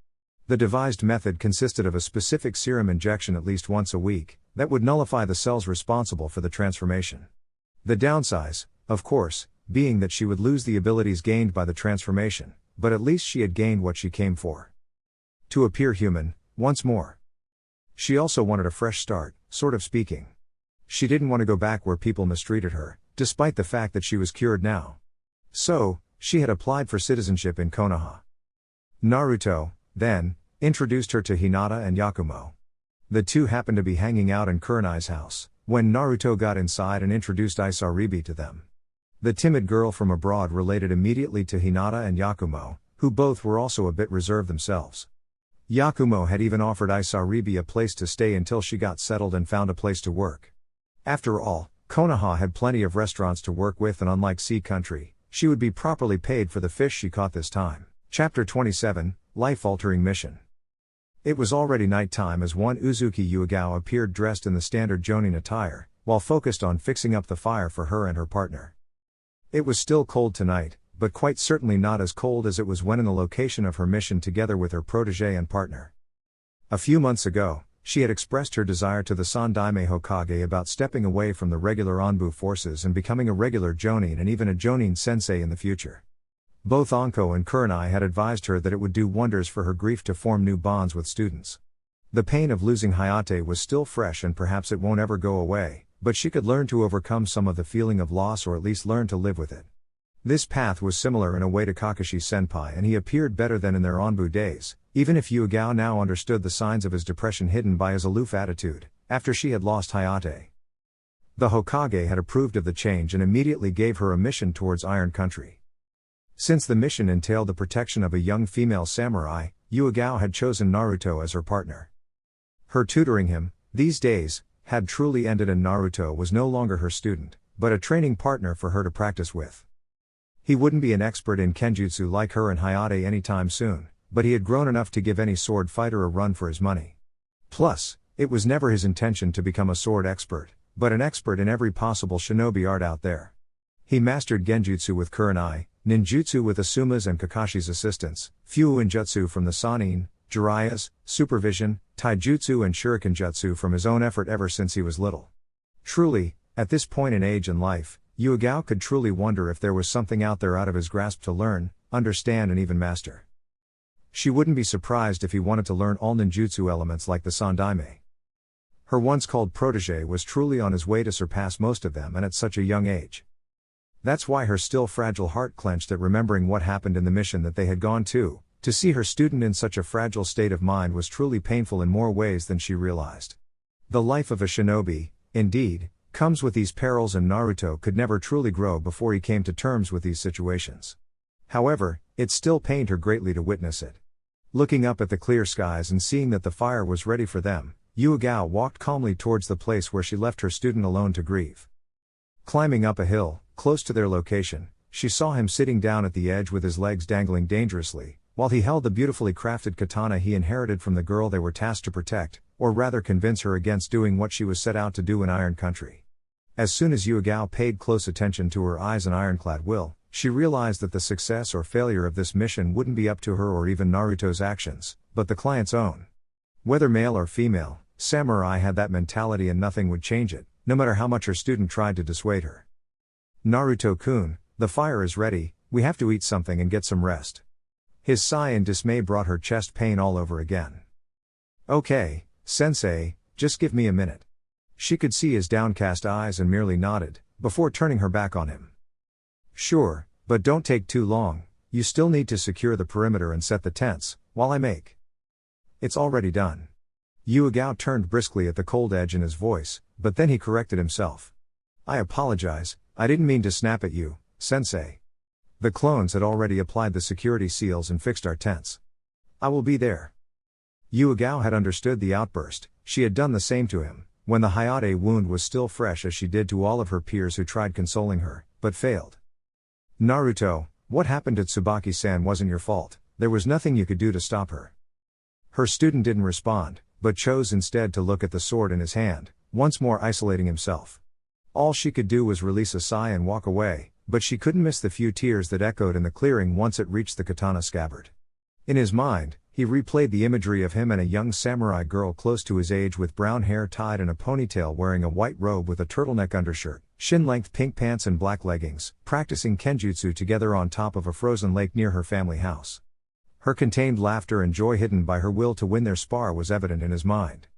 The devised method consisted of a specific serum injection at least once a week, that would nullify the cells responsible for the transformation. The downsides, of course, being that she would lose the abilities gained by the transformation, but at least she had gained what she came for. To appear human, once more. She also wanted a fresh start, sort of speaking. She didn't want to go back where people mistreated her, despite the fact that she was cured now. So, she had applied for citizenship in Konoha. Naruto, then, introduced her to Hinata and Yakumo. The two happened to be hanging out in Kurenai's house, when Naruto got inside and introduced Isaribi to them. The timid girl from abroad related immediately to Hinata and Yakumo, who both were also a bit reserved themselves. Yakumo had even offered Isaribi a place to stay until she got settled and found a place to work. After all, Konoha had plenty of restaurants to work with, and unlike Sea Country, she would be properly paid for the fish she caught this time. Chapter 27, Life-Altering Mission. It was already nighttime as one Uzuki Yuigao appeared dressed in the standard Jonin attire, while focused on fixing up the fire for her and her partner. It was still cold tonight, but quite certainly not as cold as it was when in the location of her mission together with her protege and partner. A few months ago, she had expressed her desire to the Sandaime Hokage about stepping away from the regular Anbu forces and becoming a regular Jonin and even a Jonin sensei in the future. Both Anko and Kurenai had advised her that it would do wonders for her grief to form new bonds with students. The pain of losing Hayate was still fresh and perhaps it won't ever go away, but she could learn to overcome some of the feeling of loss or at least learn to live with it. This path was similar in a way to Kakashi-senpai and he appeared better than in their Anbu days, even if Yuigao now understood the signs of his depression hidden by his aloof attitude, after she had lost Hayate. The Hokage had approved of the change and immediately gave her a mission towards Iron Country. Since the mission entailed the protection of a young female samurai, Yuigao had chosen Naruto as her partner. Her tutoring him, these days, had truly ended and Naruto was no longer her student, but a training partner for her to practice with. He wouldn't be an expert in kenjutsu like her and Hayate anytime soon, but he had grown enough to give any sword fighter a run for his money. Plus, it was never his intention to become a sword expert, but an expert in every possible shinobi art out there. He mastered genjutsu with kurenai, ninjutsu with Asuma's and Kakashi's assistance, fuuinjutsu from the Sannin, Jiraiya's, supervision, taijutsu and shurikenjutsu from his own effort ever since he was little. Truly, at this point in age and life, Yuigao could truly wonder if there was something out there out of his grasp to learn, understand and even master. She wouldn't be surprised if he wanted to learn all ninjutsu elements like the Sandaime. Her once called protege was truly on his way to surpass most of them and at such a young age. That's why her still fragile heart clenched at remembering what happened in the mission that they had gone to see her student in such a fragile state of mind was truly painful in more ways than she realized. The life of a shinobi, indeed, comes with these perils and Naruto could never truly grow before he came to terms with these situations. However, it still pained her greatly to witness it. Looking up at the clear skies and seeing that the fire was ready for them, Yuigao walked calmly towards the place where she left her student alone to grieve. Climbing up a hill, close to their location, she saw him sitting down at the edge with his legs dangling dangerously, while he held the beautifully crafted katana he inherited from the girl they were tasked to protect, or rather convince her against doing what she was set out to do in Iron Country. As soon as Yuigao paid close attention to her eyes and ironclad will, she realized that the success or failure of this mission wouldn't be up to her or even Naruto's actions, but the client's own. Whether male or female, Samurai had that mentality and nothing would change it, no matter how much her student tried to dissuade her. Naruto-kun, the fire is ready, we have to eat something and get some rest. His sigh and dismay brought her chest pain all over again. Okay, sensei, just give me a minute. She could see his downcast eyes and merely nodded, before turning her back on him. Sure, but don't take too long, you still need to secure the perimeter and set the tents, while I make. It's already done. Yuigao turned briskly at the cold edge in his voice, but then he corrected himself. I apologize, I didn't mean to snap at you, sensei. The clones had already applied the security seals and fixed our tents. I will be there. Yuigao had understood the outburst, she had done the same to him, when the Hayate wound was still fresh as she did to all of her peers who tried consoling her, but failed. Naruto, what happened to Tsubaki-san wasn't your fault, there was nothing you could do to stop her. Her student didn't respond, but chose instead to look at the sword in his hand, once more isolating himself. All she could do was release a sigh and walk away, but she couldn't miss the few tears that echoed in the clearing once it reached the katana scabbard. In his mind, he replayed the imagery of him and a young samurai girl close to his age with brown hair tied in a ponytail wearing a white robe with a turtleneck undershirt, shin-length pink pants and black leggings, practicing kenjutsu together on top of a frozen lake near her family house. Her contained laughter and joy hidden by her will to win their spar was evident in his mind.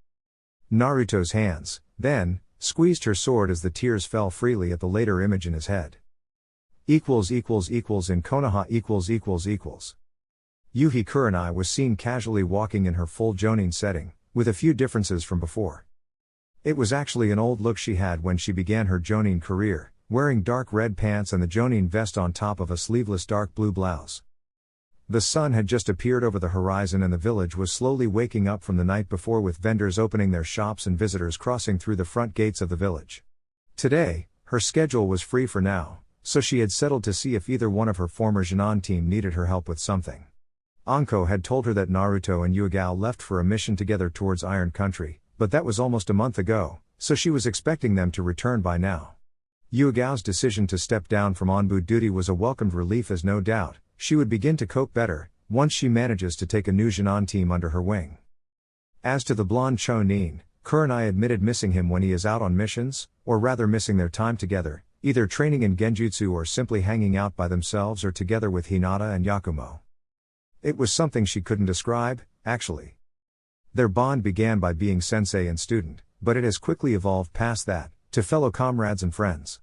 Naruto's hands, then, squeezed her sword as the tears fell freely at the later image in his head. In Konoha . Yuhi Kurenai was seen casually walking in her full jonin setting, with a few differences from before. It was actually an old look she had when she began her jonin career, wearing dark red pants and the jonin vest on top of a sleeveless dark blue blouse. The sun had just appeared over the horizon and the village was slowly waking up from the night before with vendors opening their shops and visitors crossing through the front gates of the village. Today, her schedule was free for now, so she had settled to see if either one of her former Jinan team needed her help with something. Anko had told her that Naruto and Yuigao left for a mission together towards Iron Country, but that was almost a month ago, so she was expecting them to return by now. Yuigao's decision to step down from onbu duty was a welcomed relief as no doubt, she would begin to cope better, once she manages to take a new Jinan team under her wing. As to the blonde Chonin, Kurenai admitted missing him when he is out on missions, or rather missing their time together, either training in genjutsu or simply hanging out by themselves or together with Hinata and Yakumo. It was something she couldn't describe, actually. Their bond began by being sensei and student, but it has quickly evolved past that, to fellow comrades and friends.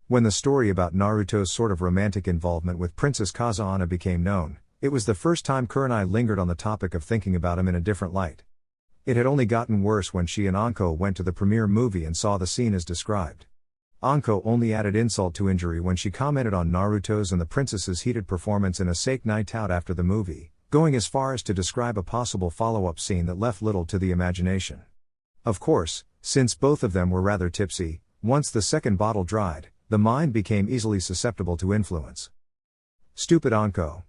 When the story about Naruto's sort of romantic involvement with Princess Kazahana became known, it was the first time Kurenai lingered on the topic of thinking about him in a different light. It had only gotten worse when she and Anko went to the premiere movie and saw the scene as described. Anko only added insult to injury when she commented on Naruto's and the princess's heated performance in a sake night out after the movie, going as far as to describe a possible follow-up scene that left little to the imagination. Of course, since both of them were rather tipsy, once the second bottle dried, the mind became easily susceptible to influence. Stupid Anko.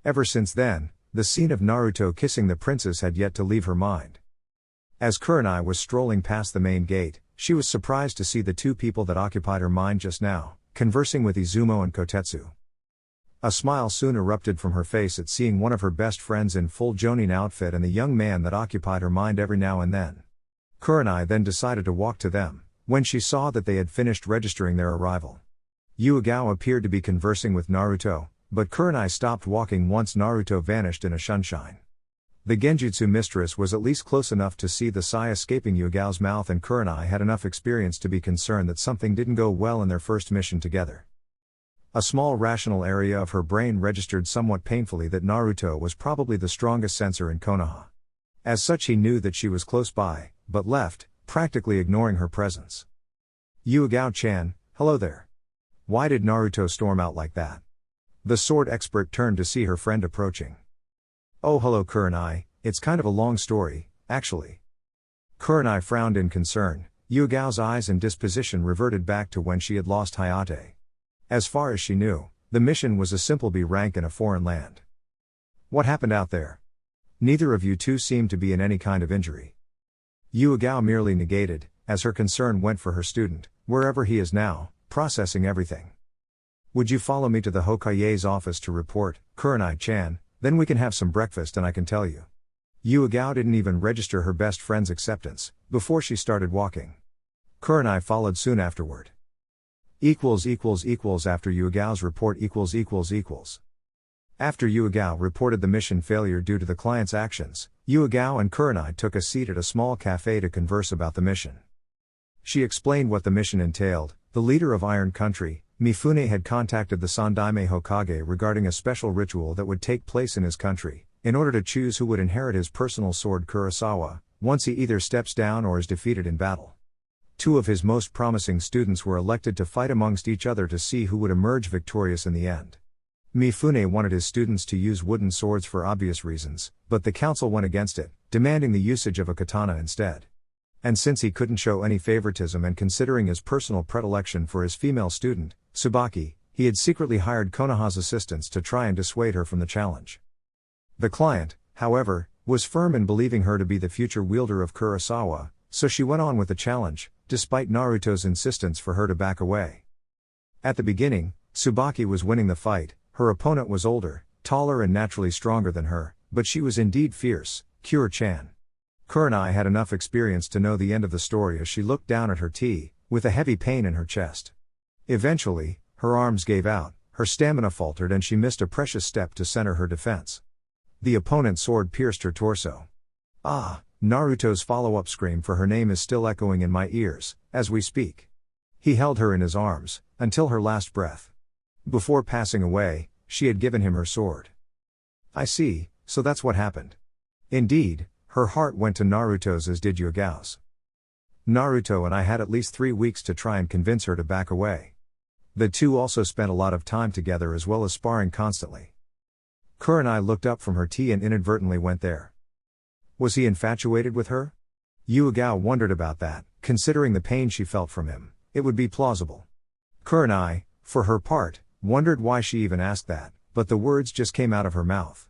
Ever since then, the scene of Naruto kissing the princess had yet to leave her mind. As Kurenai was strolling past the main gate, she was surprised to see the two people that occupied her mind just now, conversing with Izumo and Kotetsu. A smile soon erupted from her face at seeing one of her best friends in full jonin outfit and the young man that occupied her mind every now and then. Kurenai then decided to walk to them, when she saw that they had finished registering their arrival. Yuigao appeared to be conversing with Naruto, but Kurenai stopped walking once Naruto vanished in a sunshine. The Genjutsu mistress was at least close enough to see the sigh escaping Yuigao's mouth, and Kurenai had enough experience to be concerned that something didn't go well in their first mission together. A small rational area of her brain registered somewhat painfully that Naruto was probably the strongest sensor in Konoha. As such, he knew that she was close by, but left, practically ignoring her presence. Yuigao-chan, hello there. Why did Naruto storm out like that? The sword expert turned to see her friend approaching. Oh hello Kurenai, it's kind of a long story, actually. Kurenai frowned in concern. Yuigao's eyes and disposition reverted back to when she had lost Hayate. As far as she knew, the mission was a simple B rank in a foreign land. What happened out there? Neither of you two seemed to be in any kind of injury. Yuigao merely negated, as her concern went for her student, wherever he is now, processing everything. Would you follow me to the Hokage's office to report, Kurenai-chan? Then we can have some breakfast and I can tell you. Yuigao didn't even register her best friend's acceptance, before she started walking. Kurenai followed soon afterward. After Yuigao's report After Yuigao reported the mission failure due to the client's actions, Yuigao and Kurenai took a seat at a small cafe to converse about the mission. She explained what the mission entailed. The leader of Iron Country, Mifune, had contacted the Sandaime Hokage regarding a special ritual that would take place in his country, in order to choose who would inherit his personal sword Kurosawa, once he either steps down or is defeated in battle. Two of his most promising students were elected to fight amongst each other to see who would emerge victorious in the end. Mifune wanted his students to use wooden swords for obvious reasons, but the council went against it, demanding the usage of a katana instead. And since he couldn't show any favoritism and considering his personal predilection for his female student, Tsubaki, he had secretly hired Konoha's assistants to try and dissuade her from the challenge. The client, however, was firm in believing her to be the future wielder of Kurosawa, so she went on with the challenge, despite Naruto's insistence for her to back away. At the beginning, Tsubaki was winning the fight. Her opponent was older, taller and naturally stronger than her, but she was indeed fierce, Kure-chan. Kurenai had enough experience to know the end of the story as she looked down at her tea, with a heavy pain in her chest. Eventually, her arms gave out, her stamina faltered and she missed a precious step to center her defense. The opponent's sword pierced her torso. Ah, Naruto's follow-up scream for her name is still echoing in my ears, as we speak. He held her in his arms, until her last breath. Before passing away, she had given him her sword. I see, so that's what happened. Indeed, her heart went to Naruto's as did Yuigao's. Naruto and I had at least 3 weeks to try and convince her to back away. The two also spent a lot of time together as well as sparring constantly. Kurenai looked up from her tea and inadvertently went there. Was he infatuated with her? Yuigao wondered about that, considering the pain she felt from him, it would be plausible. Kurenai, for her part, wondered why she even asked that, but the words just came out of her mouth.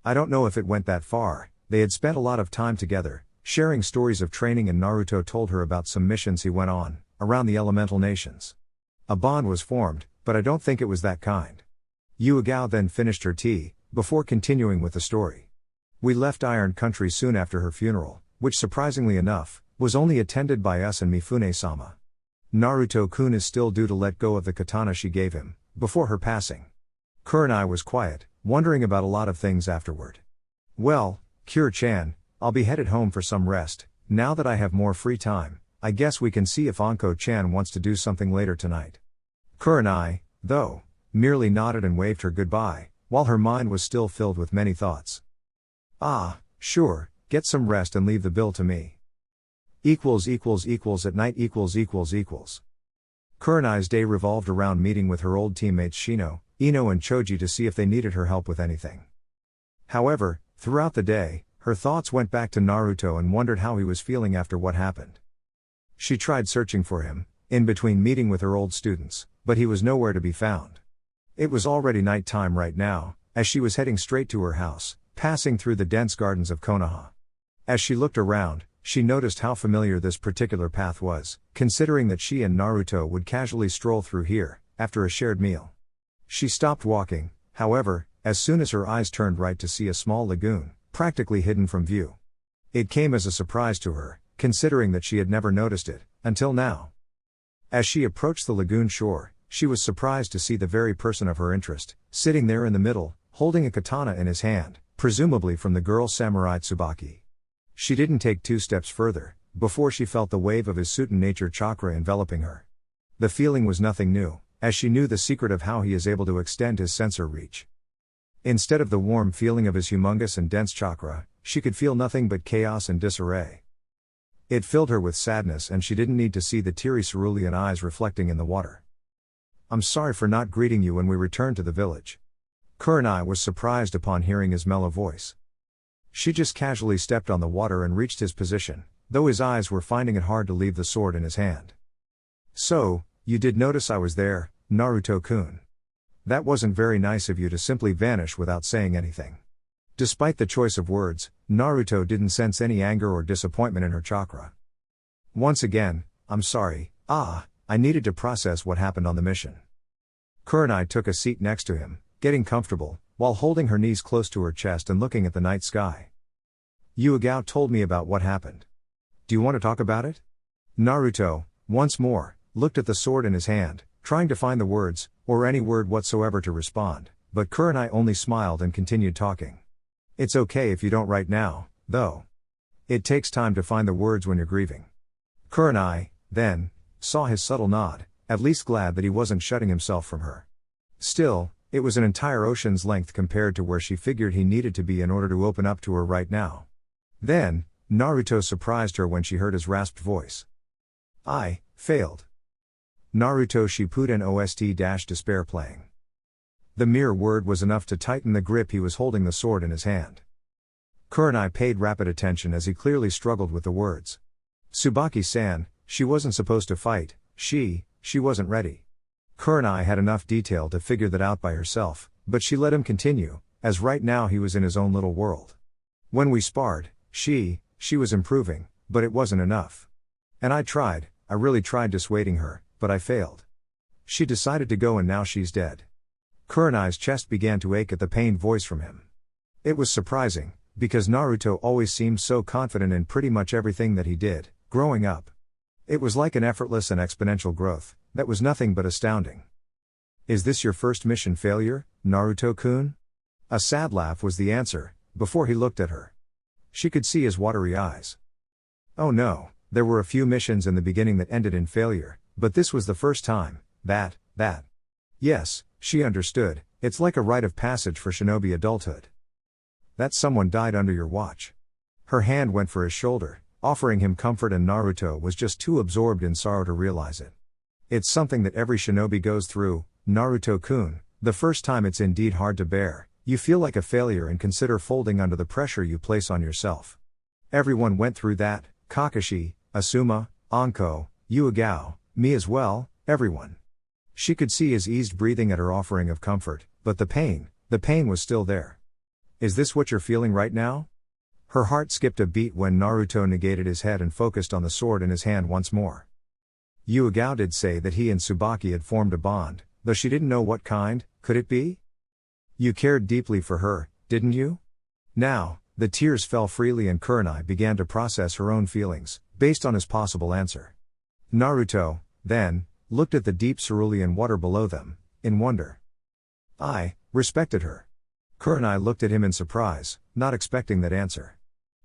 I don't know if it went that far. They had spent a lot of time together, sharing stories of training, and Naruto told her about some missions he went on, around the elemental nations. A bond was formed, but I don't think it was that kind. Yuigao then finished her tea, before continuing with the story. We left Iron Country soon after her funeral, which surprisingly enough, was only attended by us and Mifune-sama. Naruto-kun is still due to let go of the katana she gave him, before her passing. Kurenai was quiet, wondering about a lot of things afterward. Well, Kure-chan, I'll be headed home for some rest. Now that I have more free time, I guess we can see if Anko-chan wants to do something later tonight. Kurenai, though, merely nodded and waved her goodbye, while her mind was still filled with many thoughts. Ah, sure, get some rest and leave the bill to me. At night Kurenai's day revolved around meeting with her old teammates Shino, Ino and Choji to see if they needed her help with anything. However, throughout the day, her thoughts went back to Naruto and wondered how he was feeling after what happened. She tried searching for him, in between meeting with her old students, but he was nowhere to be found. It was already night time right now, as she was heading straight to her house, passing through the dense gardens of Konoha. As she looked around, she noticed how familiar this particular path was, considering that she and Naruto would casually stroll through here, after a shared meal. She stopped walking, however, as soon as her eyes turned right to see a small lagoon, practically hidden from view. It came as a surprise to her, considering that she had never noticed it, until now. As she approached the lagoon shore, she was surprised to see the very person of her interest, sitting there in the middle, holding a katana in his hand, presumably from the girl samurai Tsubaki. She didn't take 2 steps further, before she felt the wave of his Sutan nature chakra enveloping her. The feeling was nothing new, as she knew the secret of how he is able to extend his sensor reach. Instead of the warm feeling of his humongous and dense chakra, she could feel nothing but chaos and disarray. It filled her with sadness and she didn't need to see the teary cerulean eyes reflecting in the water. "I'm sorry for not greeting you when we returned to the village." Kurenai was surprised upon hearing his mellow voice. She just casually stepped on the water and reached his position, though his eyes were finding it hard to leave the sword in his hand. "So, you did notice I was there, Naruto-kun. That wasn't very nice of you to simply vanish without saying anything." Despite the choice of words, Naruto didn't sense any anger or disappointment in her chakra. "Once again, I'm sorry, I needed to process what happened on the mission." Kurenai took a seat next to him, getting comfortable, while holding her knees close to her chest and looking at the night sky. "Yuigao told me about what happened. Do you want to talk about it?" Naruto, once more, looked at the sword in his hand, trying to find the words, or any word whatsoever to respond, but Kurenai only smiled and continued talking. "It's okay if you don't right now, though. It takes time to find the words when you're grieving." Kurenai, then, saw his subtle nod, at least glad that he wasn't shutting himself from her. Still, it was an entire ocean's length compared to where she figured he needed to be in order to open up to her right now. Then, Naruto surprised her when she heard his rasped voice. "I failed." Naruto Shippuden OST-despair playing. The mere word was enough to tighten the grip he was holding the sword in his hand. Kurenai paid rapid attention as he clearly struggled with the words. "Tsubaki-san, she wasn't supposed to fight, she wasn't ready." Kurenai had enough detail to figure that out by herself, but she let him continue, as right now he was in his own little world. "When we sparred, she was improving, but it wasn't enough. And I really tried dissuading her, but I failed. She decided to go and now she's dead." Kurenai's chest began to ache at the pained voice from him. It was surprising, because Naruto always seemed so confident in pretty much everything that he did, growing up. It was like an effortless and exponential growth, that was nothing but astounding. "Is this your first mission failure, Naruto-kun?" A sad laugh was the answer, before he looked at her. She could see his watery eyes. "Oh no, there were a few missions in the beginning that ended in failure, but this was the first time, that. Yes, she understood, it's like a rite of passage for shinobi adulthood." "That someone died under your watch." Her hand went for his shoulder, offering him comfort, and Naruto was just too absorbed in sorrow to realize it. "It's something that every shinobi goes through, Naruto-kun. The first time it's indeed hard to bear, you feel like a failure and consider folding under the pressure you place on yourself. Everyone went through that, Kakashi, Asuma, Anko, Yuigao, me as well, everyone." She could see his eased breathing at her offering of comfort, but the pain was still there. "Is this what you're feeling right now?" Her heart skipped a beat when Naruto negated his head and focused on the sword in his hand once more. Yuigao did say that he and Tsubaki had formed a bond, though she didn't know what kind. Could it be? "You cared deeply for her, didn't you?" Now, the tears fell freely and Kurenai began to process her own feelings, based on his possible answer. Naruto, then, looked at the deep cerulean water below them, in wonder. "I respected her." Kurenai looked at him in surprise, not expecting that answer.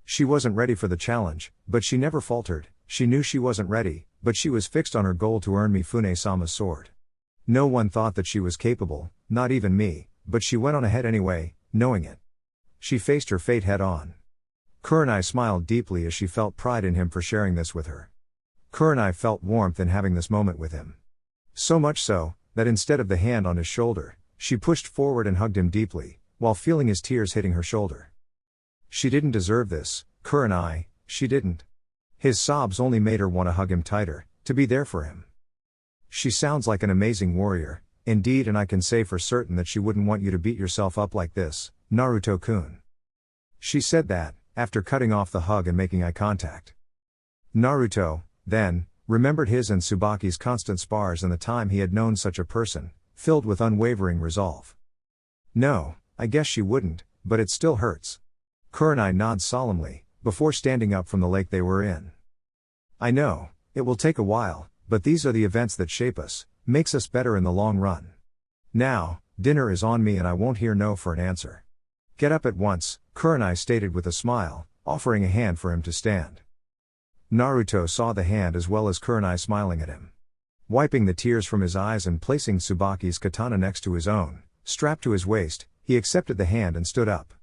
She wasn't ready for the challenge, but she never faltered. She knew she wasn't ready, but she was fixed on her goal to earn Mifune-sama's sword. No one thought that she was capable, not even me, but she went on ahead anyway, knowing it. She faced her fate head on. Kurenai smiled deeply as she felt pride in him for sharing this with her. Kurenai felt warmth in having this moment with him. So much so, that instead of the hand on his shoulder, she pushed forward and hugged him deeply, while feeling his tears hitting her shoulder. She didn't deserve this, Kurenai, she didn't. His sobs only made her want to hug him tighter, to be there for him. She sounds like an amazing warrior, indeed, and I can say for certain that she wouldn't want you to beat yourself up like this, Naruto-kun. She said that, after cutting off the hug and making eye contact. Naruto, then, remembered his and Tsubaki's constant spars and the time he had known such a person, filled with unwavering resolve. No, I guess she wouldn't, but it still hurts. Kurenai nods solemnly, before standing up from the lake they were in. I know, it will take a while, but these are the events that shape us, makes us better in the long run. Now, dinner is on me and I won't hear no for an answer. Get up at once, Kurenai stated with a smile, offering a hand for him to stand. Naruto saw the hand as well as Kurenai smiling at him. Wiping the tears from his eyes and placing Tsubaki's katana next to his own, strapped to his waist, he accepted the hand and stood up.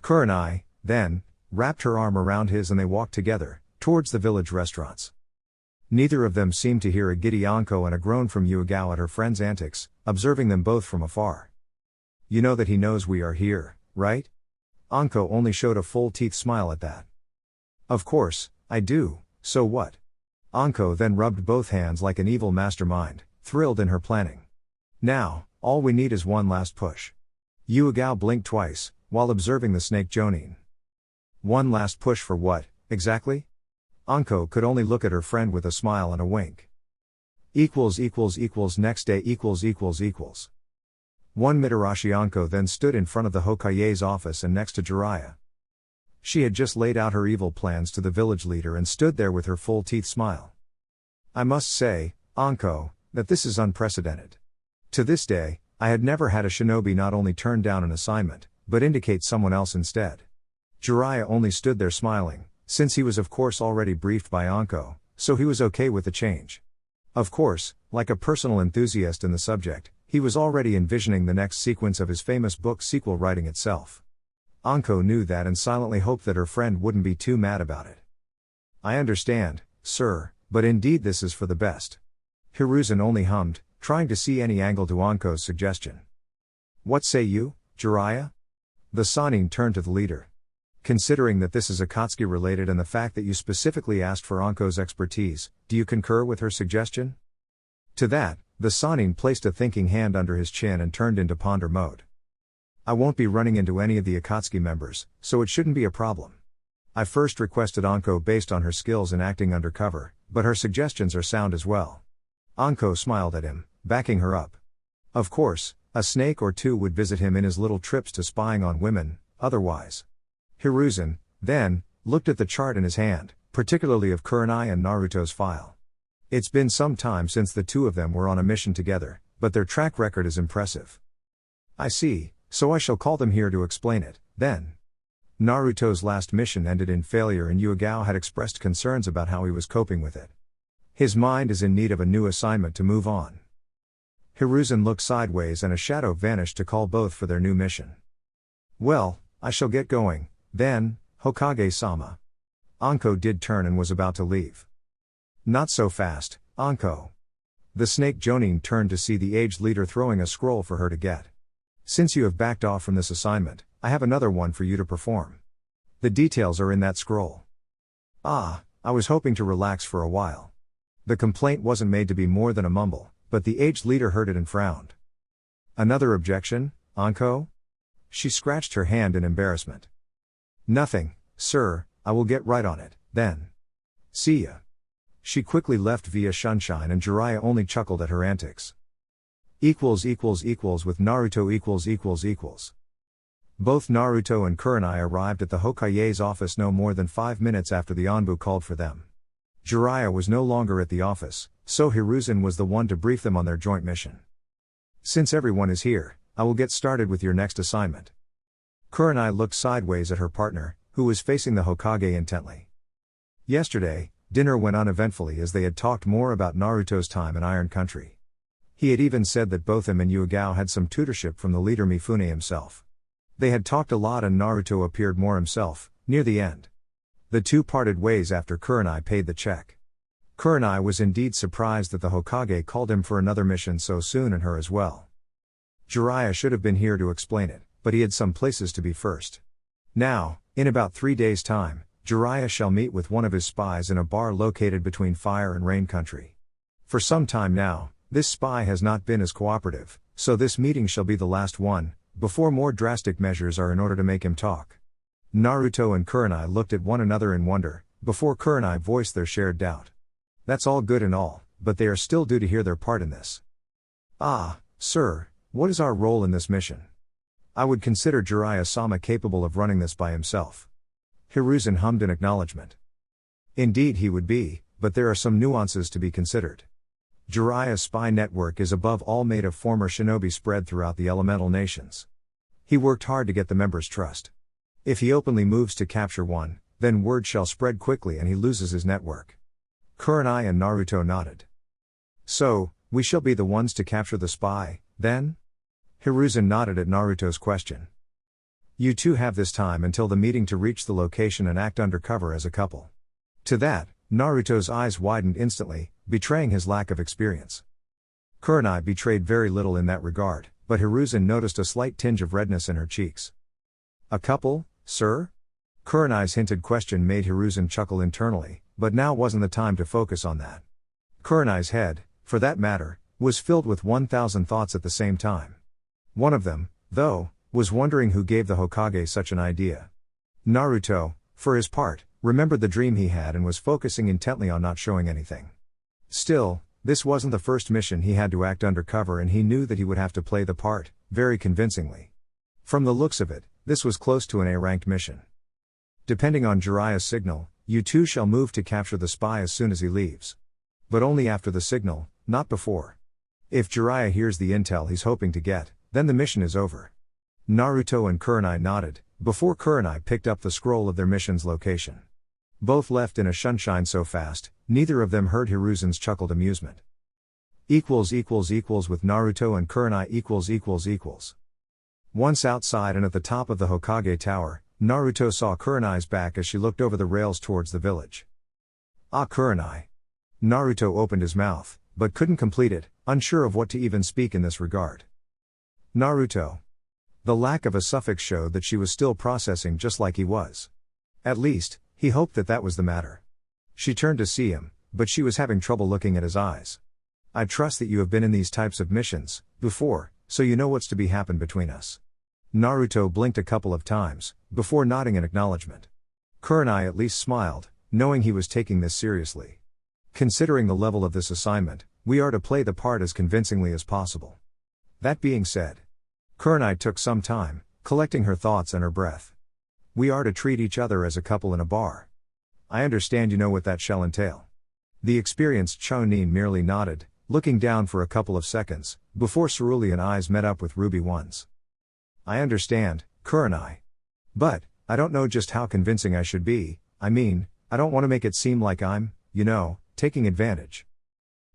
Kurenai, then, wrapped her arm around his and they walked together, towards the village restaurants. Neither of them seemed to hear a giddy Anko and a groan from Yuigao at her friend's antics, observing them both from afar. You know that he knows we are here, right? Anko only showed a full-teeth smile at that. Of course, I do, so what? Anko then rubbed both hands like an evil mastermind, thrilled in her planning. Now, all we need is one last push. Yuigao blinked twice, while observing the snake Jonin. One last push for what, exactly? Anko could only look at her friend with a smile and a wink. Next day . One Mitarashi Anko then stood in front of the Hokage's office and next to Jiraiya. She had just laid out her evil plans to the village leader and stood there with her full-teeth smile. I must say, Anko, that this is unprecedented. To this day, I had never had a shinobi not only turn down an assignment, but indicate someone else instead. Jiraiya only stood there smiling, since he was of course already briefed by Anko, so he was okay with the change. Of course, like a personal enthusiast in the subject, he was already envisioning the next sequence of his famous book sequel writing itself. Anko knew that and silently hoped that her friend wouldn't be too mad about it. I understand, sir, but indeed this is for the best. Hiruzen only hummed, trying to see any angle to Anko's suggestion. What say you, Jiraiya? The Sannin turned to the leader. Considering that this is Akatsuki related and the fact that you specifically asked for Anko's expertise, do you concur with her suggestion? To that, the Sannin placed a thinking hand under his chin and turned into ponder mode. I won't be running into any of the Akatsuki members, so it shouldn't be a problem. I first requested Anko based on her skills in acting undercover, but her suggestions are sound as well. Anko smiled at him, backing her up. Of course, a snake or two would visit him in his little trips to spying on women, otherwise. Hiruzen, then, looked at the chart in his hand, particularly of Kurenai and Naruto's file. It's been some time since the two of them were on a mission together, but their track record is impressive. I see. So I shall call them here to explain it, then. Naruto's last mission ended in failure and Yuigao had expressed concerns about how he was coping with it. His mind is in need of a new assignment to move on. Hiruzen looked sideways and a shadow vanished to call both for their new mission. Well, I shall get going, then, Hokage-sama. Anko did turn and was about to leave. Not so fast, Anko. The snake Jonin turned to see the aged leader throwing a scroll for her to get. Since you have backed off from this assignment, I have another one for you to perform. The details are in that scroll. I was hoping to relax for a while. The complaint wasn't made to be more than a mumble, but the aged leader heard it and frowned. Another objection, Anko? She scratched her hand in embarrassment. Nothing, sir, I will get right on it, then. See ya. She quickly left via Sunshine and Jiraiya only chuckled at her antics. With Naruto . Both Naruto and Kurenai arrived at the Hokage's office no more than 5 minutes after the Anbu called for them. Jiraiya was no longer at the office, so Hiruzen was the one to brief them on their joint mission. Since everyone is here, I will get started with your next assignment. Kurenai looked sideways at her partner, who was facing the Hokage intently. Yesterday, dinner went uneventfully as they had talked more about Naruto's time in Iron Country. He had even said that both him and Yuigao had some tutorship from the leader Mifune himself. They had talked a lot and Naruto appeared more himself, near the end. The two parted ways after Kurenai paid the check. Kurenai was indeed surprised that the Hokage called him for another mission so soon and her as well. Jiraiya should have been here to explain it, but he had some places to be first. Now, in about 3 days' time, Jiraiya shall meet with one of his spies in a bar located between Fire and Rain Country. For some time now, this spy has not been as cooperative, so this meeting shall be the last one, before more drastic measures are in order to make him talk. Naruto and Kurenai looked at one another in wonder, before Kurenai voiced their shared doubt. That's all good and all, but they are still due to hear their part in this. Ah, sir, what is our role in this mission? I would consider Jiraiya-sama capable of running this by himself. Hiruzen hummed in acknowledgement. Indeed he would be, but there are some nuances to be considered. Jiraiya's spy network is above all made of former shinobi spread throughout the elemental nations. He worked hard to get the members' trust. If he openly moves to capture one, then word shall spread quickly and he loses his network. Kurenai and Naruto nodded. So, we shall be the ones to capture the spy, then? Hiruzen nodded at Naruto's question. You two have this time until the meeting to reach the location and act undercover as a couple. To that, Naruto's eyes widened instantly, betraying his lack of experience. Kurenai betrayed very little in that regard, but Hiruzen noticed a slight tinge of redness in her cheeks. A couple, sir? Kurenai's hinted question made Hiruzen chuckle internally, but now wasn't the time to focus on that. Kurenai's head, for that matter, was filled with 1,000 thoughts at the same time. One of them, though, was wondering who gave the Hokage such an idea. Naruto, for his part, remembered the dream he had and was focusing intently on not showing anything. Still, this wasn't the first mission he had to act undercover and he knew that he would have to play the part, very convincingly. From the looks of it, this was close to an A-ranked mission. Depending on Jiraiya's signal, you two shall move to capture the spy as soon as he leaves. But only after the signal, not before. If Jiraiya hears the intel he's hoping to get, then the mission is over. Naruto and Kurenai nodded, before Kurenai picked up the scroll of their mission's location. Both left in a sunshine so fast, neither of them heard Hiruzen's chuckled amusement. With Naruto and Kurenai . Once outside and at the top of the Hokage Tower, Naruto saw Kurenai's back as she looked over the rails towards the village. Ah, Kurenai. Naruto opened his mouth, but couldn't complete it, unsure of what to even speak in this regard. Naruto. The lack of a suffix showed that she was still processing just like he was. At least, he hoped that was the matter. She turned to see him, but she was having trouble looking at his eyes. I trust that you have been in these types of missions before, so you know what's to be happen between us. Naruto blinked a couple of times, before nodding in acknowledgement. Kurenai at least smiled, knowing he was taking this seriously. Considering the level of this assignment, we are to play the part as convincingly as possible. That being said, Kurenai took some time, collecting her thoughts and her breath. We are to treat each other as a couple in a bar. I understand you know what that shall entail. The experienced Chonin merely nodded, looking down for a couple of seconds, before cerulean eyes met up with ruby ones. I understand, Kurenai. But, I don't know just how convincing I should be. I mean, I don't want to make it seem like I'm, taking advantage.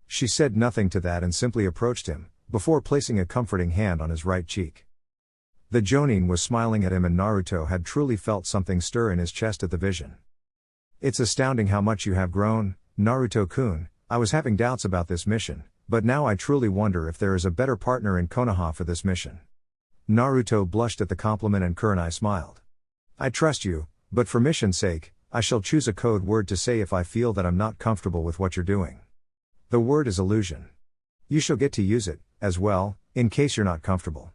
She said nothing to that and simply approached him, before placing a comforting hand on his right cheek. The Jonin was smiling at him and Naruto had truly felt something stir in his chest at the vision. It's astounding how much you have grown, Naruto-kun. I was having doubts about this mission, but now I truly wonder if there is a better partner in Konoha for this mission. Naruto blushed at the compliment and Kurenai smiled. I trust you, but for mission's sake, I shall choose a code word to say if I feel that I'm not comfortable with what you're doing. The word is illusion. You shall get to use it, as well, in case you're not comfortable.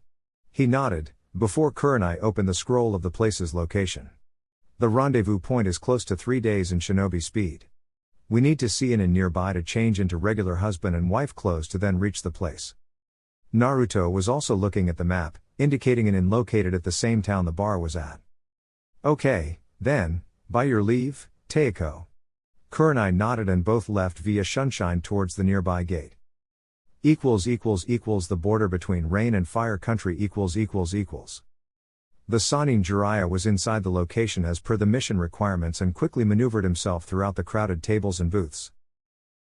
He nodded, before Kurenai opened the scroll of the place's location. The rendezvous point is close to 3 days in shinobi speed. We need to see an inn nearby to change into regular husband and wife clothes to then reach the place. Naruto was also looking at the map, indicating an inn located at the same town the bar was at. Okay, then, by your leave, Teiko. Kurenai nodded and both left via sunshine towards the nearby gate. The border between Rain and Fire Country . The Sannin Jiraiya was inside the location as per the mission requirements and quickly maneuvered himself throughout the crowded tables and booths.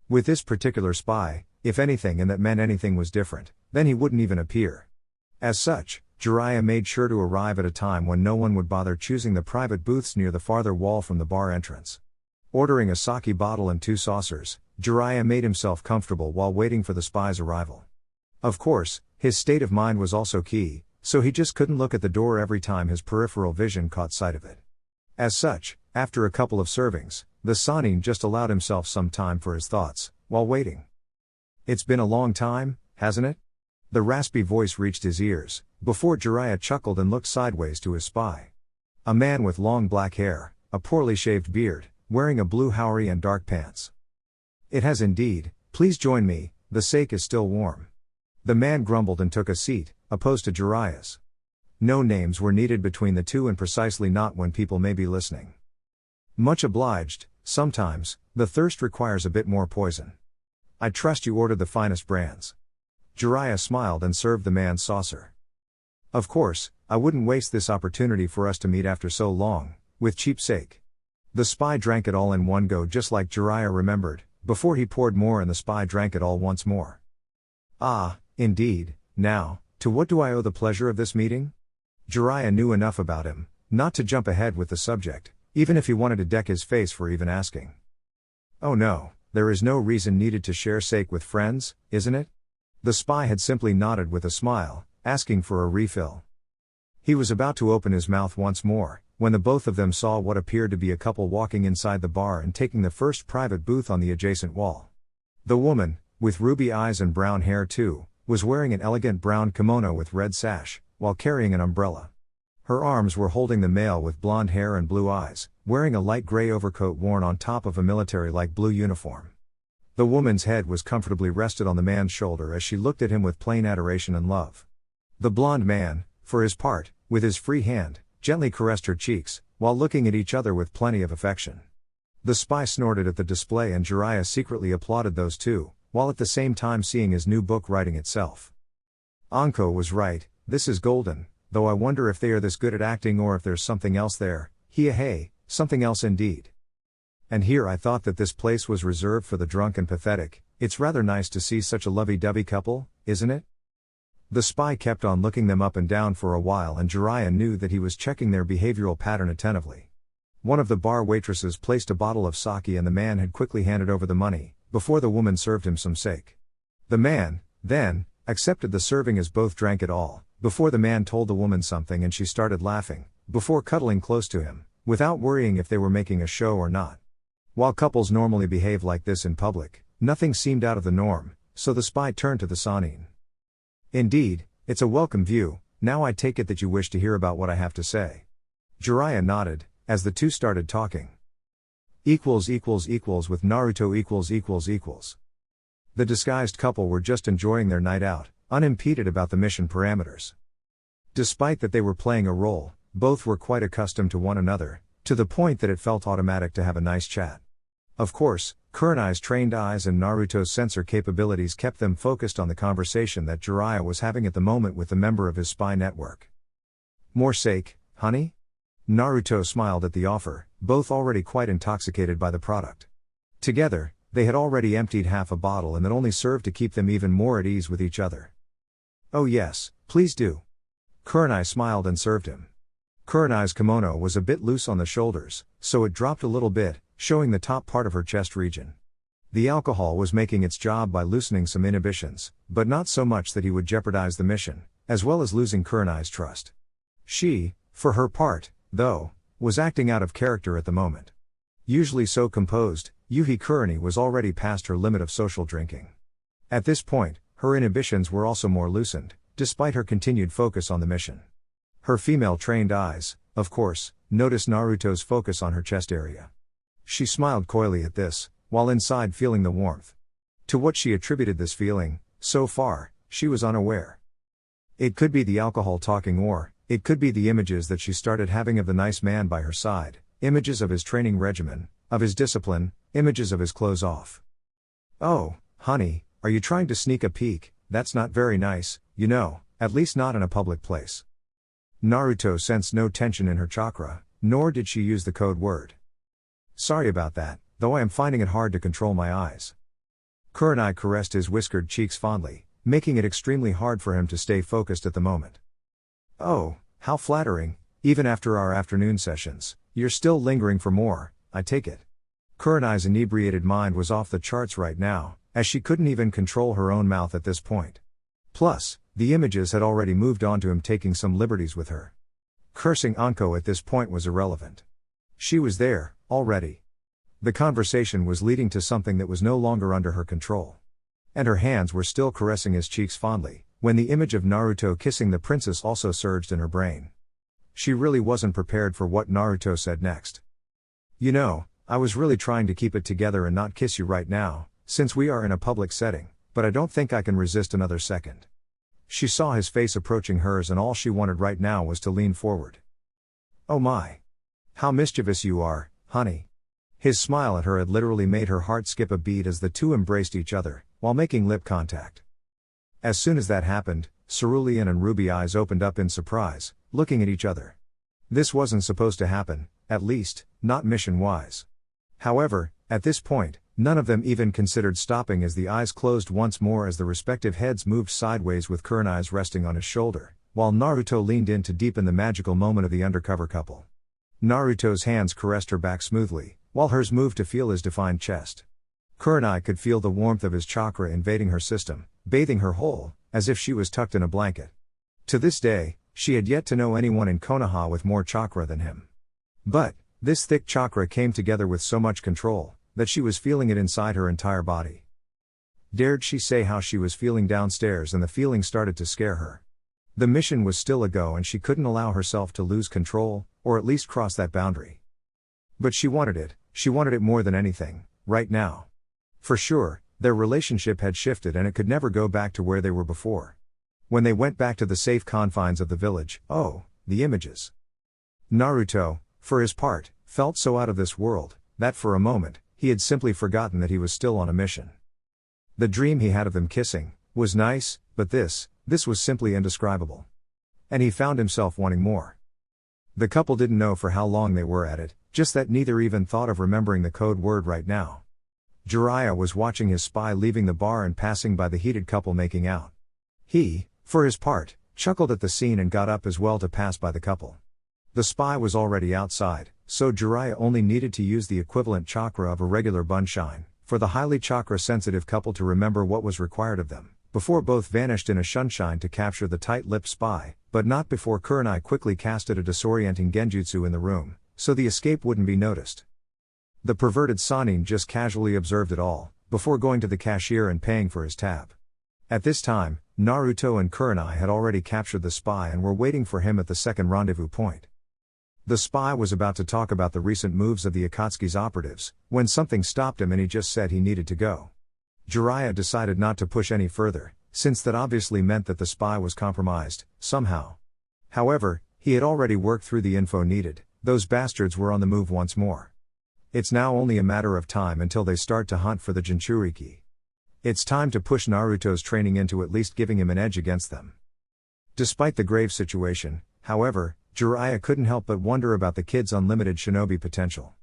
With this particular spy, if anything and that meant anything was different, then he wouldn't even appear. As such, Jiraiya made sure to arrive at a time when no one would bother choosing the private booths near the farther wall from the bar entrance. Ordering a sake bottle and 2 saucers, Jiraiya made himself comfortable while waiting for the spy's arrival. Of course, his state of mind was also key, so he just couldn't look at the door every time his peripheral vision caught sight of it. As such, after a couple of servings, the Sannin just allowed himself some time for his thoughts, while waiting. It's been a long time, hasn't it? The raspy voice reached his ears, before Jiraiya chuckled and looked sideways to his spy. A man with long black hair, a poorly shaved beard, wearing a blue haori and dark pants. It has indeed, please join me, the sake is still warm. The man grumbled and took a seat, opposed to Jiraiya's. No names were needed between the two and precisely not when people may be listening. Much obliged, sometimes, the thirst requires a bit more poison. I trust you ordered the finest brands. Jiraiya smiled and served the man's saucer. Of course, I wouldn't waste this opportunity for us to meet after so long, with cheap sake. The spy drank it all in one go just like Jiraiya remembered, before he poured more and the spy drank it all once more. Ah, indeed, now, to what do I owe the pleasure of this meeting? Jiraiya knew enough about him, not to jump ahead with the subject, even if he wanted to deck his face for even asking. Oh no, there is no reason needed to share sake with friends, isn't it? The spy had simply nodded with a smile, asking for a refill. He was about to open his mouth once more, when the both of them saw what appeared to be a couple walking inside the bar and taking the first private booth on the adjacent wall. The woman, with ruby eyes and brown hair too, was wearing an elegant brown kimono with red sash, while carrying an umbrella. Her arms were holding the male with blonde hair and blue eyes, wearing a light gray overcoat worn on top of a military-like blue uniform. The woman's head was comfortably rested on the man's shoulder as she looked at him with plain adoration and love. The blonde man, for his part, with his free hand, gently caressed her cheeks, while looking at each other with plenty of affection. The spy snorted at the display and Jiraiya secretly applauded those two, while at the same time seeing his new book writing itself. Anko was right, this is golden, though I wonder if they are this good at acting or if there's something else there, hey, something else indeed. And here I thought that this place was reserved for the drunk and pathetic, it's rather nice to see such a lovey-dovey couple, isn't it? The spy kept on looking them up and down for a while and Jiraiya knew that he was checking their behavioral pattern attentively. One of the bar waitresses placed a bottle of sake and the man had quickly handed over the money, before the woman served him some sake. The man, then, accepted the serving as both drank it all, before the man told the woman something and she started laughing, before cuddling close to him, without worrying if they were making a show or not. While couples normally behave like this in public, nothing seemed out of the norm, so the spy turned to the Sannin. Indeed, it's a welcome view, now I take it that you wish to hear about what I have to say. Jiraiya nodded, as the two started talking. With Naruto . The disguised couple were just enjoying their night out, unimpeded about the mission parameters. Despite that they were playing a role, both were quite accustomed to one another, to the point that it felt automatic to have a nice chat. Of course, Kurenai's trained eyes and Naruto's sensor capabilities kept them focused on the conversation that Jiraiya was having at the moment with the member of his spy network. More sake, honey? Naruto smiled at the offer, both already quite intoxicated by the product. Together, they had already emptied half a bottle and that only served to keep them even more at ease with each other. Oh yes, please do. Kurenai smiled and served him. Kurenai's kimono was a bit loose on the shoulders, so it dropped a little bit, showing the top part of her chest region. The alcohol was making its job by loosening some inhibitions, but not so much that he would jeopardize the mission, as well as losing Kurenai's trust. She, for her part, though, was acting out of character at the moment. Usually so composed, Yuhi Kurenai was already past her limit of social drinking. At this point, her inhibitions were also more loosened, despite her continued focus on the mission. Her female-trained eyes, of course, noticed Naruto's focus on her chest area. She smiled coyly at this, while inside feeling the warmth. To what she attributed this feeling, so far, she was unaware. It could be the alcohol talking or, it could be the images that she started having of the nice man by her side, images of his training regimen, of his discipline, images of his clothes off. Oh, honey, are you trying to sneak a peek? That's not very nice, you know, at least not in a public place. Naruto sensed no tension in her chakra, nor did she use the code word. Sorry about that, though I am finding it hard to control my eyes. Kurenai caressed his whiskered cheeks fondly, making it extremely hard for him to stay focused at the moment. Oh, how flattering, even after our afternoon sessions, you're still lingering for more, I take it. Kurenai's inebriated mind was off the charts right now, as she couldn't even control her own mouth at this point. Plus, the images had already moved on to him taking some liberties with her. Cursing Anko at this point was irrelevant. She was there, already. The conversation was leading to something that was no longer under her control. And her hands were still caressing his cheeks fondly, when the image of Naruto kissing the princess also surged in her brain. She really wasn't prepared for what Naruto said next. You know, I was really trying to keep it together and not kiss you right now, since we are in a public setting, but I don't think I can resist another second. She saw his face approaching hers and all she wanted right now was to lean forward. Oh my! How mischievous you are, honey. His smile at her had literally made her heart skip a beat as the two embraced each other, while making lip contact. As soon as that happened, cerulean and ruby eyes opened up in surprise, looking at each other. This wasn't supposed to happen, at least, not mission-wise. However, at this point, none of them even considered stopping as the eyes closed once more as the respective heads moved sideways with Kurenai's resting on his shoulder, while Naruto leaned in to deepen the magical moment of the undercover couple. Naruto's hands caressed her back smoothly, while hers moved to feel his defined chest. Kurenai could feel the warmth of his chakra invading her system, bathing her whole, as if she was tucked in a blanket. To this day, she had yet to know anyone in Konoha with more chakra than him. But, this thick chakra came together with so much control, that she was feeling it inside her entire body. Dared she say how she was feeling downstairs, and the feeling started to scare her. The mission was still a go and she couldn't allow herself to lose control, or at least cross that boundary. But she wanted it more than anything, right now. For sure, their relationship had shifted and it could never go back to where they were before. When they went back to the safe confines of the village, oh, the images. Naruto, for his part, felt so out of this world, that for a moment, he had simply forgotten that he was still on a mission. The dream he had of them kissing was nice, but this was simply indescribable. And he found himself wanting more. The couple didn't know for how long they were at it, just that neither even thought of remembering the code word right now. Jiraiya was watching his spy leaving the bar and passing by the heated couple making out. He, for his part, chuckled at the scene and got up as well to pass by the couple. The spy was already outside, so Jiraiya only needed to use the equivalent chakra of a regular bunshine, for the highly chakra-sensitive couple to remember what was required of them, before both vanished in a shunshine to capture the tight-lipped spy, but not before Kurenai quickly casted a disorienting genjutsu in the room, so the escape wouldn't be noticed. The perverted Sannin just casually observed it all, before going to the cashier and paying for his tab. At this time, Naruto and Kurenai had already captured the spy and were waiting for him at the second rendezvous point. The spy was about to talk about the recent moves of the Akatsuki's operatives, when something stopped him and he just said he needed to go. Jiraiya decided not to push any further, since that obviously meant that the spy was compromised, somehow. However, he had already worked through the info needed, those bastards were on the move once more. It's now only a matter of time until they start to hunt for the Jinchuriki. It's time to push Naruto's training into at least giving him an edge against them. Despite the grave situation, however, Jiraiya couldn't help but wonder about the kid's unlimited shinobi potential.